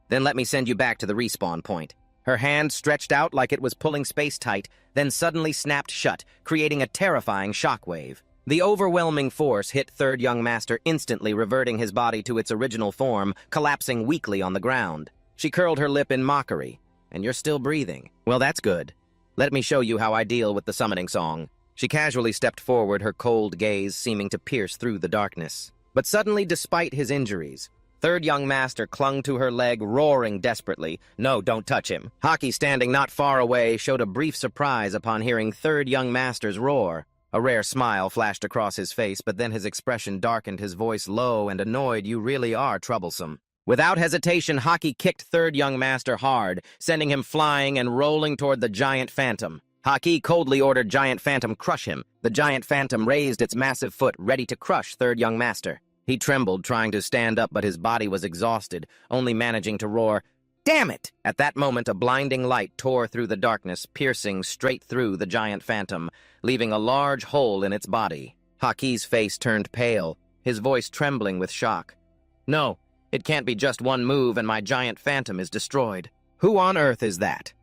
"Then let me send you back to the respawn point." Her hand stretched out like it was pulling space tight, then suddenly snapped shut, creating a terrifying shockwave. The overwhelming force hit third young master, instantly reverting his body to its original form, collapsing weakly on the ground. She curled her lip in mockery. "And you're still breathing. Well, that's good. Let me show you how I deal with the summoning song." She casually stepped forward, her cold gaze seeming to pierce through the darkness. But suddenly, despite his injuries, third young master clung to her leg, roaring desperately, "No, don't touch him." Hockey, standing not far away, showed a brief surprise upon hearing third young master's roar. A rare smile flashed across his face, but then his expression darkened, his voice low and annoyed. "You really are troublesome." Without hesitation, Hockey kicked third young master hard, sending him flying and rolling toward the giant phantom. Hockey coldly ordered Giant Phantom crush him. The giant phantom raised its massive foot, ready to crush third young master. He trembled, trying to stand up, but his body was exhausted, only managing to roar, "Damn it!" At that moment, a blinding light tore through the darkness, piercing straight through the giant phantom, leaving a large hole in its body. Hockey's face turned pale, his voice trembling with shock. "No, it can't be just one move and my giant phantom is destroyed. Who on earth is that?"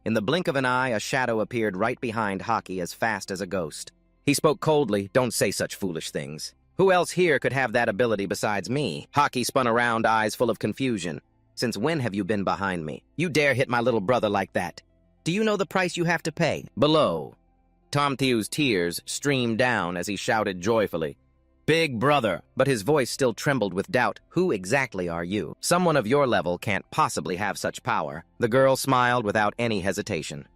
In the blink of an eye, a shadow appeared right behind Hockey as fast as a ghost. He spoke coldly, "Don't say such foolish things. Who else here could have that ability besides me?" Hockey spun around, eyes full of confusion. "Since when have you been behind me? You dare hit my little brother like that? Do you know the price you have to pay?" Below, Tamthieu's tears streamed down as he shouted joyfully, "Big brother!" But his voice still trembled with doubt. "Who exactly are you? Someone of your level can't possibly have such power." The girl smiled without any hesitation.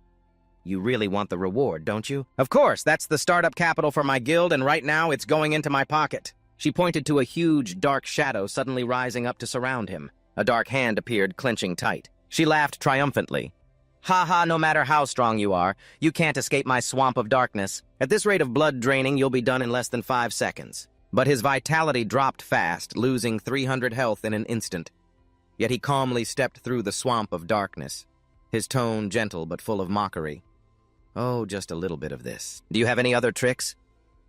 "You really want the reward, don't you?" "Of course, that's the startup capital for my guild, and right now it's going into my pocket." She pointed to a huge, dark shadow suddenly rising up to surround him. A dark hand appeared, clenching tight. She laughed triumphantly. "Ha ha, no matter how strong you are, you can't escape my swamp of darkness. At this rate of blood draining, you'll be done in less than 5 seconds. But his vitality dropped fast, losing 300 health in an instant. Yet he calmly stepped through the swamp of darkness, his tone gentle but full of mockery. "Oh, just a little bit of this. Do you have any other tricks?"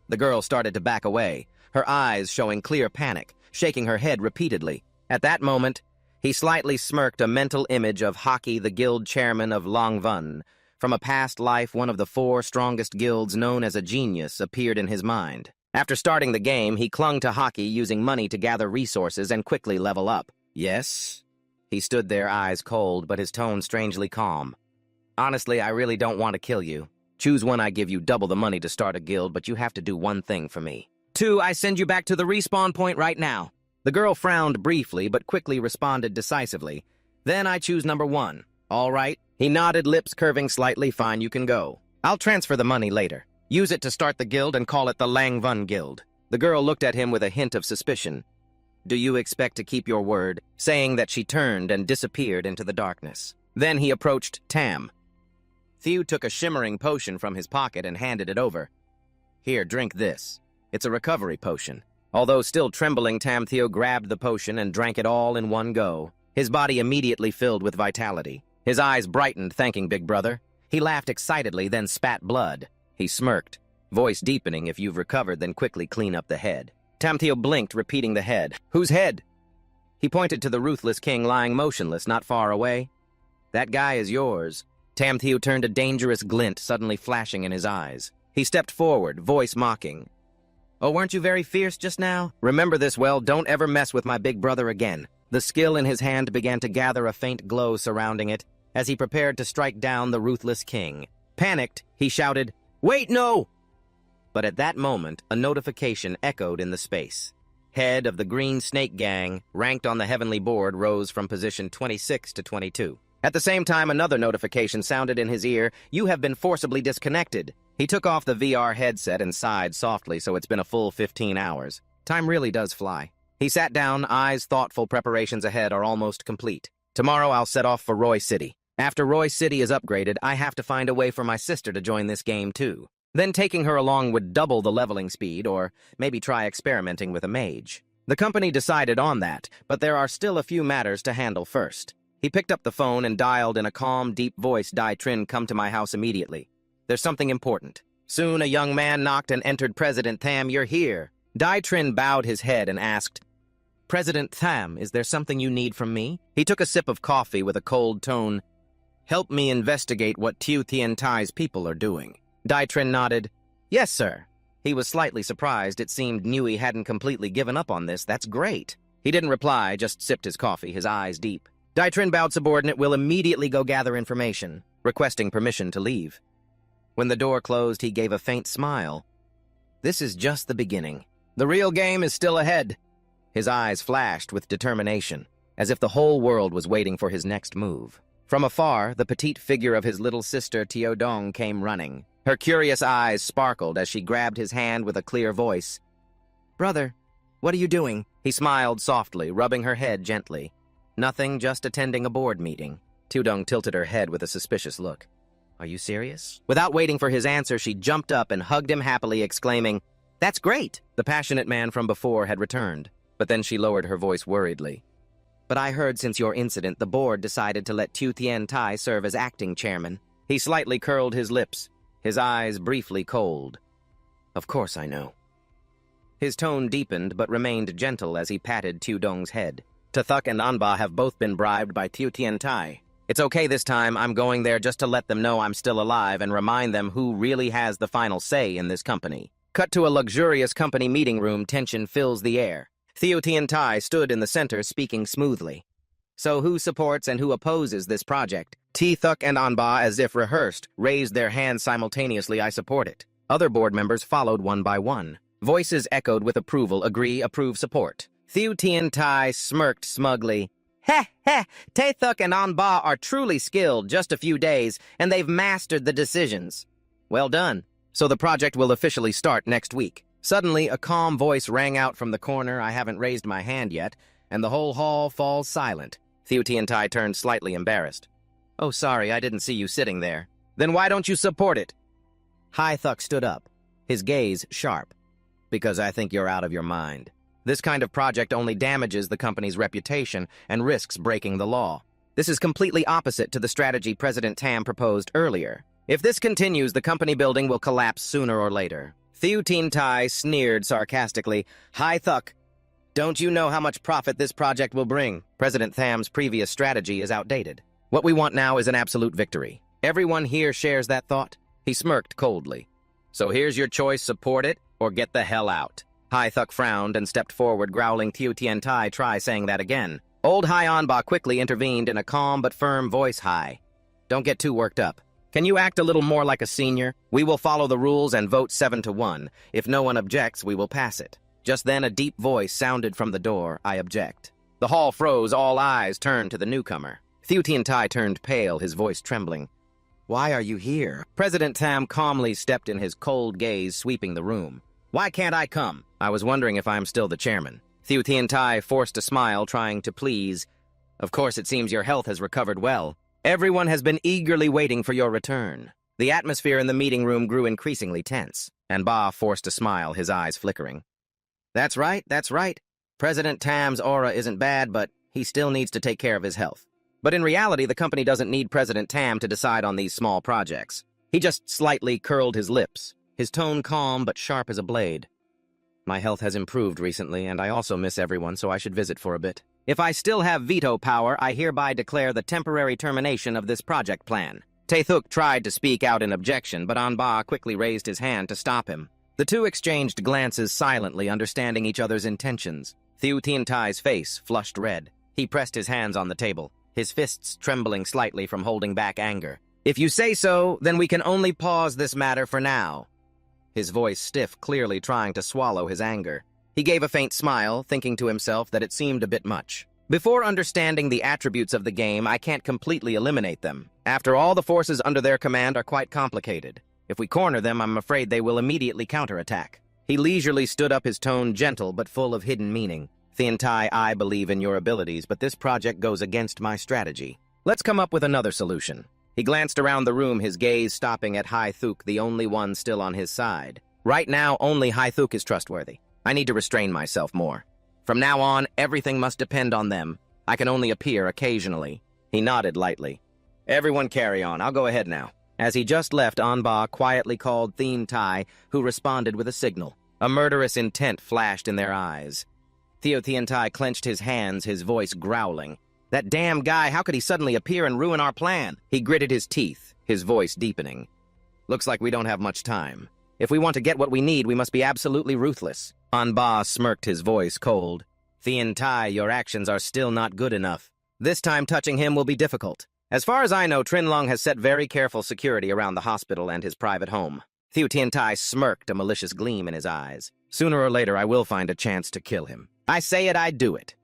The girl started to back away, her eyes showing clear panic, shaking her head repeatedly. At that moment, he slightly smirked, a mental image of Hockey, the guild chairman of Longvun. From a past life, one of the 4 strongest guilds known as a genius appeared in his mind. After starting the game, he clung to Hockey, using money to gather resources and quickly level up. "Yes?" He stood there, eyes cold, but his tone strangely calm. "Honestly, I really don't want to kill you. Choose one, I give you double the money to start a guild, but you have to do one thing for me. 2, I send you back to the respawn point right now." The girl frowned briefly, but quickly responded decisively. "Then I choose number 1. All right." He nodded, lips curving slightly. "Fine, you can go. I'll transfer the money later. Use it to start the guild and call it the Langvun Guild." The girl looked at him with a hint of suspicion. "Do you expect to keep your word?" Saying that, she turned and disappeared into the darkness. Then he approached Tam. Thew took a shimmering potion from his pocket and handed it over. "Here, drink this. It's a recovery potion." Although still trembling, Tamtheo grabbed the potion and drank it all in one go. His body immediately filled with vitality. His eyes brightened, thanking Big Brother. He laughed excitedly, then spat blood. He smirked, voice deepening. "If you've recovered, then quickly clean up the head." Tamtheo blinked, repeating the head. "Whose head?" He pointed to the ruthless king lying motionless not far away. "That guy is yours." Tamtheo turned, a dangerous glint suddenly flashing in his eyes. He stepped forward, voice mocking. "Oh, weren't you very fierce just now? Remember this well, don't ever mess with my big brother again." The skill in his hand began to gather, a faint glow surrounding it, as he prepared to strike down the ruthless king. Panicked, he shouted, "Wait, no!" But at that moment, a notification echoed in the space. Head of the Green Snake Gang, ranked on the heavenly board, rose from position 26 to 22. At the same time, another notification sounded in his ear. "You have been forcibly disconnected." He took off the VR headset and sighed softly, so it's been a full 15 hours. Time really does fly. He sat down, eyes thoughtful. Preparations ahead are almost complete. Tomorrow I'll set off for Roy City. After Roy City is upgraded, I have to find a way for my sister to join this game too. Then taking her along would double the leveling speed, or maybe try experimenting with a mage. The company decided on that, but there are still a few matters to handle first. He picked up the phone and dialed in a calm, deep voice. "Dai Trin, come to my house immediately. There's something important." Soon a young man knocked and entered. "President Tham, you're here." Dai Trin bowed his head and asked, "President Tham, is there something you need from me?" He took a sip of coffee with a cold tone. "Help me investigate what Tiu Tien Tai's people are doing." Dai Trin nodded. "Yes, sir." He was slightly surprised. It seemed Nui hadn't completely given up on this. "That's great." He didn't reply, just sipped his coffee, his eyes deep. Dai Trin bowed. "Subordinate will immediately go gather information," requesting permission to leave. When the door closed, he gave a faint smile. "This is just the beginning. The real game is still ahead." His eyes flashed with determination, as if the whole world was waiting for his next move. From afar, the petite figure of his little sister Tiodong came running. Her curious eyes sparkled as she grabbed his hand with a clear voice. "Brother, what are you doing?" He smiled softly, rubbing her head gently. "Nothing, just attending a board meeting." Tiodong tilted her head with a suspicious look. "Are you serious?" Without waiting for his answer, she jumped up and hugged him happily, exclaiming, "That's great!" The passionate man from before had returned, but then she lowered her voice worriedly. "But I heard since your incident, the board decided to let Tiu Tien Tai serve as acting chairman." He slightly curled his lips, his eyes briefly cold. "Of course I know." His tone deepened but remained gentle as he patted Tiodong's head. "Tathuk and Anba have both been bribed by Tiu Tien Tai. It's okay this time. I'm going there just to let them know I'm still alive and remind them who really has the final say in this company. Cut to a luxurious company meeting room. Tension fills the air. Tai stood in the center, speaking smoothly. So who supports and who opposes this project? Thuk and Anba, as if rehearsed, raised their hands simultaneously. I support it. Other board members followed one by one. Voices echoed with approval. Agree, approve, support. Tai smirked smugly. Heh heh, Thuk and Anba are truly skilled, just a few days, and they've mastered the decisions. Well done. So the project will officially start next week. Suddenly, a calm voice rang out from the corner. I haven't raised my hand yet, and the whole hall falls silent. Tai turned slightly embarrassed. Oh, sorry, I didn't see you sitting there. Then why don't you support it? Thuk stood up, his gaze sharp. Because I think you're out of your mind. This kind of project only damages the company's reputation and risks breaking the law. This is completely opposite to the strategy President Tam proposed earlier. If this continues, the company building will collapse sooner or later. Tai sneered sarcastically. Thuk, don't you know how much profit this project will bring? President Tham's previous strategy is outdated. What we want now is an absolute victory. Everyone here shares that thought? He smirked coldly. So here's your choice, support it or get the hell out. Thuk frowned and stepped forward, growling. Tai, try saying that again. Old Anba quickly intervened in a calm but firm voice. Don't get too worked up. Can you act a little more like a senior? We will follow the rules and vote 7-1. If no one objects, we will pass it. Just then a deep voice sounded from the door. I object. The hall froze. All eyes turned to the newcomer. Tai turned pale, his voice trembling. Why are you here? President Tam calmly stepped in, his cold gaze sweeping the room. Why can't I come? I was wondering if I'm still the chairman. Tai forced a smile, trying to please. Of course, it seems your health has recovered well. Everyone has been eagerly waiting for your return. The atmosphere in the meeting room grew increasingly tense, and Ba forced a smile, his eyes flickering. That's right. President Tam's aura isn't bad, but he still needs to take care of his health. But in reality, the company doesn't need President Tam to decide on these small projects. He just slightly curled his lips, his tone calm but sharp as a blade. My health has improved recently, and I also miss everyone, so I should visit for a bit. If I still have veto power, I hereby declare the temporary termination of this project plan. Thuk tried to speak out in objection, but Anba quickly raised his hand to stop him. The two exchanged glances silently, understanding each other's intentions. Tai's face flushed red. He pressed his hands on the table, his fists trembling slightly from holding back anger. If you say so, then we can only pause this matter for now. His voice stiff, clearly trying to swallow his anger. He gave a faint smile, thinking to himself that it seemed a bit much. Before understanding the attributes of the game, I can't completely eliminate them. After all, the forces under their command are quite complicated. If we corner them, I'm afraid they will immediately counterattack. He leisurely stood up, his tone gentle but full of hidden meaning. Tai, I believe in your abilities, but this project goes against my strategy. Let's come up with another solution. He glanced around the room, his gaze stopping at Thuk, the only one still on his side. Right now, only Thuk is trustworthy. I need to restrain myself more. From now on, everything must depend on them. I can only appear occasionally. He nodded lightly. Everyone carry on. I'll go ahead now. As he just left, Anba quietly called Tai, who responded with a signal. A murderous intent flashed in their eyes. Tai clenched his hands, his voice growling. That damn guy, how could he suddenly appear and ruin our plan? He gritted his teeth, his voice deepening. Looks like we don't have much time. If we want to get what we need, we must be absolutely ruthless. Anba smirked, his voice cold. Tai, your actions are still not good enough. This time touching him will be difficult. As far as I know, Trinlong has set very careful security around the hospital and his private home. Tai smirked, a malicious gleam in his eyes. Sooner or later, I will find a chance to kill him. I say it, I do it.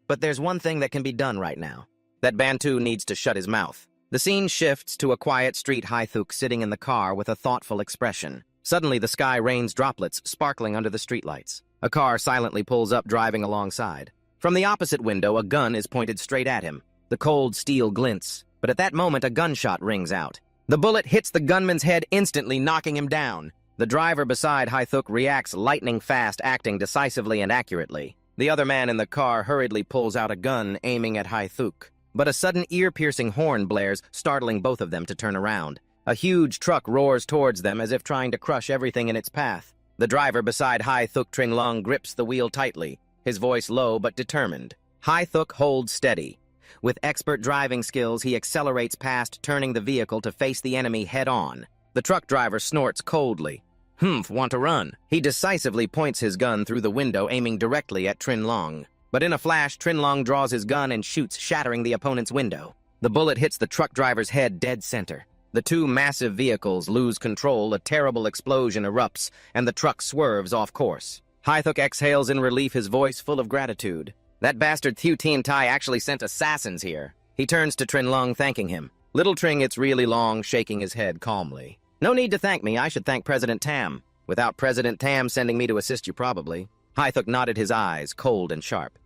But there's one thing that can be done right now. That Bantu needs to shut his mouth. The scene shifts to a quiet street. Thuk sitting in the car with a thoughtful expression. Suddenly, the sky rains droplets, sparkling under the streetlights. A car silently pulls up, driving alongside. From the opposite window, a gun is pointed straight at him. The cold steel glints, but at that moment, a gunshot rings out. The bullet hits the gunman's head, instantly knocking him down. The driver beside Thuk reacts lightning fast, acting decisively and accurately. The other man in the car hurriedly pulls out a gun, aiming at Thuk. But a sudden ear-piercing horn blares, startling both of them to turn around. A huge truck roars towards them as if trying to crush everything in its path. The driver beside Thuk Trinlong grips the wheel tightly, his voice low but determined. Thuk holds steady. With expert driving skills, he accelerates past, turning the vehicle to face the enemy head-on. The truck driver snorts coldly. "Humph, want to run." He decisively points his gun through the window, aiming directly at Trinlong. But in a flash, Trinlong draws his gun and shoots, shattering the opponent's window. The bullet hits the truck driver's head dead center. The two massive vehicles lose control, a terrible explosion erupts, and the truck swerves off course. Hythuk exhales in relief, his voice full of gratitude. That bastard Thieu Tien Tai actually sent assassins here. He turns to Trinlong, thanking him. Little Tring, it's really long, shaking his head calmly. No need to thank me, I should thank President Tam. Without President Tam sending me to assist you, probably. Hythuk nodded his eyes, cold and sharp.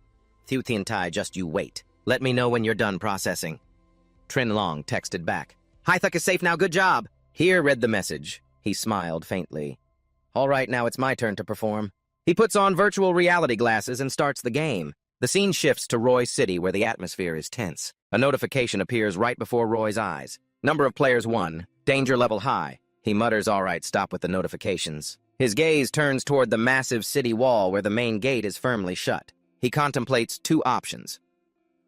Thieu Tien Tai, just you wait. Let me know when you're done processing. Trinlong texted back. Hythuk is safe now, good job. Here read the message. He smiled faintly. All right, now it's my turn to perform. He puts on virtual reality glasses and starts the game. The scene shifts to Roy City, where the atmosphere is tense. A notification appears right before Roy's eyes. Number of players 1. Danger level high. He mutters, all right, stop with the notifications. His gaze turns toward the massive city wall where the main gate is firmly shut. He contemplates 2 options.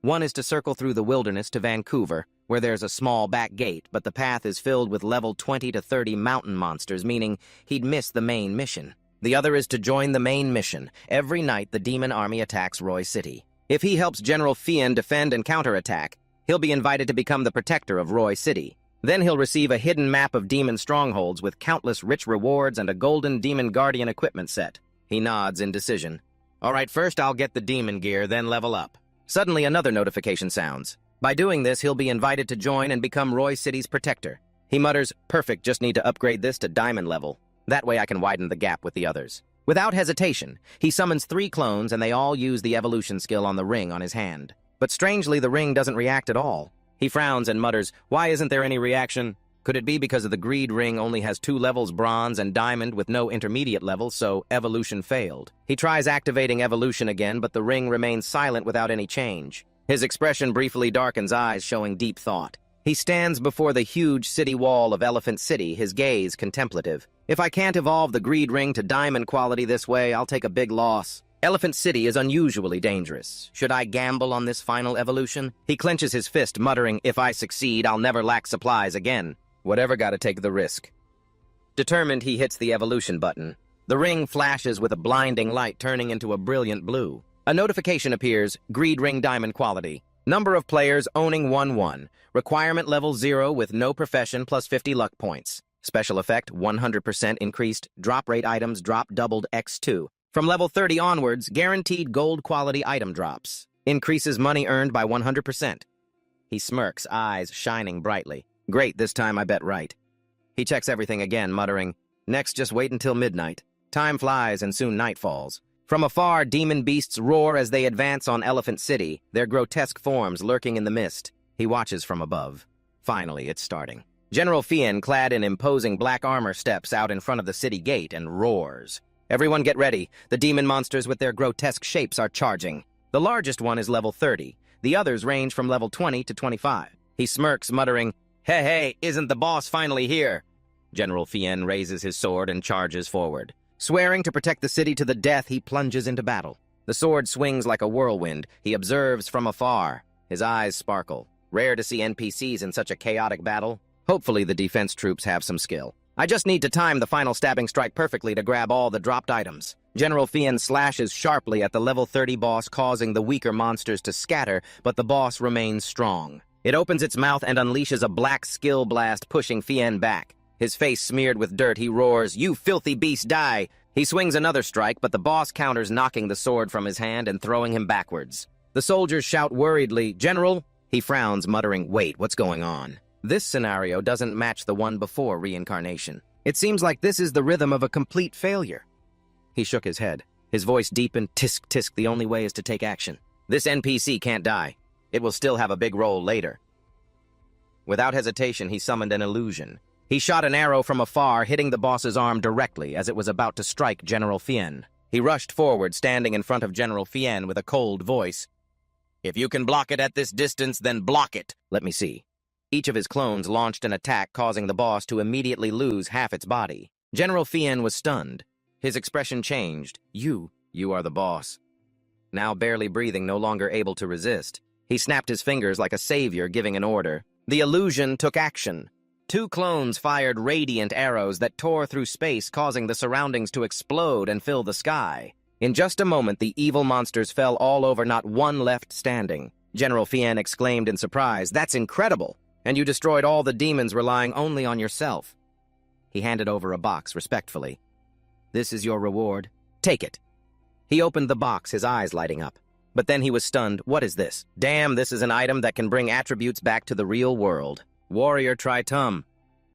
One is to circle through the wilderness to Vancouver, where there's a small back gate, but the path is filled with level 20 to 30 mountain monsters, meaning he'd miss the main mission. The other is to join the main mission. Every night, the demon army attacks Roy City. If he helps General Fien defend and counterattack, he'll be invited to become the protector of Roy City. Then he'll receive a hidden map of demon strongholds with countless rich rewards and a golden demon guardian equipment set. He nods in decision. All right, first I'll get the demon gear, then level up. Suddenly another notification sounds. By doing this, he'll be invited to join and become Roy City's protector. He mutters, perfect, just need to upgrade this to diamond level. That way I can widen the gap with the others. Without hesitation, he summons 3 clones and they all use the evolution skill on the ring on his hand. But strangely, the ring doesn't react at all. He frowns and mutters, why isn't there any reaction? Could it be because of the greed ring only has 2 levels, bronze and diamond, with no intermediate level, so evolution failed? He tries activating evolution again, but the ring remains silent without any change. His expression briefly darkens, eyes showing deep thought. He stands before the huge city wall of Elephant City, his gaze contemplative. If I can't evolve the greed ring to diamond quality this way, I'll take a big loss. Elephant City is unusually dangerous. Should I gamble on this final evolution? He clenches his fist, muttering, if I succeed, I'll never lack supplies again. Whatever, gotta take the risk. Determined, he hits the evolution button. The ring flashes with a blinding light, turning into a brilliant blue. A notification appears, greed ring diamond quality. Number of players owning 1-1. Requirement level 0 with no profession plus 50 luck points. Special effect, 100% increased. Drop rate items drop doubled x2. From level 30 onwards, guaranteed gold quality item drops. Increases money earned by 100%. He smirks, eyes shining brightly. Great, this time I bet right. He checks everything again, muttering, next just wait until midnight. Time flies and soon night falls. From afar, demon beasts roar as they advance on Elephant City, their grotesque forms lurking in the mist. He watches from above. Finally, it's starting. General Fien, clad in imposing black armor, steps out in front of the city gate and roars. Everyone get ready. The demon monsters with their grotesque shapes are charging. The largest one is level 30. The others range from level 20 to 25. He smirks, muttering, hey, isn't the boss finally here? General Fien raises his sword and charges forward. Swearing to protect the city to the death, he plunges into battle. The sword swings like a whirlwind. He observes from afar. His eyes sparkle. Rare to see NPCs in such a chaotic battle. Hopefully the defense troops have some skill. I just need to time the final stabbing strike perfectly to grab all the dropped items. General Fien slashes sharply at the level 30 boss, causing the weaker monsters to scatter, but the boss remains strong. It opens its mouth and unleashes a black skill blast, pushing Fien back. His face smeared with dirt, he roars, you filthy beast, die! He swings another strike, but the boss counters, knocking the sword from his hand and throwing him backwards. The soldiers shout worriedly, General? He frowns, muttering, wait, what's going on? This scenario doesn't match the one before reincarnation. It seems like this is the rhythm of a complete failure. He shook his head. His voice deepened, tisk, tisk, the only way is to take action. This NPC can't die. It will still have a big role later. Without hesitation, he summoned an illusion. He shot an arrow from afar, hitting the boss's arm directly as it was about to strike General Fien. He rushed forward, standing in front of General Fien with a cold voice. If you can block it at this distance, then block it. Let me see. Each of his clones launched an attack, causing the boss to immediately lose half its body. General Fien was stunned. His expression changed. You are the boss. Now barely breathing, no longer able to resist. He snapped his fingers like a savior giving an order. The illusion took action. 2 clones fired radiant arrows that tore through space, causing the surroundings to explode and fill the sky. In just a moment, the evil monsters fell all over, not one left standing. General Fien exclaimed in surprise, "That's incredible! And you destroyed all the demons relying only on yourself." He handed over a box respectfully. "This is your reward. Take it." He opened the box, his eyes lighting up. But then he was stunned. What is this? Damn, this is an item that can bring attributes back to the real world. Warrior Tritum.